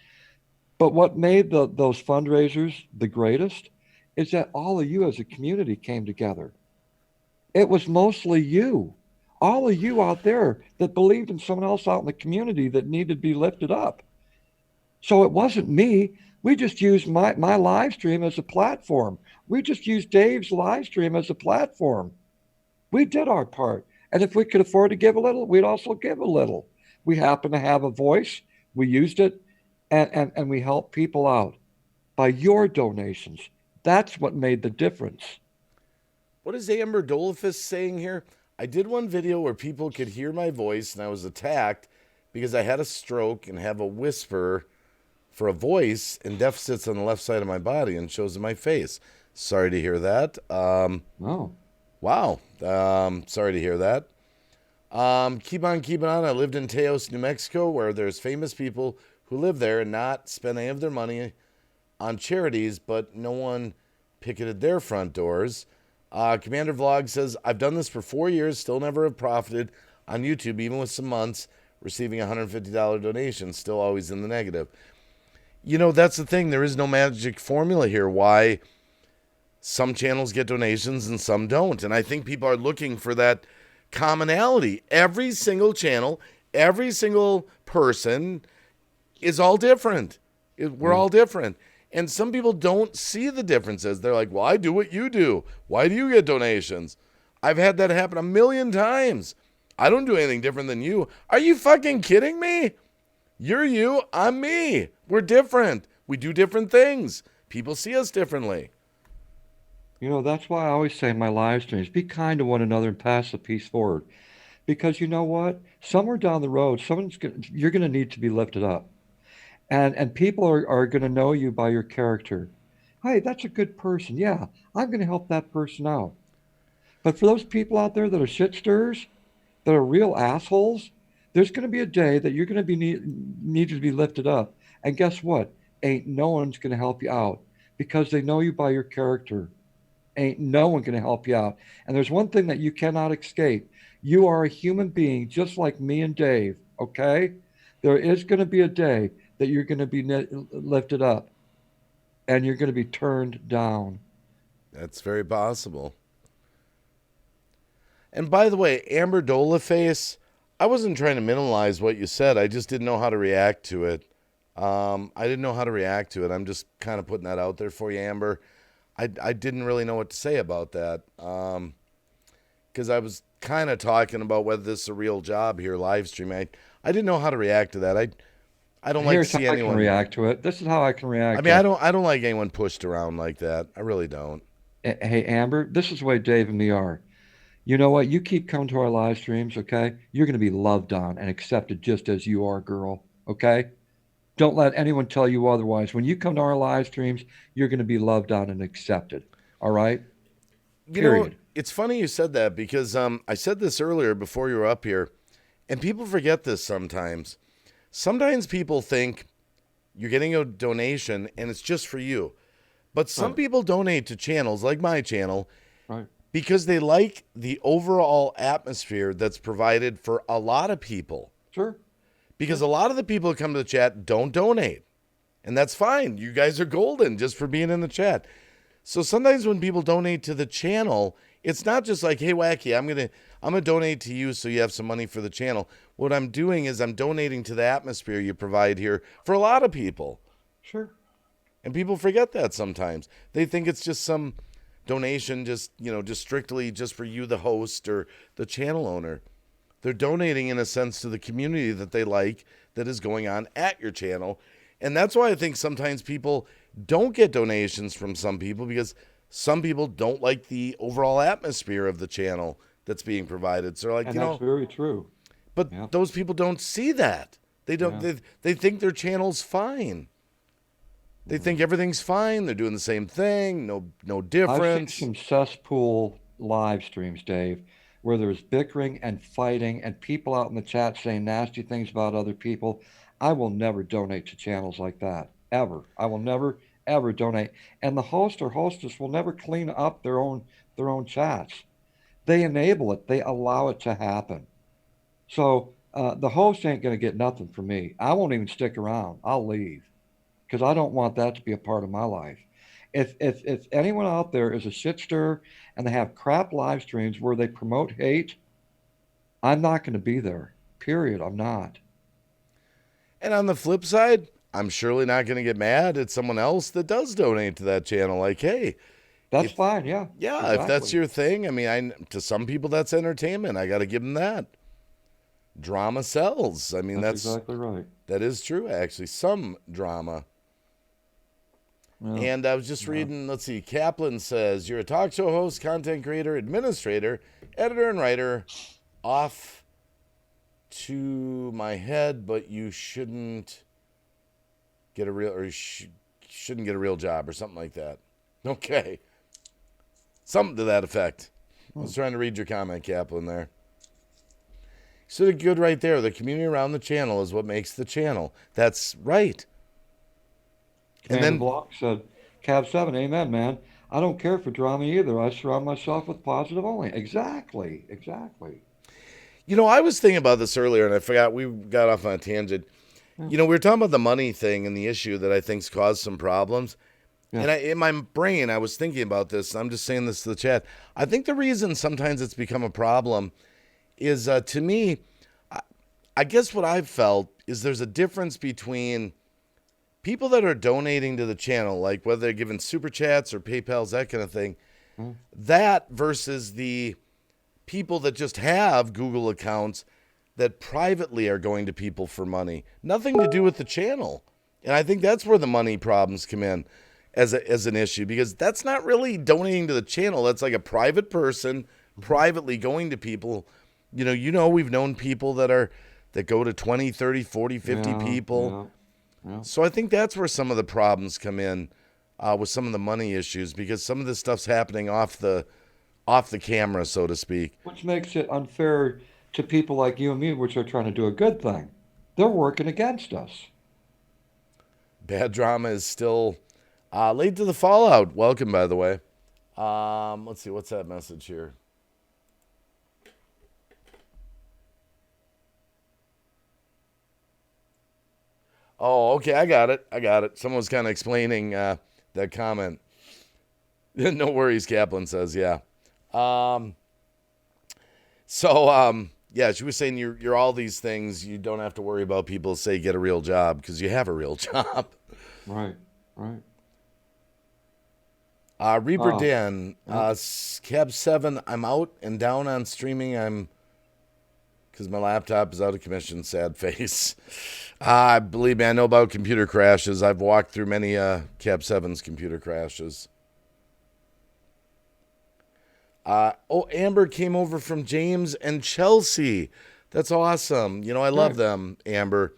But what made those fundraisers the greatest is that all of you as a community came together. It was mostly you, all of you out there that believed in someone else out in the community that needed to be lifted up. So it wasn't me. We just used my live stream as a platform. We just used Dave's live stream as a platform. We did our part. And if we could afford to give a little, we'd also give a little. We happen to have a voice. We used it and we helped people out by your donations. That's what made the difference. What is Amber Dolphus saying here? I did one video where people could hear my voice and I was attacked because I had a stroke and have a whisper for a voice and deficits on the left side of my body and shows in my face. Sorry to hear that. Oh, Wow. Sorry to hear that. Keep on keeping on. I lived in Teos, New Mexico, where there's famous people who live there and not spend any of their money on charities, but no one picketed their front doors. Commander Vlog says, I've done this for 4 years, still never have profited on YouTube, even with some months receiving a $150 donation, still always in the negative. That's the thing. There is no magic formula here. Why some channels get donations and some don't. And I think people are looking for that commonality. Every single channel, every single person is all different. We're all different. And some people don't see the differences. They're like, well, I do what you do. Why do you get donations? I've had that happen a million times. I don't do anything different than you. Are you fucking kidding me? You're you, I'm me. We're different. We do different things. People see us differently. You know, that's why I always say in my live streams, be kind to one another and pass the peace forward. Because you know what? Somewhere down the road, you're going to need to be lifted up. And people are going to know you by your character. Hey, that's a good person. Yeah, I'm going to help that person out. But for those people out there that are shit stirrers, that are real assholes, there's going to be a day that you're going to be need to be lifted up. And guess what? Ain't no one's going to help you out because they know you by your character. Ain't no one going to help you out. And there's one thing that you cannot escape. You are a human being just like me and Dave, okay? There is going to be a day that you're going to be lifted up and you're going to be turned down. That's very possible. And by the way, Amber Dolaface, I wasn't trying to minimize what you said. I just didn't know how to react to it. I didn't know how to react to it. I'm just kind of putting that out there for you, Amber. I didn't really know what to say about that. Because I was kind of talking about whether this is a real job here, live streaming. I didn't know how to react to that. I don't like to see anyone I can react to it. This is how I can react. I mean, I don't like anyone pushed around like that. I really don't. Hey, Amber, this is the way Dave and me are. You know what? You keep coming to our live streams, okay? You're going to be loved on and accepted just as you are, girl, okay? Don't let anyone tell you otherwise. When you come to our live streams, you're going to be loved on and accepted, all right? Period. You know, it's funny you said that because I said this earlier before you were up here, and people forget this sometimes. Sometimes people think you're getting a donation and it's just for you. But some people donate to channels like my channel because they like the overall atmosphere that's provided for a lot of people. Sure. Because a lot of the people who come to the chat don't donate. And that's fine. You guys are golden just for being in the chat. So sometimes when people donate to the channel, it's not just like, hey, Wacky, I'm gonna donate to you so you have some money for the channel. What I'm doing is I'm donating to the atmosphere you provide here for a lot of people. Sure. And people forget that sometimes. They think it's just some donation just strictly just for you, the host or the channel owner. They're donating in a sense to the community that they like that is going on at your channel. And that's why I think sometimes people don't get donations from some people because some people don't like the overall atmosphere of the channel that's being provided. So they're like, that's very true. But those people don't see that. They don't. They think their channel's fine. They think everything's fine. They're doing the same thing. No difference. I've seen some cesspool live streams, Dave, where there's bickering and fighting and people out in the chat saying nasty things about other people. I will never donate to channels like that, ever. I will never, ever donate. And the host or hostess will never clean up their own chats. They enable it. They allow it to happen. So the host ain't going to get nothing from me. I won't even stick around. I'll leave because I don't want that to be a part of my life. If anyone out there is a shit stirrer and they have crap live streams where they promote hate, I'm not going to be there. Period. I'm not. And on the flip side, I'm surely not going to get mad at someone else that does donate to that channel. Like, hey, that's fine. Yeah. Yeah. Exactly. If that's your thing, I mean, to some people that's entertainment. I got to give them that. Drama sells. I mean, that's exactly right. That is true, actually. Some drama. Yeah. And I was just reading, let's see, Kaplan says, you're a talk show host, content creator, administrator, editor, and writer. Off to my head, but you shouldn't get a real, or shouldn't get a real job or something like that. Okay. Something to that effect. I was trying to read your comment, Kaplan, there. So good right there. The community around the channel is what makes the channel. That's right. And then Block said, Cab 7, amen, man. I don't care for drama either. I surround myself with positive only. Exactly. You know, I was thinking about this earlier, and I forgot we got off on a tangent. Yeah. You know, we were talking about the money thing and the issue that I think's caused some problems. Yeah. And in my brain, I was thinking about this, and I'm just saying this to the chat. I think the reason sometimes it's become a problem is, to me, I guess what I've felt is there's a difference between people that are donating to the channel, like whether they're giving super chats or PayPals, that kind of thing, that versus the people that just have Google accounts that privately are going to people for money. Nothing to do with the channel. And I think that's where the money problems come in as an issue, because that's not really donating to the channel. That's like a private person privately going to people. We've known people that go to 20, 30, 40, 50 people. Yeah. So I think that's where some of the problems come in with some of the money issues, because some of this stuff's happening off the camera, so to speak. Which makes it unfair to people like you and me, which are trying to do a good thing. They're working against us. Bad Drama is still late to the fallout. Welcome, by the way. Let's see. What's that message here? Oh, okay. I got it. Someone was kind of explaining that comment. No worries, Kaplan says, yeah. Yeah, she was saying you're all these things. You don't have to worry about people say get a real job, because you have a real job. Right. Reaper Dan, Cab 7, I'm out and down on streaming. Because my laptop is out of commission, sad face. Believe me, I know about computer crashes. I've walked through many Cab 7's computer crashes. Amber came over from James and Chelsea. That's awesome. I love them, Amber.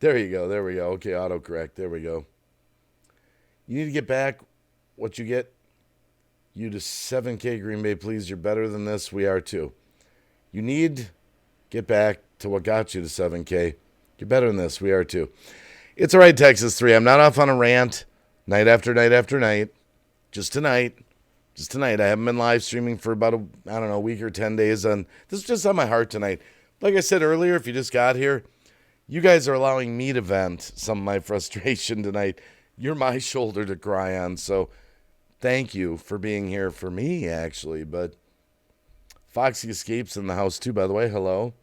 There you go. There we go. Okay, autocorrect. There we go. You need to get back what you get. You to 7K Green Bay, please. You're better than this. We are too. You need get back to what got you to 7K. You're better than this. We are too. It's all right, Texas 3. I'm not off on a rant night after night after night. Just tonight. I haven't been live streaming for about a week or 10 days. And this is just on my heart tonight. Like I said earlier, if you just got here, you guys are allowing me to vent some of my frustration tonight. You're my shoulder to cry on. So thank you for being here for me, actually. But Foxy Escapes in the house too, by the way. Hello.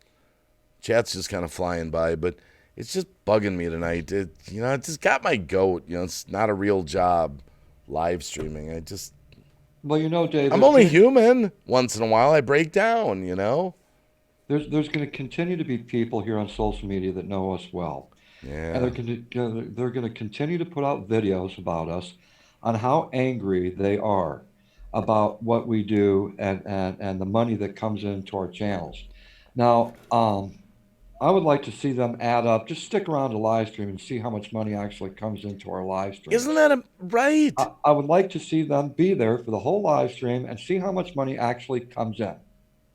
Chat's just kind of flying by, but it's just bugging me tonight. It just got my goat. It's not a real job live streaming. Well, Dave, I'm only human. Once in a while I break down, There's going to continue to be people here on social media that know us well. Yeah. And they're going to continue to put out videos about us on how angry they are about what we do and the money that comes into our channels. Now, I would like to see them add up. Just stick around to live stream and see how much money actually comes into our live stream. Isn't that right? I would like to see them be there for the whole live stream and see how much money actually comes in.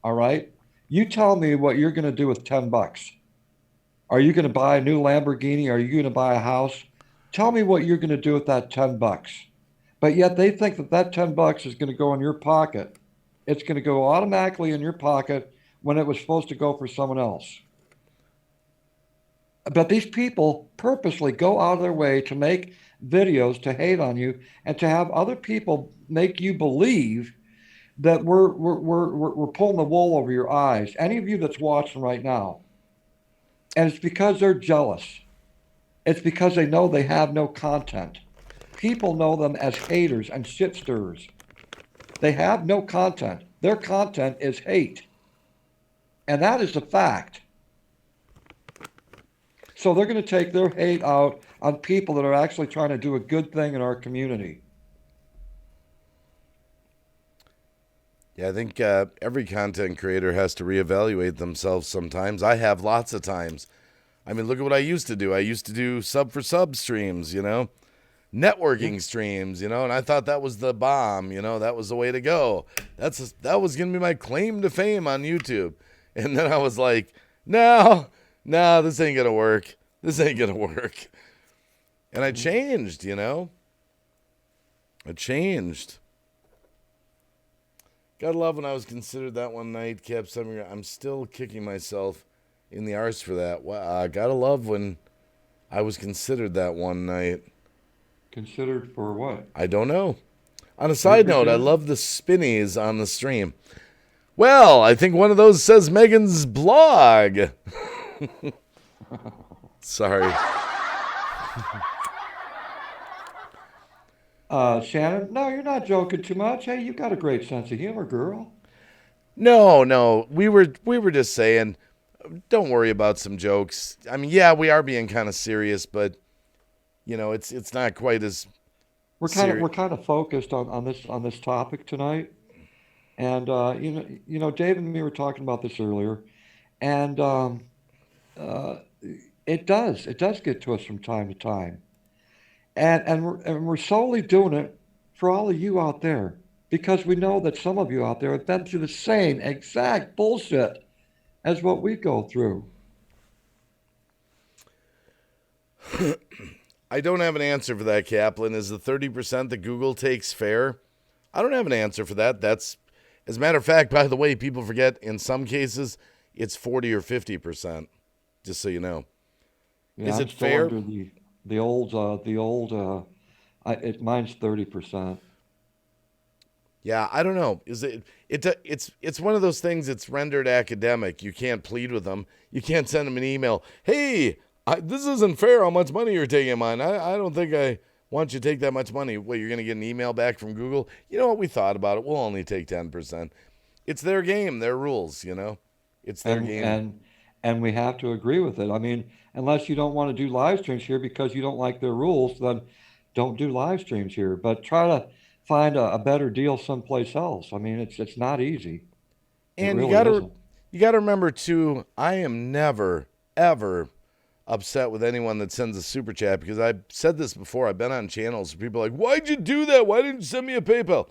All right? You tell me what you're going to do with $10. Are you going to buy a new Lamborghini? Are you going to buy a house? Tell me what you're going to do with that $10. But yet they think that $10 is going to go in your pocket. It's going to go automatically in your pocket when it was supposed to go for someone else. But these people purposely go out of their way to make videos to hate on you and to have other people make you believe that we're pulling the wool over your eyes. Any of you that's watching right now, and it's because they're jealous. It's because they know they have no content. People know them as haters and shit stirrers. They have no content. Their content is hate. And that is the fact. So they're going to take their hate out on people that are actually trying to do a good thing in our community. Yeah, I think every content creator has to reevaluate themselves sometimes. I have lots of times. I mean, look at what I used to do. I used to do sub for sub streams, networking streams, and I thought that was the bomb, that was the way to go. That was going to be my claim to fame on YouTube. And then I was like, no, this ain't going to work. This ain't going to work. And I changed, I changed. Gotta love when I was considered that one night, kept something. I'm still kicking myself in the arse for that. Gotta love when I was considered that one night. Considered for what? I don't know. On a side note, I love the spinnies on the stream. Well, I think one of those says Megan's blog. Sorry. Shannon, no, you're not joking too much. Hey, you got a great sense of humor, girl. No. We were just saying, don't worry about some jokes. I mean, yeah, we are being kind of serious, but it's not quite as We're serious. kind of focused on this topic tonight, and Dave and me were talking about this earlier, and uh, it does get to us from time to time, and we're solely doing it for all of you out there because we know that some of you out there have been through the same exact bullshit as what we go through. I don't have an answer for that, Kaplan. Is the 30% that Google takes fair? I don't have an answer for that. That's, as a matter of fact, by the way, people forget in some cases it's 40 or 50%, just so you know. Yeah, Is I'm it still fair? under the old mine's 30%. Yeah, I don't know. It's one of those things. It's rendered academic. You can't plead with them. You can't send them an email. Hey, this isn't fair. How much money you're taking mine? I don't think I want you to take that much money. What, you're gonna get an email back from Google? You know what? We thought about it. We'll only take 10%. It's their game, their rules. It's their and game. and and we have to agree with it. I mean, unless you don't want to do live streams here because you don't like their rules, then don't do live streams here. But try to find a better deal someplace else. I mean, it's not easy. It And you really gotta isn't. you gotta remember too. I am never ever upset with anyone that sends a super chat because I've said this before. I've been on channels where people are like, "Why'd you do that? Why didn't you send me a PayPal?"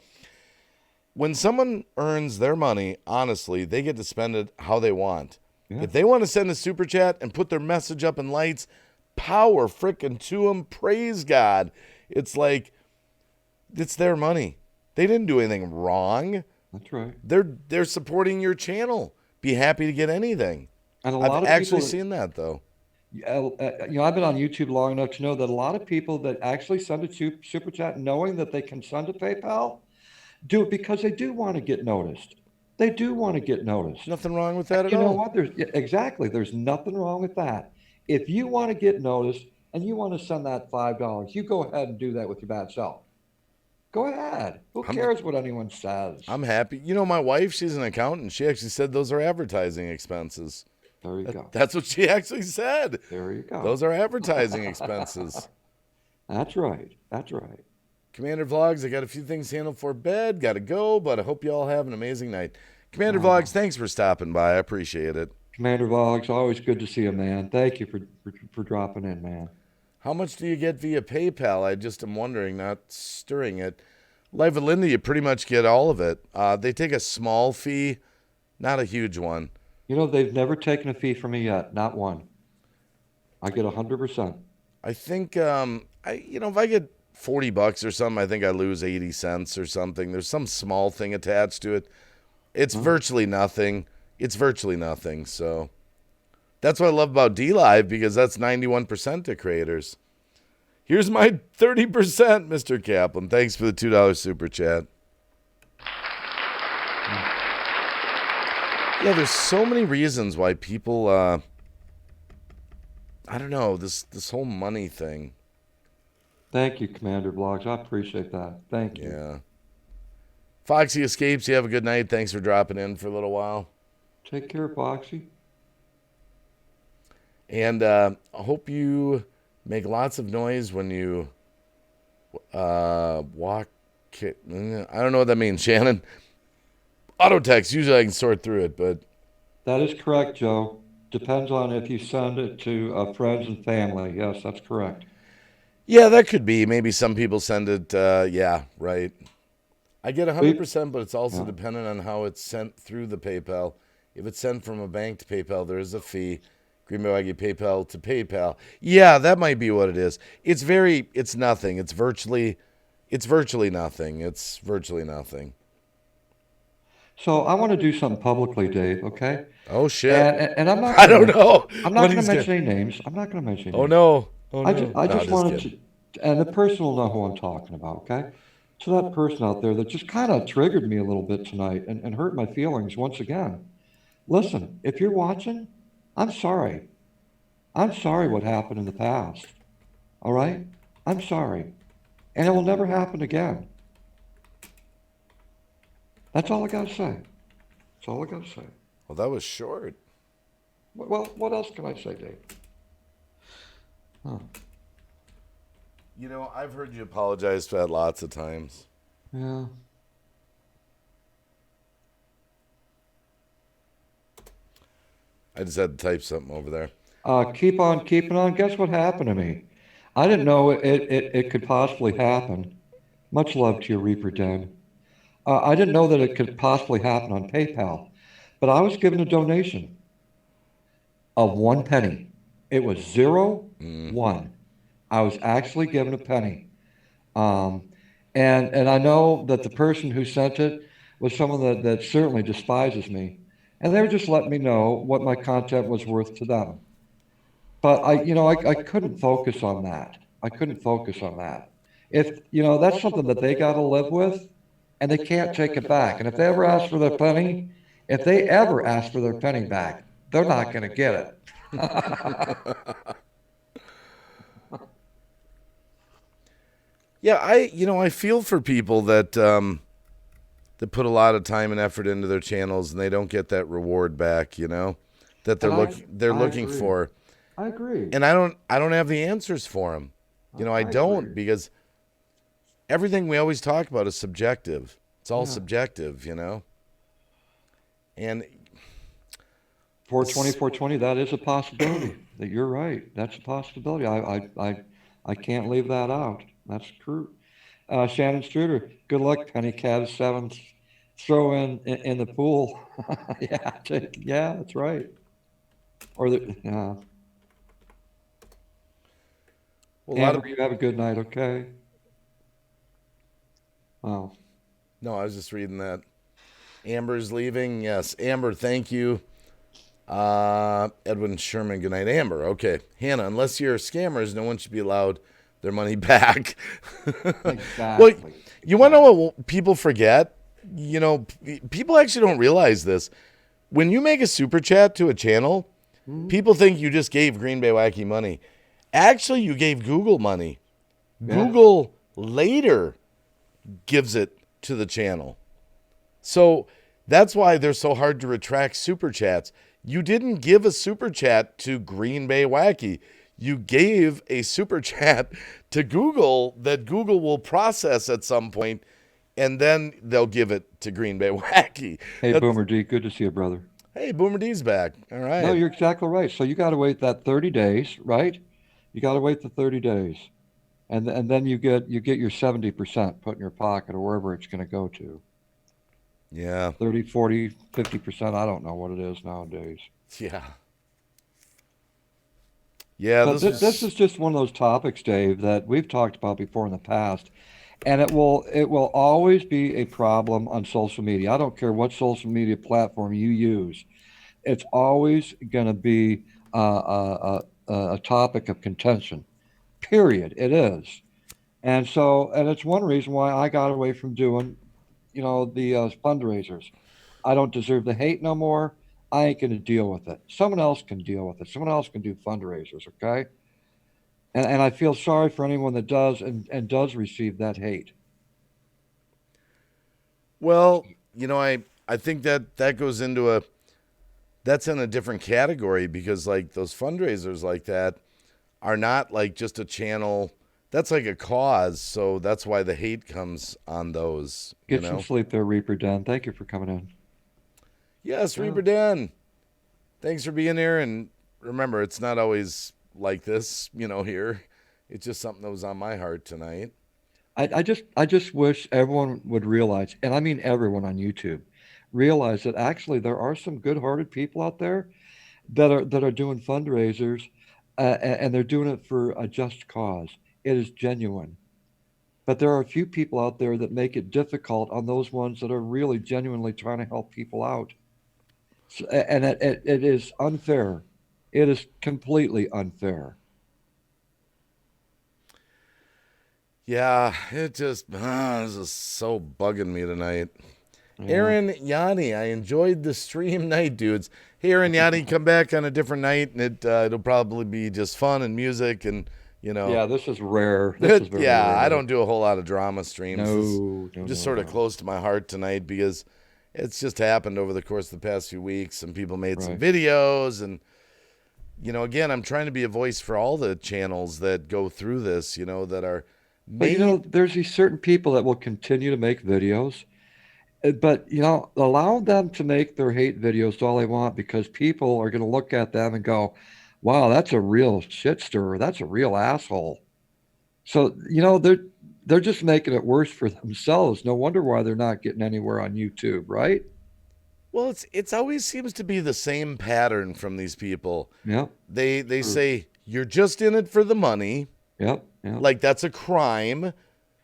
When someone earns their money, honestly, they get to spend it how they want. Yeah, If they want to send a super chat and put their message up in lights, power frickin' to them. Praise God. It's like it's their money. They didn't do anything wrong. that's right. They're supporting your channel. Be happy to get anything. And a I've lot of actually people, seen that though. I've been on YouTube long enough to know that a lot of people that actually send a super chat knowing that they can send to PayPal do it because they do want to get noticed. They do want to get noticed. Nothing wrong with And that at you know all. what? Exactly. There's nothing wrong with that. If you want to get noticed and you want to send that $5, you go ahead and do that with your bad self. Go ahead. Who I'm cares what anyone says? I'm happy. My wife, she's an accountant. She actually said those are advertising expenses. There you go. That's what she actually said. There you go. Those are advertising expenses. That's right. That's right. Commander Vlogs, I got a few things handled for bed. Got to go, but I hope you all have an amazing night. Commander Uh, Vlogs, thanks for stopping by. I appreciate it. Commander Vlogs, always good to see you, man. Thank you for dropping in, man. How much do you get via PayPal? I just am wondering, not stirring it. Live with Linda, you pretty much get all of it. They take a small fee, not a huge one. You know, they've never taken a fee from me yet. Not one. I get 100%. I think if I get $40 or something, I think I lose 80 cents or something. There's some small thing attached to it. It's Huh? virtually nothing. It's virtually nothing. So that's what I love about D Live because that's 91% to creators. Here's my 30%, Mr. Kaplan. Thanks for the $2 super chat. Yeah, there's so many reasons why people I don't know, this whole money thing. Thank you, Commander Vlogs. I appreciate that. Thank you. Yeah. Foxy Escapes, you have a good night. Thanks for dropping in for a little while. Take care, Foxy. And I hope you make lots of noise when you walk. I don't know what that means, Shannon. Auto text, usually I can sort through it, but That is correct, Joe. Depends on if you send it to friends and family. Yes, that's correct. yeah, that could be. Maybe some people send it. Yeah, right. I get We, 100%, but it's also yeah. dependent on how it's sent through the PayPal. If it's sent from a bank to PayPal, there is a fee. Green Bay Wacky PayPal to PayPal. Yeah, that might be what it is. It's nothing. It's virtually nothing. It's virtually nothing. So I want to do something publicly, Dave. Okay? Oh shit. And I'm not I going to don't mention. know I'm not what going to he's mention getting. any names. I'm not going to mention any Oh names. no. Oh no. I No, just just wanted kidding. to, and the person will know who I'm talking about. Okay? To that person out there that just kind of triggered me a little bit tonight and hurt my feelings once again. Listen, if you're watching, I'm sorry. I'm sorry what happened in the past. All right? I'm sorry. And it will never happen again. That's all I got to say. That's all I got to say. Well, that was short. Well, what else can I say, Dave? Huh. You know, I've heard you apologize for that lots of times. Yeah. I just had to type something over there. Keep on keeping on. Guess what happened to me? I didn't know it could possibly happen. Much love to you, Reaper Den. I didn't know that it could possibly happen on PayPal, but I was given a donation of 1 penny. It was 0, 1. I was actually given a penny. Um, and I know that the person who sent it was someone that certainly despises me. And they were just letting me know what my content was worth to them. But I couldn't focus on that. I couldn't focus on that. If, that's something that they got to live with and they can't take it back. And if they ever ask for their penny, if they ever ask for their penny back, they're not going to get it. Yeah, I feel for people that that put a lot of time and effort into their channels and they don't get that reward back, that they're looking agree. for. I agree. And I don't have the answers for them. I don't agree. because everything we always talk about is subjective. It's all subjective, And 420, that is a possibility. That you're right. That's a possibility. I can't leave that out. That's true. Shannon Struder, good luck, Penny Cavs 7. Throw in the pool. Yeah, that's right. Or well, Amber, you have a good night, okay? Oh. No, I was just reading that. Amber's leaving. Yes, Amber, thank you. Edwin Sherman, good night. Amber, okay. Hannah, unless you're scammers, no one should be allowed their money back. Exactly. Well, you want to know what people forget? People actually don't realize this. When you make a super chat to a channel, people think you just gave Green Bay Wacky money. Actually, you gave Google money. Yeah. Google later gives it to the channel. So that's why they're so hard to retract super chats. You didn't give a super chat to Green Bay Wacky. You gave a super chat to Google that Google will process at some point, and then they'll give it to Green Bay Wacky. Hey, Boomer D, good to see you, brother. Hey, Boomer D's back. All right. No, you're exactly right. So you got to wait that 30 days, right? You got to wait the 30 days. And then you get your 70% put in your pocket or wherever it's going to go to. Yeah. 30, 40, 50%. I don't know what it is nowadays. Yeah. Yeah. But this is just one of those topics, Dave, that we've talked about before in the past. And it will always be a problem on social media. I don't care what social media platform you use. It's always going to be a topic of contention. Period. It is. And it's one reason why I got away from doing, the fundraisers. I don't deserve the hate no more. I ain't going to deal with it. Someone else can deal with it. Someone else can do fundraisers, okay? And I feel sorry for anyone that does and does receive that hate. Well, I think that goes into that's in a different category because like those fundraisers like that are not like just a channel. That's like a cause, so that's why the hate comes on those. Get some sleep there, Reaper Den. Thank you for coming in. Yes, Reaper Den. Thanks for being here. And remember, it's not always like this, here. It's just something that was on my heart tonight. I just wish everyone would realize, and I mean everyone on YouTube, realize that actually there are some good-hearted people out there that are doing fundraisers, and they're doing it for a just cause. It is genuine. But there are a few people out there that make it difficult on those ones that are really genuinely trying to help people out. So, and it is unfair. It is completely unfair. Yeah, it just this is so bugging me tonight. Aaron Yanni, I enjoyed the stream night, dudes. Hey, Aaron Yanni, come back on a different night, and it'll probably be just fun and music, and Yeah, this is rare. This is very yeah, rare. I don't do a whole lot of drama streams. No, Just sort of close to my heart tonight because it's just happened over the course of the past few weeks. Some people made some videos, and again, I'm trying to be a voice for all the channels that go through this. That are. But there's these certain people that will continue to make videos. But, allow them to make their hate videos all they want because people are going to look at them and go, wow, that's a real shit stirrer. That's a real asshole. So, they're just making it worse for themselves. No wonder why they're not getting anywhere on YouTube, right? Well, it's always seems to be the same pattern from these people. Yeah. They say, you're just in it for the money. Yep. Yep. Like that's a crime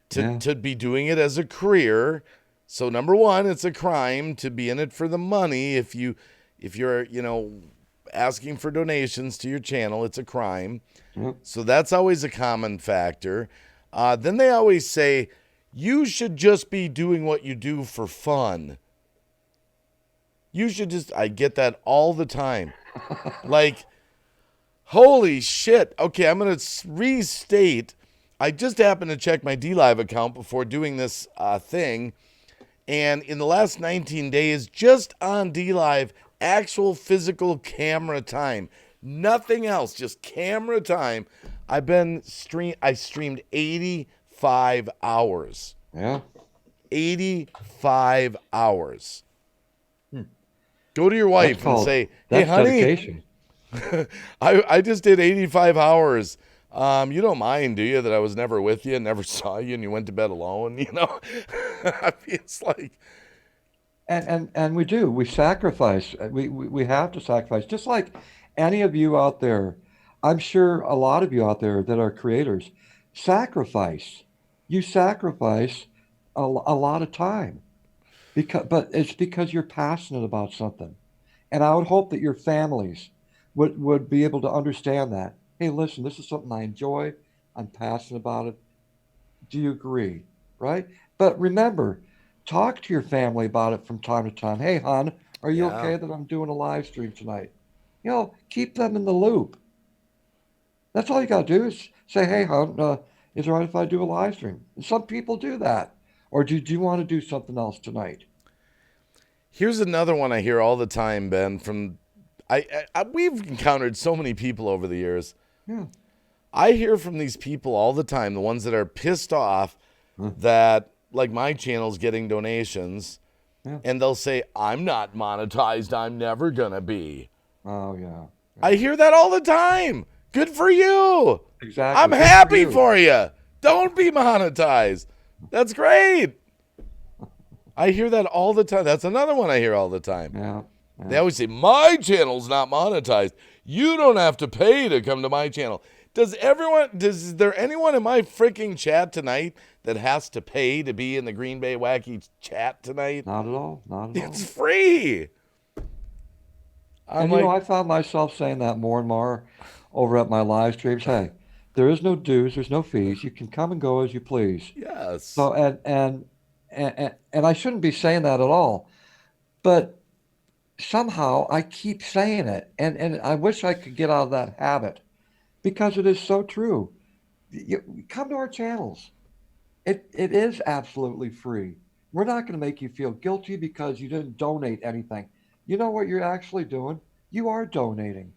to be doing it as a career. So number one, it's a crime to be in it for the money. If you're asking for donations to your channel, it's a crime. Yep. So that's always a common factor. Then they always say you should just be doing what you do for fun. You should just. I get that all the time. Like, holy shit. Okay, I'm gonna restate. I just happened to check my DLive account before doing this thing. And in the last 19 days, just on DLive, actual physical camera time, nothing else, just camera time. I streamed 85 hours. Yeah. 85 hours. Go to your wife and say, "Hey, honey, dedication. I just did 85 hours. You don't mind, do you, that I was never with you, never saw you, and you went to bed alone, I mean, it's like... And we do. We sacrifice. We have to sacrifice. Just like any of you out there, I'm sure a lot of you out there that are creators, sacrifice. You sacrifice a lot of time. But it's because you're passionate about something. And I would hope that your families would be able to understand that. Hey, listen, this is something I enjoy. I'm passionate about it. Do you agree? Right? But remember, talk to your family about it from time to time. Hey, hon, are you okay that I'm doing a live stream tonight? Keep them in the loop. That's all you got to do is say, hey, hon, is it all right if I do a live stream? And some people do that. Or do you want to do something else tonight? Here's another one I hear all the time, Ben, from... we've encountered so many people over the years. Yeah. I hear from these people all the time, the ones that are pissed off that, like, my channel's getting donations, and they'll say, I'm not monetized, I'm never gonna be. Oh, yeah. I hear that all the time. Good for you. Exactly. I'm happy for you. Don't be monetized. That's great. I hear that all the time. That's another one I hear all the time. Yeah. They always say, my channel's not monetized. You don't have to pay to come to my channel. Is there anyone in my freaking chat tonight that has to pay to be in the Green Bay Wacky chat tonight? Not at all. Not at all. It's free. I found myself saying that more and more over at my live streams. Hey, there is no dues, there's no fees. You can come and go as you please. Yes. So and I shouldn't be saying that at all, but somehow I keep saying it, and I wish I could get out of that habit because it is so true. Come to our channels. It is absolutely free. We're not going to make you feel guilty because you didn't donate anything. You know what you're actually doing? You are donating.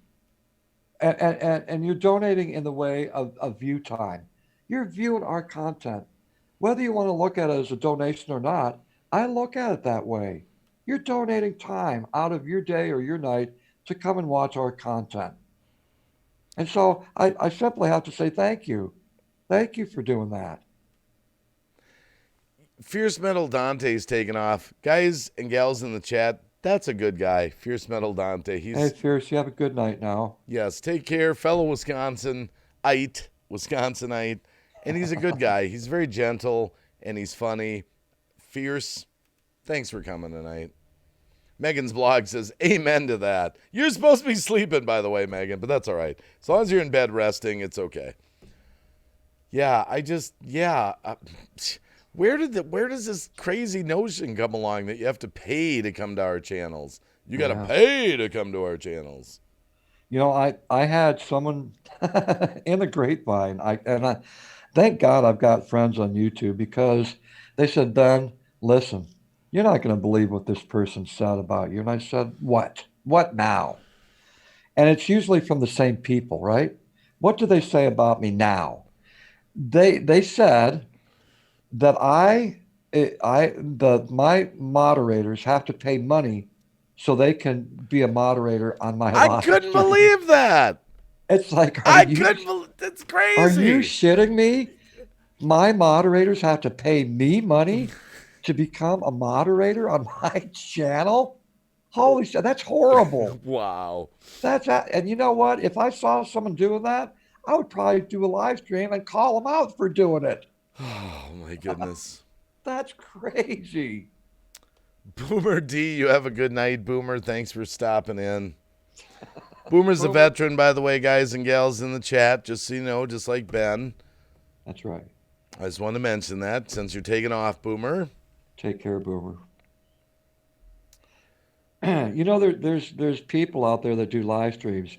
And you're donating in the way of view time. You're viewing our content. Whether you want to look at it as a donation or not, I look at it that way. You're donating time out of your day or your night to come and watch our content. And so I simply have to say thank you. Thank you for doing that. Fierce Metal Dante's taken off. Guys and gals in the chat, that's a good guy. Fierce Metal Dante. Hey, Fierce, you have a good night now. Yes, take care. Fellow Wisconsinite. And he's a good guy. He's very gentle, and he's funny. Fierce, thanks for coming tonight. Megan's blog says, amen to that. You're supposed to be sleeping, by the way, Megan, but that's all right. As long as you're in bed resting, it's okay. Yeah, Where does this crazy notion come along that you have to pay to come to our channels? You got to Yeah. pay to come to our channels. You know, I had someone in the grapevine. Thank God I've got friends on YouTube because they said, Ben, listen, you're not going to believe what this person said about you. And I said, what? What now? And it's usually from the same people, right? What do they say about me now? They said that my moderators have to pay money so they can be a moderator on my I live couldn't stream. believe that. It's like, That's are you crazy. shitting me? My moderators have to pay me money to become a moderator on my channel? Holy shit, that's horrible. Wow. And you know what? If I saw someone doing that, I would probably do a live stream and call them out for doing it. Oh, my goodness. That's crazy. Boomer D, you have a good night, Boomer. Thanks for stopping in. Boomer's a Boomer. veteran, by the way, guys and gals in the chat, just so you know, just like Ben. That's right. I just wanted to mention that since you're taking off, Boomer. Take care, Boomer. You know, there's people out there that do live streams,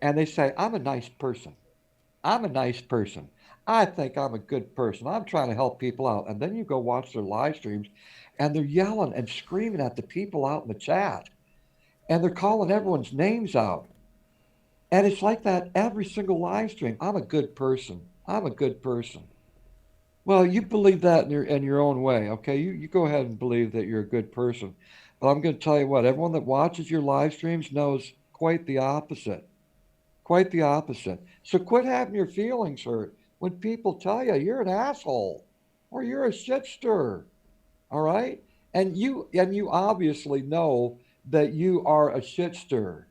and they say, I'm a nice person. I'm a nice person. I think I'm a good person. I'm trying to help people out. And then you go watch their live streams, and they're yelling and screaming at the people out in the chat, and they're calling everyone's names out. And it's like that every single live stream. I'm a good person. I'm a good person. Well, you believe that in your own way, okay? You go ahead and believe that you're a good person. But I'm going to tell you what, everyone that watches your live streams knows quite the opposite. Quite the opposite. So quit having your feelings hurt when people tell you you're an asshole or you're a shit stirrer. All right? And you obviously know that you are a shit stirrer.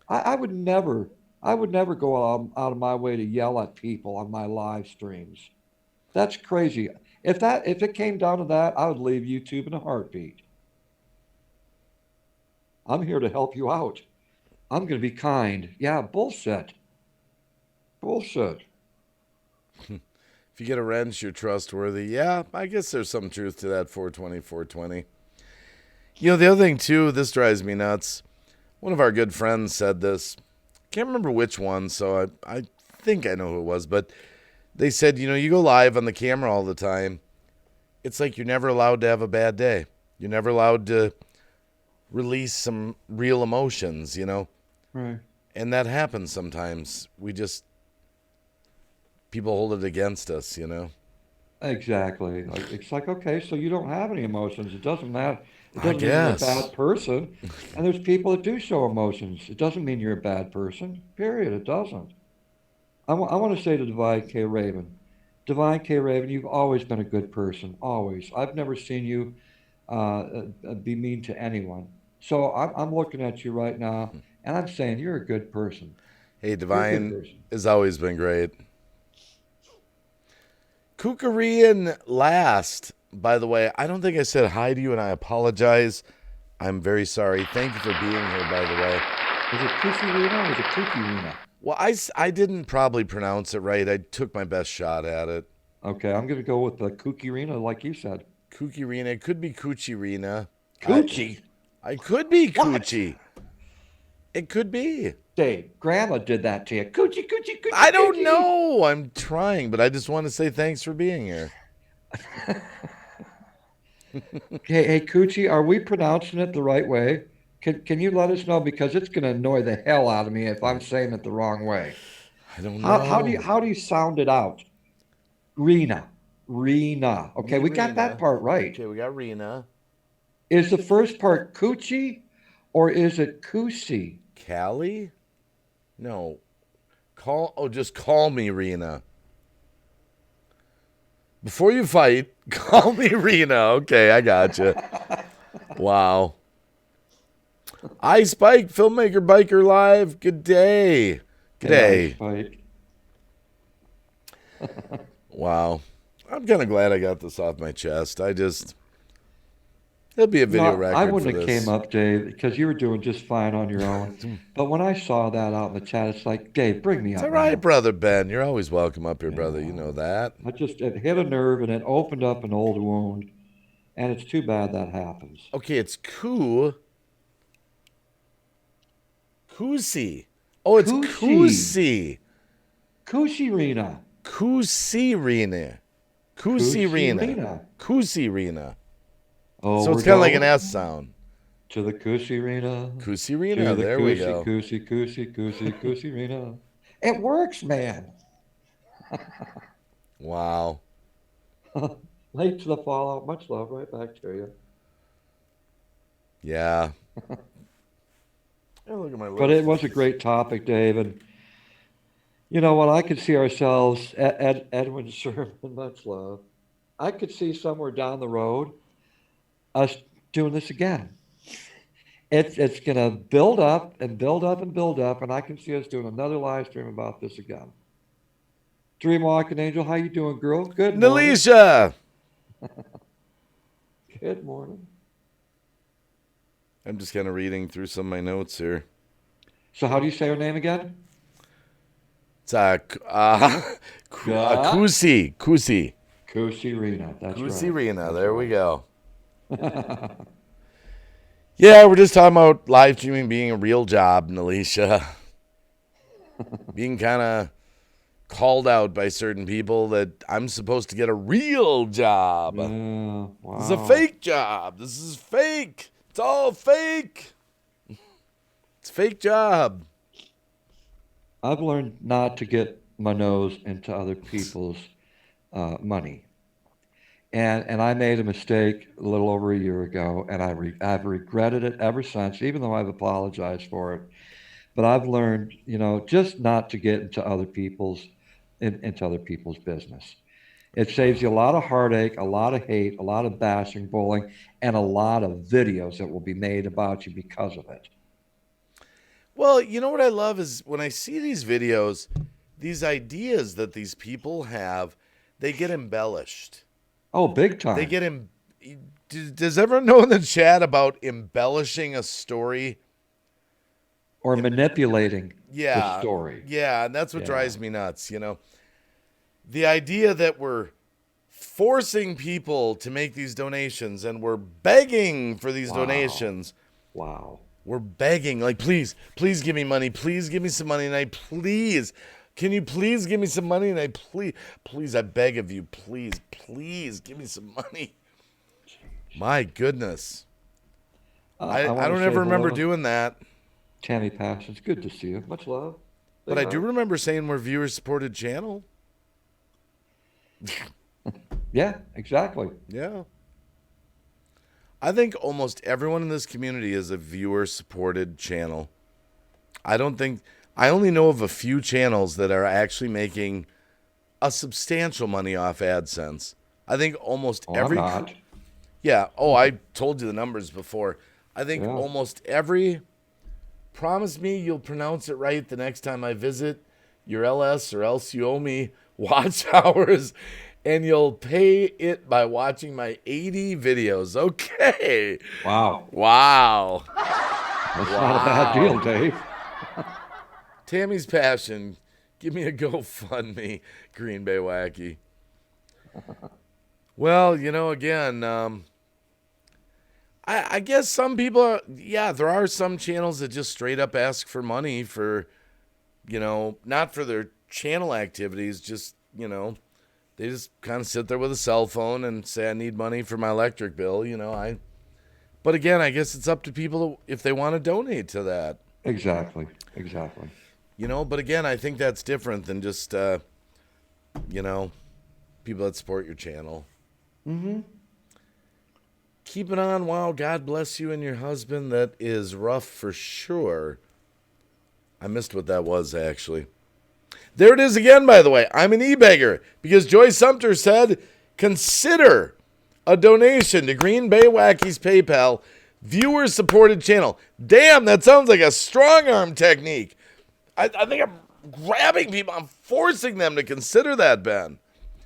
I would never go out of my way to yell at people on my live streams. That's crazy. If it came down to that, I would leave YouTube in a heartbeat. I'm here to help you out. I'm going to be kind. Yeah, bullshit. Bullshit. If you get a wrench, you're trustworthy. Yeah, I guess there's some truth to that 420. You know, the other thing, too, this drives me nuts. One of our good friends said this. Can't remember which one, so I think I know who it was, but they said, you know, you go live on the camera all the time. It's like you're never allowed to have a bad day. You're never allowed to release some real emotions, you know? Right. And that happens sometimes. People hold it against us, you know? Exactly. It's like, okay, so you don't have any emotions. It doesn't matter. It I doesn't mean you're a guess. bad person. And there's people that do show emotions. It doesn't mean you're a bad person. Period. It doesn't. I want to say to Divine K. Raven, Divine K. Raven, you've always been a good person. Always. I've never seen you be mean to anyone. So I'm looking at you right now, and I'm saying you're a good person. Hey, You're a good Divine person. has always been great. Kookarian last, by the way. I don't think I said hi to you, and I apologize. I'm very sorry. Thank you for being here, by the way. Is it Kukurina or is it Kukurina? Well, I didn't probably pronounce it right. I took my best shot at it. Okay, I'm going to go with the Kukirina, like you said. Kookirina. It could be Coochirina. Coochie? I could be What? Coochie. It could be. Dave, Grandma did that to you. Coochie, coochie, coochie. I don't coochie. know. I'm trying, but I just want to say thanks for being here. Hey, Coochie, are we pronouncing it the right way? Can you let us know, because it's going to annoy the hell out of me if I'm saying it the wrong way. I don't know. How do you sound it out? Rena. Okay, we got that part right. Okay, we got Rena. Is the first part Coochie or is it Coochie? Callie? No. Just call me Rena. Before you fight, call me Rena. Okay, I gotcha. Wow. I Spike, Filmmaker Biker Live. Good day. Good day. Spike. Wow. I'm kind of glad I got this off my chest. There'll be a video No, record I for wouldn't have this. came up, Dave, because you were doing just fine on your own. But when I saw that out in the chat, it's like, Dave, bring me It's up, all right, man. brother Ben. You're always welcome up here, brother. You Yeah. know that. It hit a nerve and it opened up an old wound, and it's too bad that happens. Okay, it's Koosie. Oh, it's Koosie. Kushirina. Koosirina. Koosirina. Koosirina. Oh, So it's we're kind of like an going S sound. to the Kushirina. To Koosirina. the There we go. Kushirina. It works, man. Wow. Late to the fallout. Much love. Right back to you. Yeah. Oh, look at my But it was a great topic, Dave. And you know what? I could see ourselves, Edwin Sherman, much love. I could see somewhere down the road us doing this again. It's going to build up and build up and build up, and I can see us doing another live stream about this again. Dream Walking Angel, how you doing, girl? Good morning. Nalisha. Good morning. I'm just kind of reading through some of my notes here. So how do you say her name again? It's Koosie. Kushirina. That's right. Koosirina. There we go. Yeah, we're just talking about live streaming being a real job, Nalisha. Being kind of called out by certain people that I'm supposed to get a real job. Yeah, wow. This is a fake job. This is fake. It's all fake. It's a fake job. I've learned not to get my nose into other people's money. And I made a mistake a little over a year ago, and I've regretted it ever since, even though I've apologized for it. But I've learned, just not to get into other people's business. It saves you a lot of heartache, a lot of hate, a lot of bashing, bullying, and a lot of videos that will be made about you because of it. Well, you know what I love is when I see these videos, these ideas that these people have, they get embellished. Oh, big time. They get Does everyone know in the chat about embellishing a story? Or manipulating Yeah. the story. Yeah, and that's what drives me nuts, The idea that we're forcing people to make these donations and we're begging for these donations. Wow. We're begging, like, please give me money. Please give me some money tonight. Please. Can you please give me some money tonight? Please, I beg of you. Please give me some money. My goodness. I don't ever remember doing that. Tammy Passions, good to see you. Much love. But I do remember saying we're viewer-supported channel. Yeah, exactly. Yeah. I think almost everyone in this community is a viewer-supported channel. I only know of a few channels that are actually making a substantial money off AdSense. I think almost every... I'm not. Yeah. Oh, I told you the numbers before. I think almost every... Promise me you'll pronounce it right the next time I visit your LS, or else you owe me watch hours, and you'll pay it by watching my 80 videos. Okay. Wow. That's not a bad deal, Dave. Tammy's Passion. Give me a GoFundMe, Green Bay Wacky. Well, again, I guess some people there are some channels that just straight up ask for money for, not for their channel activities, just, they just kind of sit there with a cell phone and say, I need money for my electric bill, But again, I guess it's up to people if they want to donate to that. Exactly. But again, I think that's different than just, people that support your channel. Mm-hmm. Keep it on. Wow, God bless you and your husband. That is rough for sure. I missed what that was, actually. There it is again, by the way. I'm an e-beggar because Joy Sumter said, consider a donation to Green Bay Wacky's PayPal viewer-supported channel. Damn, that sounds like a strong-arm technique. I think I'm grabbing people. I'm forcing them to consider that, Ben.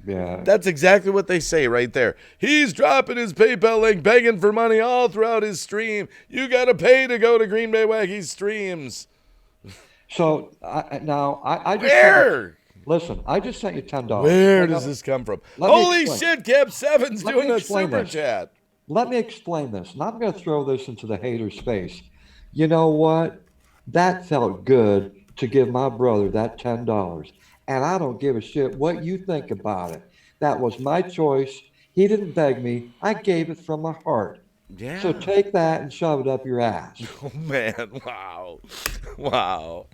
Yeah. That's exactly what they say right there. He's dropping his PayPal link, begging for money all throughout his stream. You got to pay to go to Green Bay Wacky streams. So I just Where? listen. I just sent you $10. Where Okay, does now, this come from? let me Holy explain. shit, Cap Seven's Let me doing a explain super this. chat. Let me explain this. And I'm going to throw this into the hater's face. You know what? That felt good to give my brother that $10. And I don't give a shit what you think about it. That was my choice. He didn't beg me. I gave it from my heart. Yeah. So take that and shove it up your ass. Oh, man. Wow. Wow.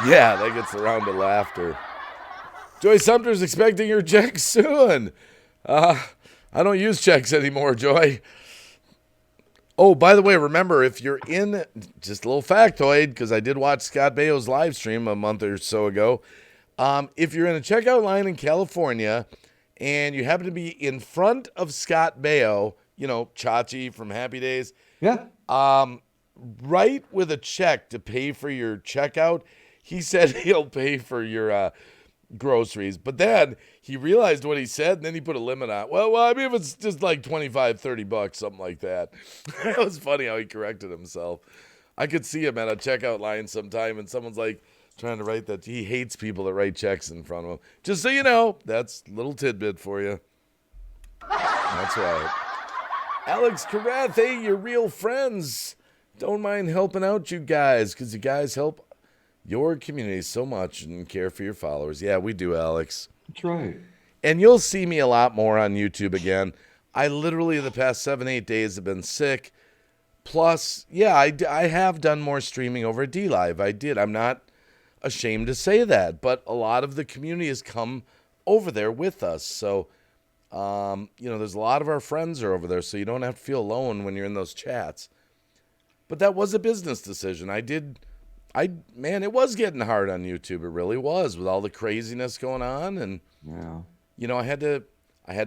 Yeah, that gets a round of laughter. Joy Sumter's expecting her check soon. I don't use checks anymore, Joy. Oh, by the way, remember, if you're in, just a little factoid, because I did watch Scott Baio's live stream a month or so ago. If you're in a checkout line in California and you happen to be in front of Scott Baio, you know, Chachi from Happy Days, Yeah. write with a check to pay for your checkout. He said he'll pay for your groceries, but then he realized what he said, and then he put a limit on it. Well, I mean, if it's just like $25-$30, something like that. It was funny how he corrected himself. I could see him at a checkout line sometime, and someone's like trying to write that. He hates people that write checks in front of him. Just so you know, that's a little tidbit for you. That's right. Alex Karath, hey, you're real friends. Don't mind helping out you guys, because you guys help your community so much and care for your followers. Yeah, we do, Alex. That's right. And you'll see me a lot more on YouTube again. I literally, the past 7-8 days, have been sick. Plus, yeah, I have done more streaming over at DLive. I did. I'm not ashamed to say that. But a lot of the community has come over there with us. So, you know, there's a lot of our friends are over there, so you don't have to feel alone when you're in those chats. But that was a business decision. Man, it was getting hard on YouTube. It really was, with all the craziness going on. And, Yeah. you know, I had to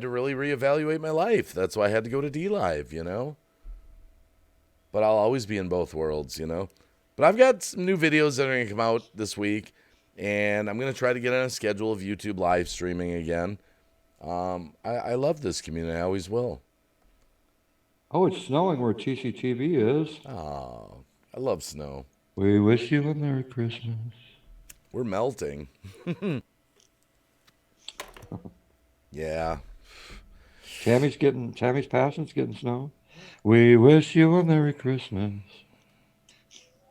really reevaluate my life. That's why I had to go to DLive, you know. But I'll always be in both worlds, you know. But I've got some new videos that are going to come out this week, and I'm going to try to get on a schedule of YouTube live streaming again. I love this community. I always will. Oh, it's snowing where TCTV is. Oh, I love snow. We wish you a Merry Christmas. We're melting. Yeah. Tammy's Passion's getting snow. We wish you a Merry Christmas.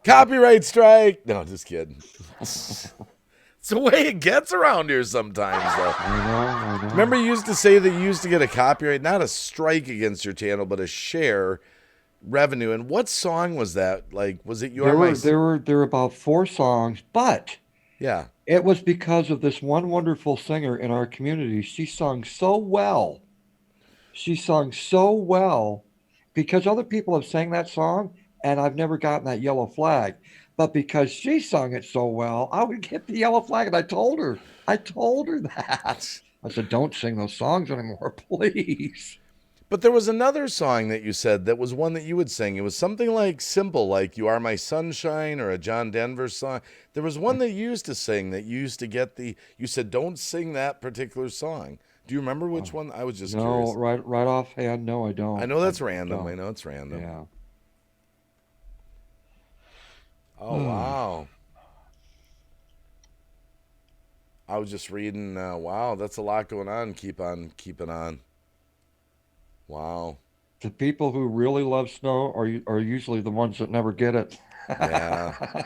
Copyright strike. No, just kidding. It's the way it gets around here sometimes, though. I know. Remember you used to say that you used to get a copyright, not a strike against your channel, but a share revenue. And what song was that? Like, was it There were about 4 songs, but Yeah. it was because of this one wonderful singer in our community. She sung so well. Because other people have sang that song, and I've never gotten that yellow flag. But because she sung it so well, I would get the yellow flag, and I told her that. I said, don't sing those songs anymore, please. But there was another song that you said that was one that you would sing. It was something like simple, like You Are My Sunshine or a John Denver song. There was one that you used to sing that you used to get you said, don't sing that particular song. Do you remember which one? I was just curious. No, right offhand, no, I don't. I know that's random. don't. I know it's random. Yeah. Oh, wow. I was just reading, wow, that's a lot going on. Keep on keeping on. Wow. The people who really love snow are usually the ones that never get it. Yeah.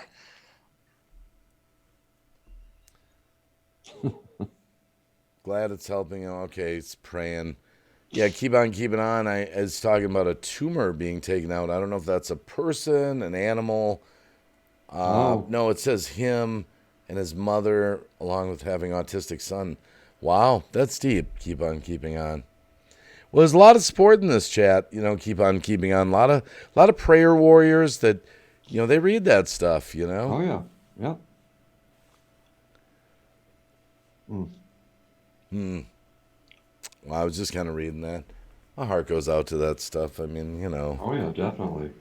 Glad it's helping him. Okay, it's praying. Yeah, keep on keeping on. I was talking about a tumor being taken out. I don't know if that's a person, an animal. No, it says him and his mother, along with having autistic son. Wow, that's deep. Keep on keeping on. Well, there's a lot of support in this chat. You know, keep on keeping on. A lot of prayer warriors that, you know, they read that stuff. You know. Oh yeah, yeah. Well, I was just kind of reading that. My heart goes out to that stuff. I mean, you know. Oh yeah, definitely.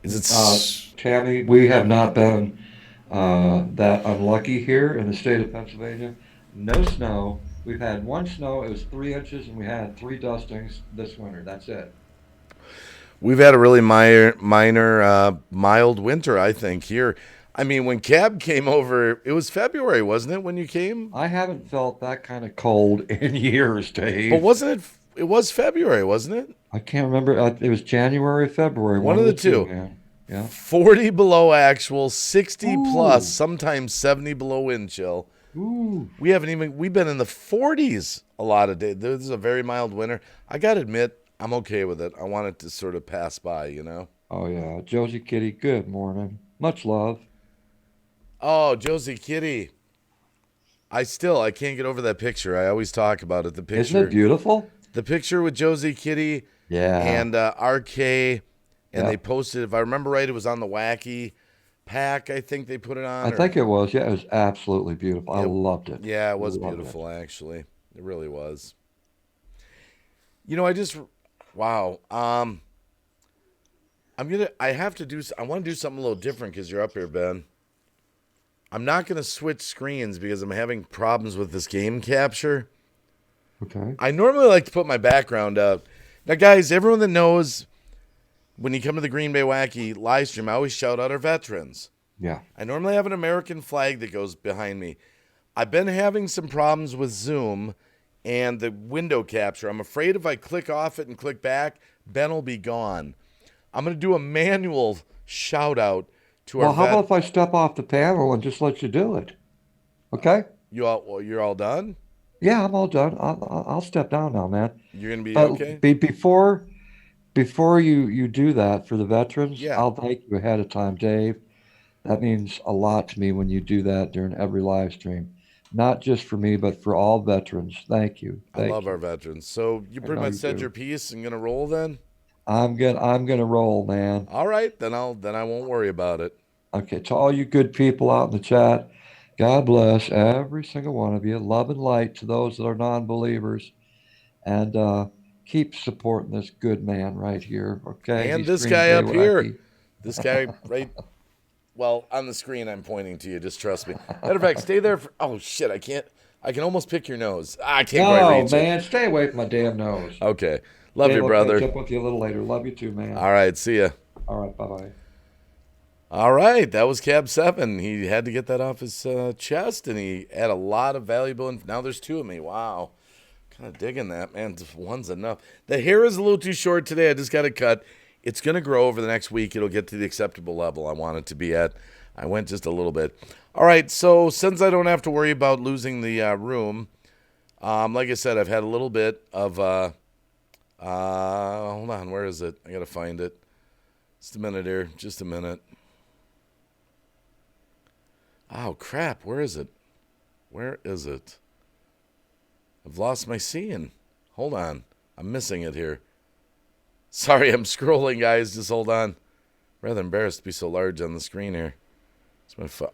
Is it? Tammy, we have not been that unlucky here in the state of Pennsylvania. No snow. We've had one snow. It was 3 inches, and we had 3 dustings this winter. That's it. We've had a really mild winter, I think, here. I mean, when Cab came over, it was February, wasn't it, when you came? I haven't felt that kind of cold in years, But Dave. wasn't it? It was February, wasn't it? I can't remember. It was January, February, One one of of the the two, two. man. Yeah. 40 below actual, 60 plus, Ooh, sometimes 70 below wind chill. ooh. We've been in the 40s a lot of days. This is a very mild winter. I got to admit, I'm okay with it. I want it to sort of pass by, you know? Oh yeah, Josie Kitty. Good morning. Much love. Oh, Josie Kitty. I can't get over that picture. I always talk about it. Isn't it beautiful? The picture with Josie Kitty Yeah. and RK, and they Yep. posted, if I remember right, it was on the Wacky pack, I think they put it I on, or think it was. Yeah, it was absolutely beautiful. I it, loved it. yeah, it was Loved it. beautiful, actually. It really was. You know, I just, wow. I want to do something a little different because you're up here, Ben. I'm not going to switch screens because I'm having problems with this game capture. Okay. I normally like to put my background up. Now, guys, everyone that knows, when you come to the Green Bay Wacky live stream, I always shout out our veterans. Yeah. I normally have an American flag that goes behind me. I've been having some problems with Zoom and the window capture. I'm afraid if I click off it and click back, Ben will be gone. I'm going to do a manual shout out to our Well, how vet. about if I step off the panel and just let you do it? Okay. You're all done? Yeah, I'm all done. I'll step down now, man. You're going to be But okay? before you do that for the veterans, Yeah. I'll thank you ahead of time, Dave. That means a lot to me when you do that during every live stream. Not just for me, but for all veterans. Thank you. I love Thank our you. veterans. So you I pretty know much you said your do. piece and going to roll then? I'm gonna roll, man. All right, then I won't worry about it. Okay, to all you good people out in the chat, God bless every single one of you. Love and light to those that are non-believers, and keep supporting this good man right here. Okay, And he's this Green guy Bay up here. Wacky. This guy right well, on the screen I'm pointing to you, just trust me. Matter of fact, stay there for oh shit, I can almost pick your nose. I can't quite No, reach it. man, stay away from my damn nose. Okay. Love Dave, you, I'll catch brother. up with you a little later. Love you too, man. All right, see ya. All right, bye bye. All right, that was Cab 7. He had to get that off his chest, and he had a lot of valuable. Now there's two of me. Wow. Kind of digging that, man. Just one's enough. The hair is a little too short today. I just got it cut. It's going to grow over the next week. It'll get to the acceptable level I want it to be at. I went just a little bit. All right, so since I don't have to worry about losing the room, like I said, I've had a little bit of. Hold on, where is it? I got to find it. Just a minute here. Just a minute. Oh, crap. Where is it? Where is it? I've lost my scene. Hold on. I'm missing it here. Sorry, I'm scrolling, guys. Just hold on. Rather embarrassed to be so large on the screen here.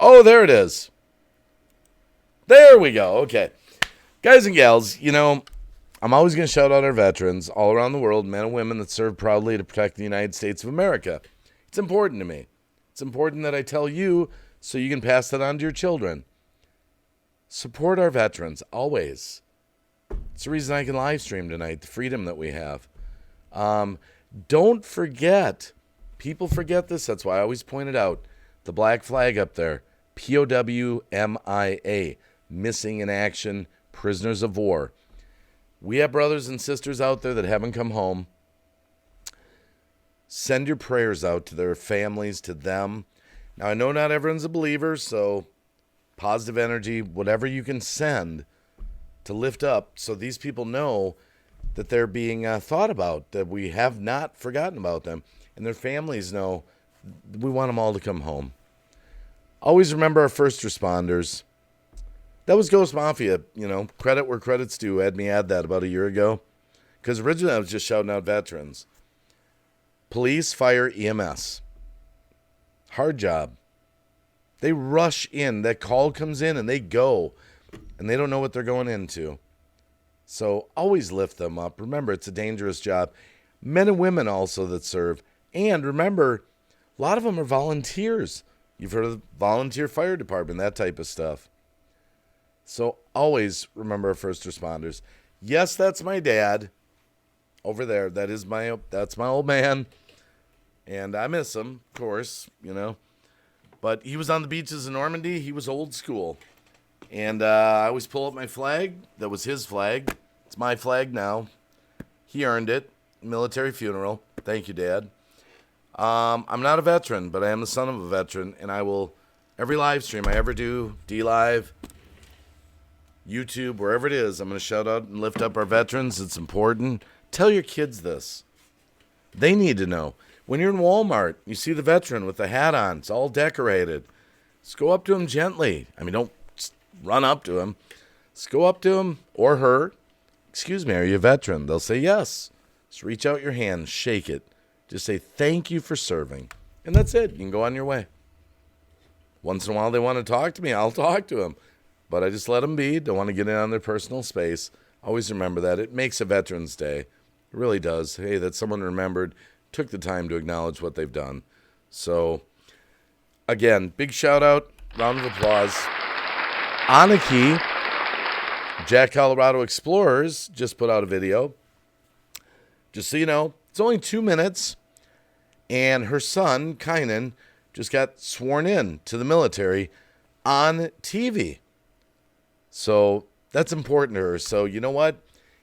Oh, there it is. There we go. Okay. Guys and gals, you know, I'm always going to shout out our veterans all around the world, men and women that serve proudly to protect the United States of America. It's important to me. It's important that I tell you so you can pass that on to your children. Support our veterans, always. It's the reason I can live stream tonight, the freedom that we have. Don't forget, people forget this, that's why I always point it out, the black flag up there, POWMIA, missing in action, prisoners of war. We have brothers and sisters out there that haven't come home. Send your prayers out to their families, to them. Now, I know not everyone's a believer, so positive energy, whatever you can send to lift up so these people know that they're being thought about, that we have not forgotten about them, and their families know we want them all to come home. Always remember our first responders. That was Ghost Mafia, you know, credit where credit's due. Had me add that about a year ago. Because originally I was just shouting out veterans. Police, fire, EMS. Hard job. They rush in. That call comes in and they go. And they don't know what they're going into. So always lift them up. Remember, it's a dangerous job. Men and women also that serve. And remember, a lot of them are volunteers. You've heard of the volunteer fire department, that type of stuff. So always remember our first responders. Yes, that's my dad over there. That's my old man. And I miss him, of course, But he was on the beaches in Normandy. He was old school. And I always pull up my flag. That was his flag. It's my flag now. He earned it. Military funeral. Thank you, Dad. I'm not a veteran, but I am the son of a veteran. And I will, every live stream I ever do, D-Live, YouTube, wherever it is, I'm going to shout out and lift up our veterans. It's important. Tell your kids this. They need to know. When you're in Walmart, you see the veteran with the hat on. It's all decorated. Just go up to him gently. I mean, don't just run up to him. Just go up to him or her. Excuse me, are you a veteran? They'll say yes. Just reach out your hand, shake it. Just say thank you for serving. And that's it. You can go on your way. Once in a while they want to talk to me, I'll talk to them. But I just let them be. Don't want to get in on their personal space. Always remember that. It makes a Veterans Day. It really does. Hey, that someone remembered, took the time to acknowledge what they've done. So, again, big shout out, round of applause. Aniki, Jack Colorado Explorers, just put out a video. Just so you know, it's only 2 minutes, and her son, Kynan, just got sworn in to the military on TV. So that's important to her. So you know what?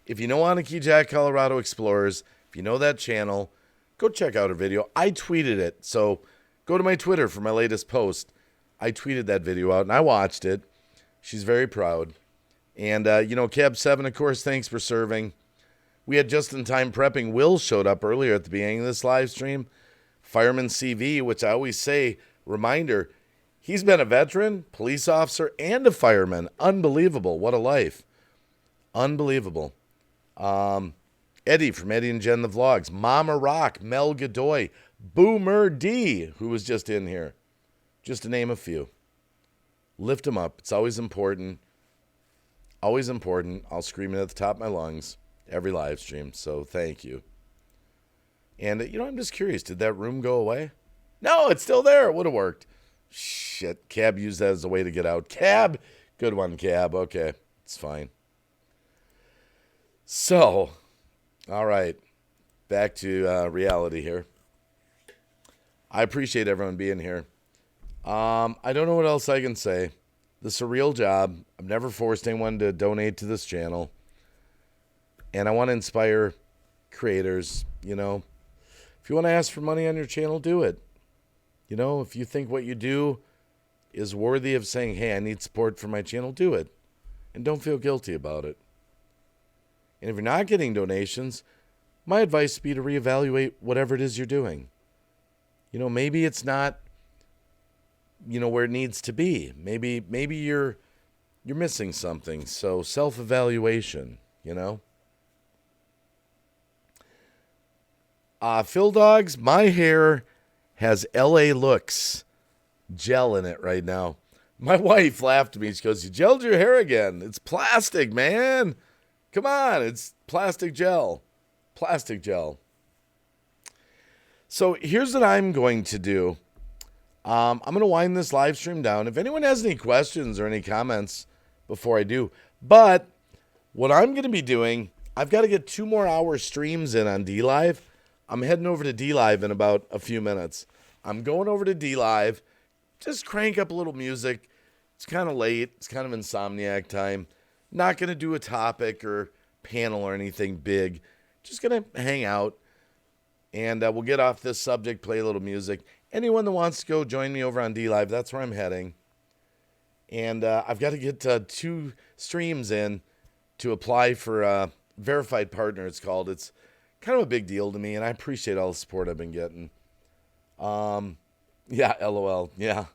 If you know Aniki Jack Colorado Explorers, if you know that channel, go check out her video. I tweeted it. So go to my Twitter for my latest post. I tweeted that video out and I watched it. She's very proud. And, Cab 7, of course, thanks for serving. We had Just in Time Prepping. Will showed up earlier at the beginning of this live stream. Fireman CV, which I always say, reminder, he's been a veteran, police officer, and a fireman. Unbelievable. What a life. Unbelievable. Eddie from Eddie and Jen the Vlogs. Mama Rock, Mel Godoy, Boomer D, who was just in here. Just to name a few. Lift them up. It's always important. Always important. I'll scream it at the top of my lungs every live stream. So thank you. And, I'm just curious. Did that room go away? No, it's still there. It would have worked. Shit. Cab used that as a way to get out. Cab. Good one, Cab. Okay. It's fine. So, all right. Back to reality here. I appreciate everyone being here. I don't know what else I can say. This is a real job. I've never forced anyone to donate to this channel. And I want to inspire creators, If you want to ask for money on your channel, do it. If you think what you do is worthy of saying, hey, I need support for my channel, do it. And don't feel guilty about it. And if you're not getting donations, my advice would be to reevaluate whatever it is you're doing. Maybe it's not, where it needs to be. Maybe you're missing something. So self-evaluation, Phil Dogs, my hair has LA Looks gel in it right now. My wife laughed at me. She goes, you gelled your hair again. It's plastic, man. Come on, it's plastic gel. Plastic gel. So here's what I'm going to do. I'm going to wind this live stream down. If anyone has any questions or any comments before I do. But what I'm going to be doing, I've got to get 2 more hour streams in on D-Live. I'm heading over to D-Live in about a few minutes. I'm going over to D-Live. Just crank up a little music. It's kind of late. It's kind of insomniac time. Not going to do a topic or panel or anything big. Just going to hang out. And we'll get off this subject, play a little music. Anyone that wants to go join me over on D-Live, that's where I'm heading. And I've got to get 2 streams in to apply for Verified Partner, it's called. It's kind of a big deal to me, and I appreciate all the support I've been getting. Yeah, LOL. Yeah,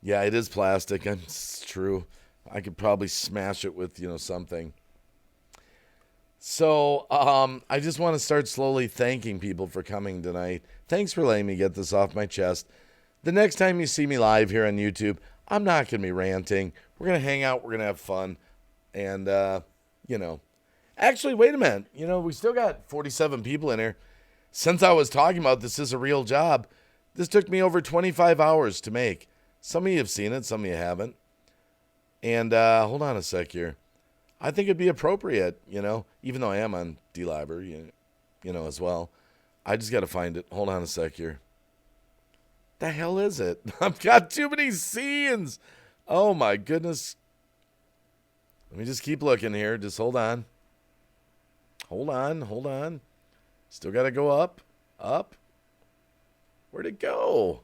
it is plastic. It's true. I could probably smash it with, something. So I just want to start slowly thanking people for coming tonight. Thanks for letting me get this off my chest. The next time you see me live here on YouTube, I'm not going to be ranting. We're going to hang out. We're going to have fun. And, Actually, wait a minute. We still got 47 people in here. Since I was talking about this is a real job, this took me over 25 hours to make. Some of you have seen it. Some of you haven't. And hold on a sec here. I think it'd be appropriate, even though I am on D-Liver, as well. I just got to find it. Hold on a sec here. The hell is it? I've got too many scenes. Oh, my goodness. Let me just keep looking here. Just hold on. Hold on. Still got to go up. Where'd it go?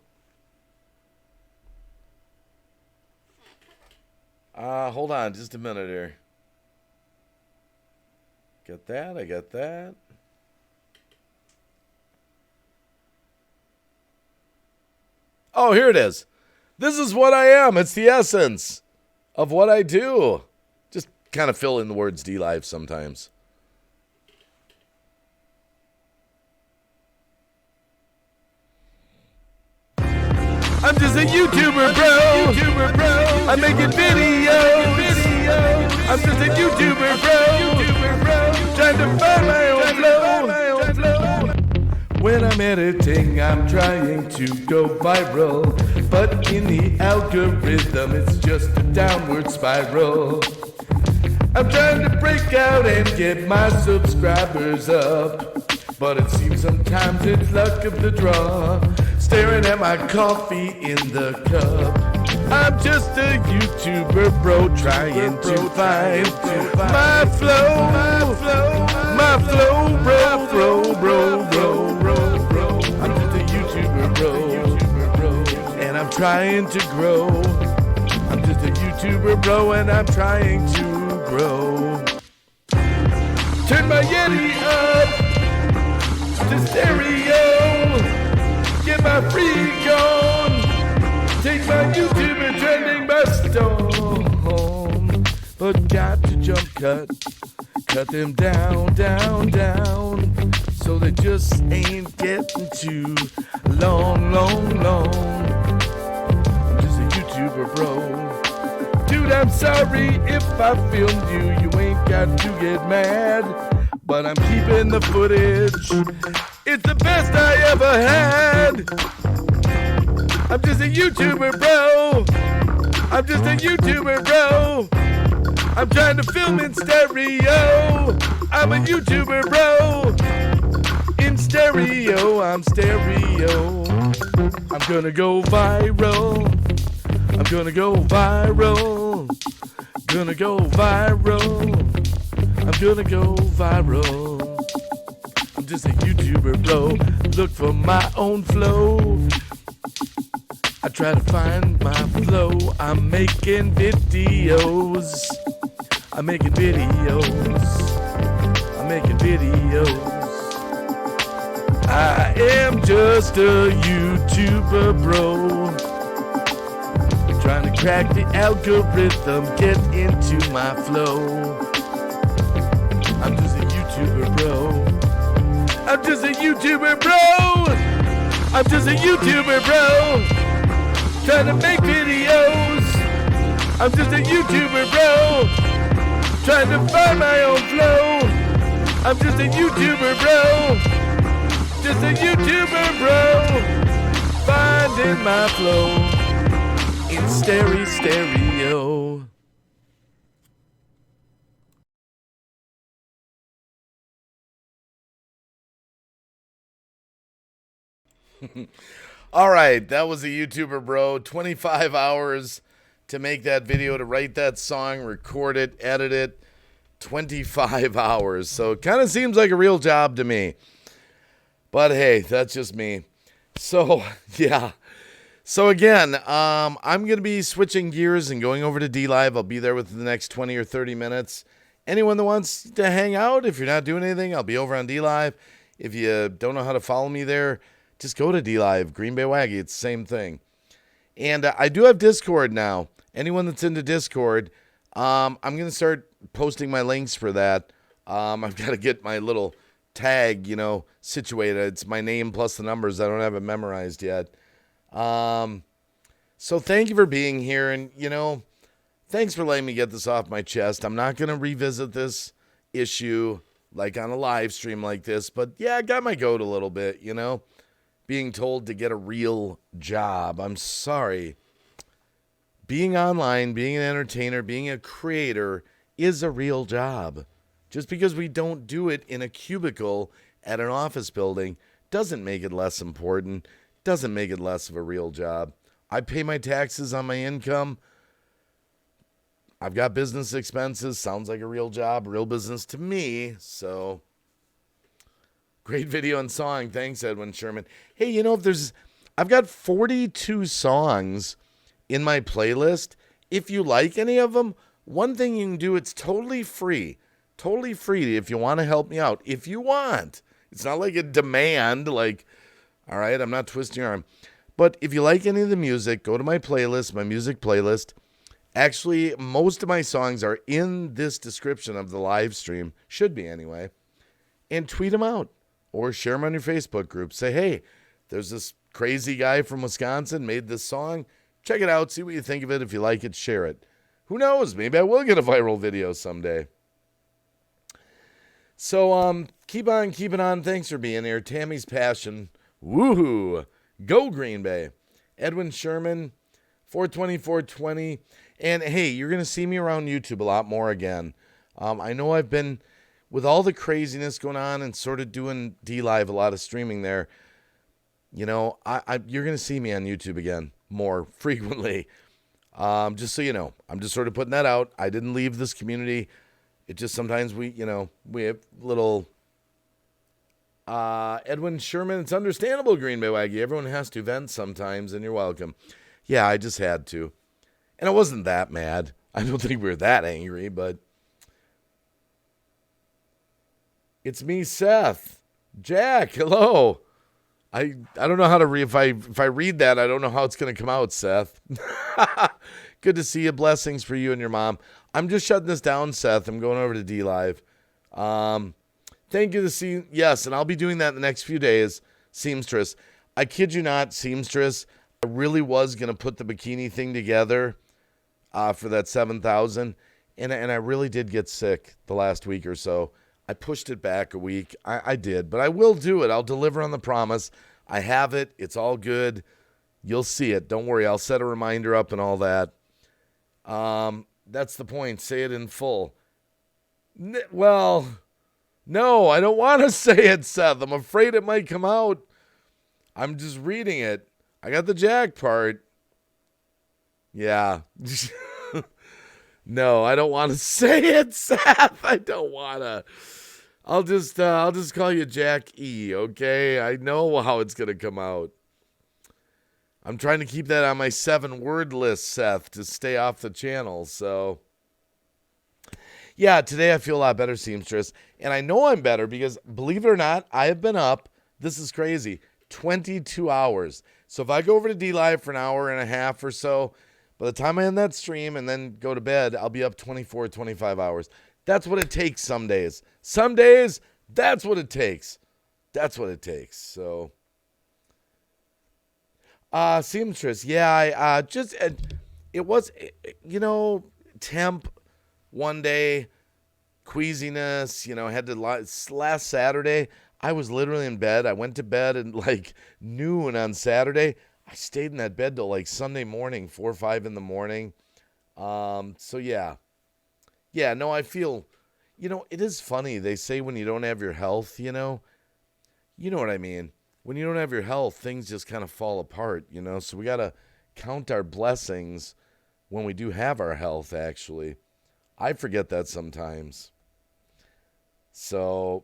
Hold on just a minute here. Got that. I got that. Oh, here it is. This is what I am. It's the essence of what I do. Just kind of fill in the words D-Live sometimes. I'm just a YouTuber, bro. I'm making videos. I'm just a YouTuber, bro. Trying to find my own flow. When I'm editing, I'm trying to go viral. But in the algorithm, it's just a downward spiral. I'm trying to break out and get my subscribers up. But it seems sometimes it's luck of the draw. Staring at my coffee in the cup. I'm just a YouTuber, bro, trying to find my flow, bro. I'm just a YouTuber, bro, and I'm trying to grow. I'm just a YouTuber, bro, and I'm trying to grow. Turn my Yeti up to stereo. Get my freak on. Take my YouTuber trending by storm. But got to jump cut them down. So they just ain't getting too long. I'm just a YouTuber, bro. Dude, I'm sorry if I filmed you. You ain't got to get mad. But I'm keeping the footage. It's the best I ever had. I'm just a YouTuber, bro. I'm just a YouTuber, bro. I'm trying to film in stereo. I'm a YouTuber, bro. In stereo, I'm stereo. I'm gonna go viral. I'm gonna go viral. Gonna go viral. I'm gonna go viral. I'm just a YouTuber, bro. Look for my own flow. I try to find my flow. I'm making videos. I'm making videos. I am just a YouTuber, bro. Trying to crack the algorithm, get into my flow. I'm just a YouTuber, bro. I'm just a YouTuber, bro. I'm just a YouTuber, bro. Trying to make videos. I'm just a YouTuber, bro. Trying to find my own flow. I'm just a YouTuber, bro. Just a YouTuber, bro. Finding my flow in stereo. All right, that was a YouTuber, bro. 25 hours to make that video, to write that song, record it, edit it. 25 hours. So it kind of seems like a real job to me. But hey, that's just me. So, yeah. So again, I'm going to be switching gears and going over to D-Live. I'll be there within the next 20 or 30 minutes. Anyone that wants to hang out, if you're not doing anything, I'll be over on D-Live. If you don't know how to follow me there, just go to D-Live, Green Bay Wacky. It's the same thing. And I do have Discord now. Anyone that's into Discord, I'm going to start posting my links for that. I've got to get my little tag, situated. It's my name plus the numbers. I don't have it memorized yet. So thank you for being here. And, thanks for letting me get this off my chest. I'm not going to revisit this issue like on a live stream like this. But, yeah, I got my goat a little bit, being told to get a real job. I'm sorry. being online, being an entertainer, being a creator is a real job. Just because we don't do it in a cubicle at an office building doesn't make it less important, doesn't make it less of a real job. I pay my taxes on my income. I've got business expenses. Sounds like a real job, real business to me. So, great video and song. Thanks, Edwin Sherman. Hey, you know, I've got 42 songs in my playlist. If you like any of them, one thing you can do, it's totally free. Totally free if you want to help me out. If you want. It's not like a demand, like, all right, I'm not twisting your arm. But if you like any of the music, go to my playlist, my music playlist. Actually, most of my songs are in this description of the live stream. Should be anyway. And tweet them out. Or share them on your Facebook group. Say, hey, there's this crazy guy from Wisconsin made this song. Check it out. See what you think of it. If you like it, share it. Who knows? Maybe I will get a viral video someday. So, keep on keeping on. Thanks for being here. Tammy's Passion. Woohoo. Go Green Bay. Edwin Sherman. 420. And hey, you're going to see me around YouTube a lot more again. I know I've been, with all the craziness going on and sort of doing D-Live, a lot of streaming there, you know, you're going to see me on YouTube again more frequently. Just so you know, I'm just sort of putting that out. I didn't leave this community. It just sometimes we have little Edwin Sherman. It's understandable, Green Bay Wacky. Everyone has to vent sometimes, and you're welcome. Yeah, I just had to. And I wasn't that mad. I don't think we were that angry, but it's me, Seth. Jack, hello. I don't know how to read. If I read that, I don't know how it's going to come out, Seth. Good to see you. Blessings for you and your mom. I'm just shutting this down, Seth. I'm going over to D-Live. Thank you to see. Yes, and I'll be doing that in the next few days. Seamstress. I kid you not, Seamstress. I really was going to put the bikini thing together for that 7,000. And I really did get sick the last week or so. I pushed it back a week. I did, but I will do it. I'll deliver on the promise. I have it. It's all good. You'll see it. Don't worry. I'll set a reminder up and all that. That's the point. Say it in full. Well, no, I don't want to say it, Seth. I'm afraid it might come out. I'm just reading it. I got the Jack part. Yeah. No, I don't want to say it, Seth. I don't want to. I'll just call you Jack E, okay? I know how it's going to come out. I'm trying to keep that on my 7-word list, Seth, to stay off the channel, so. Yeah, today I feel a lot better, Seamstress. And I know I'm better because, believe it or not, I have been up, this is crazy, 22 hours. So if I go over to D-Live for an hour and a half or so, by the time I end that stream and then go to bed, I'll be up 24, 25 hours. That's what it takes some days. Some days, that's what it takes. That's what it takes. So, Seamstress, yeah, it was, temp one day, queasiness, had to, last Saturday, I was literally in bed. I went to bed at like noon on Saturday. I stayed in that bed till like Sunday morning, 4 or 5 in the morning. So yeah. Yeah, no, I feel, it is funny. They say when you don't have your health, you know what I mean. When you don't have your health, things just kind of fall apart, So we got to count our blessings when we do have our health, actually. I forget that sometimes. So,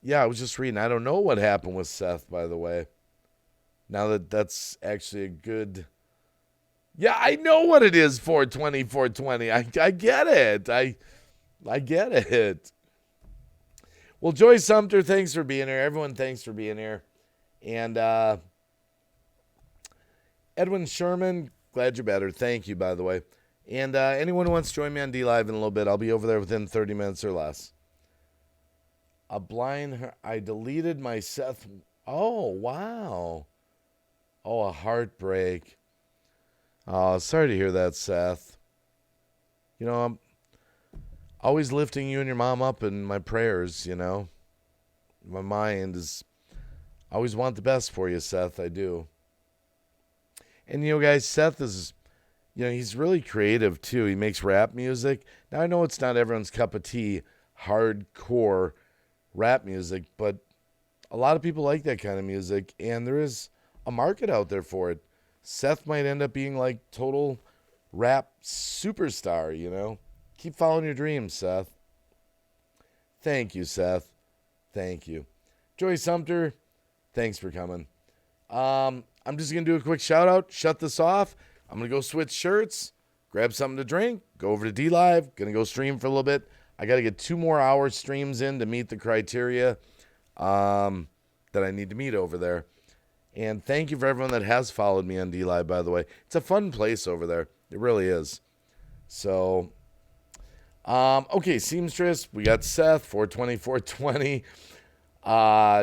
yeah, I was just reading. I don't know what happened with Seth, by the way. Now that's actually a good... Yeah, I know what it is, 420. I get it. I get it. Well, Joy Sumter, thanks for being here. Everyone, thanks for being here. And Edwin Sherman, glad you're better. Thank you, by the way. And anyone who wants to join me on D-Live in a little bit, I'll be over there within 30 minutes or less. I deleted my Seth. Oh, wow. Oh, a heartbreak. Oh, sorry to hear that, Seth. I'm always lifting you and your mom up in my prayers, My mind is, I always want the best for you, Seth, I do. And, guys, Seth is, he's really creative, too. He makes rap music. Now, I know it's not everyone's cup of tea, hardcore rap music, but a lot of people like that kind of music, and there is a market out there for it. Seth might end up being like total rap superstar, Keep following your dreams, Seth. Thank you, Seth. Thank you. Joy Sumter, thanks for coming. I'm just going to do a quick shout out, shut this off. I'm going to go switch shirts, grab something to drink, go over to D-Live, going to go stream for a little bit. I got to get 2 more hours streams in to meet the criteria that I need to meet over there. And thank you for everyone that has followed me on D-Live, by the way. It's a fun place over there. It really is. So, okay, Seamstress, we got Seth, 420.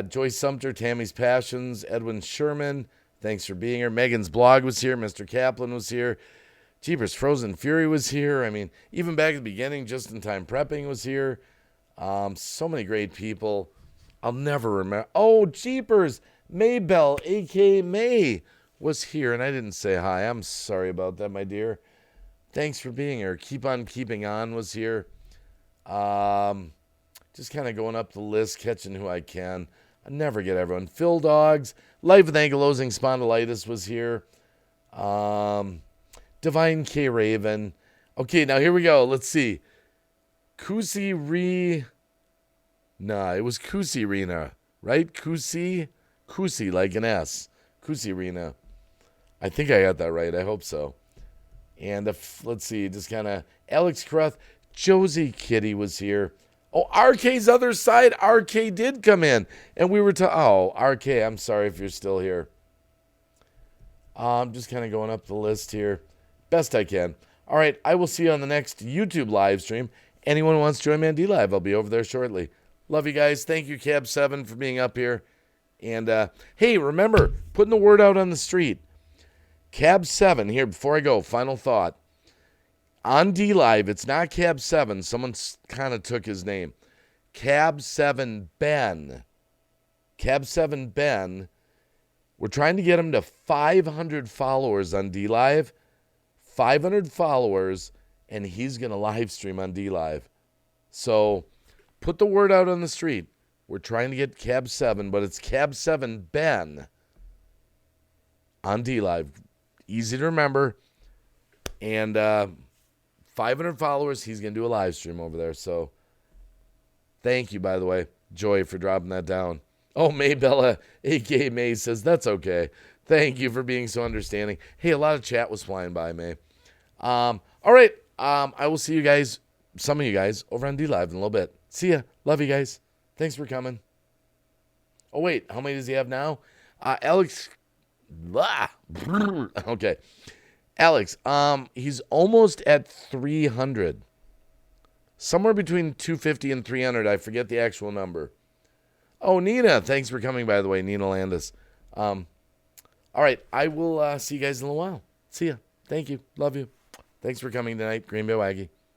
Joyce Sumter, Tammy's Passions, Edwin Sherman, thanks for being here. Megan's Blog was here. Mr. Kaplan was here. Jeepers, Frozen Fury was here. I mean, even back at the beginning, Just in Time Prepping was here. So many great people. I'll never remember. Oh, Jeepers, Maybell, a.k.a. May, was here, and I didn't say hi. I'm sorry about that, my dear. Thanks for being here. Keep on Keeping On was here. Just kind of going up the list, catching who I can. I never get everyone. Phil Dogs, Life with Ankylosing Spondylitis was here. Divine K. Raven. Okay, now here we go. Let's see. It was Kusi Rena, right? Kusi, like an S. Kusi Rena. I think I got that right. I hope so. And let's see, just kind of Alex Cruth, Josie Kitty was here. Oh, RK's other side. RK did come in. And we were RK, I'm sorry if you're still here. I'm just kind of going up the list here. Best I can. All right, I will see you on the next YouTube live stream. Anyone who wants to join me on D-Live, I'll be over there shortly. Love you guys. Thank you, Cab7, for being up here. And, hey, remember, putting the word out on the street. Cab7, here, before I go, final thought. On D-Live, it's not Cab7. Someone kind of took his name. Cab7 Ben. Cab7 Ben. We're trying to get him to 500 followers on D-Live. 500 followers, and he's going to live stream on D-Live. So, put the word out on the street. We're trying to get Cab7, but it's Cab7 Ben on D-Live. Easy to remember. And 500 followers, he's going to do a live stream over there. So, thank you, by the way, Joy, for dropping that down. Oh, Maybella, a.k.a. May, says, that's okay. Thank you for being so understanding. Hey, a lot of chat was flying by, May. All right. I will see you guys, some of you guys, over on D-Live in a little bit. See ya. Love you guys. Thanks for coming. Oh, wait. How many does he have now? Alex. Okay. Alex, he's almost at 300. Somewhere between 250 and 300. I forget the actual number. Oh, Nina. Thanks for coming, by the way. Nina Landis. All right. I will see you guys in a little while. See ya. Thank you. Love you. Thanks for coming tonight. Green Bay Wacky.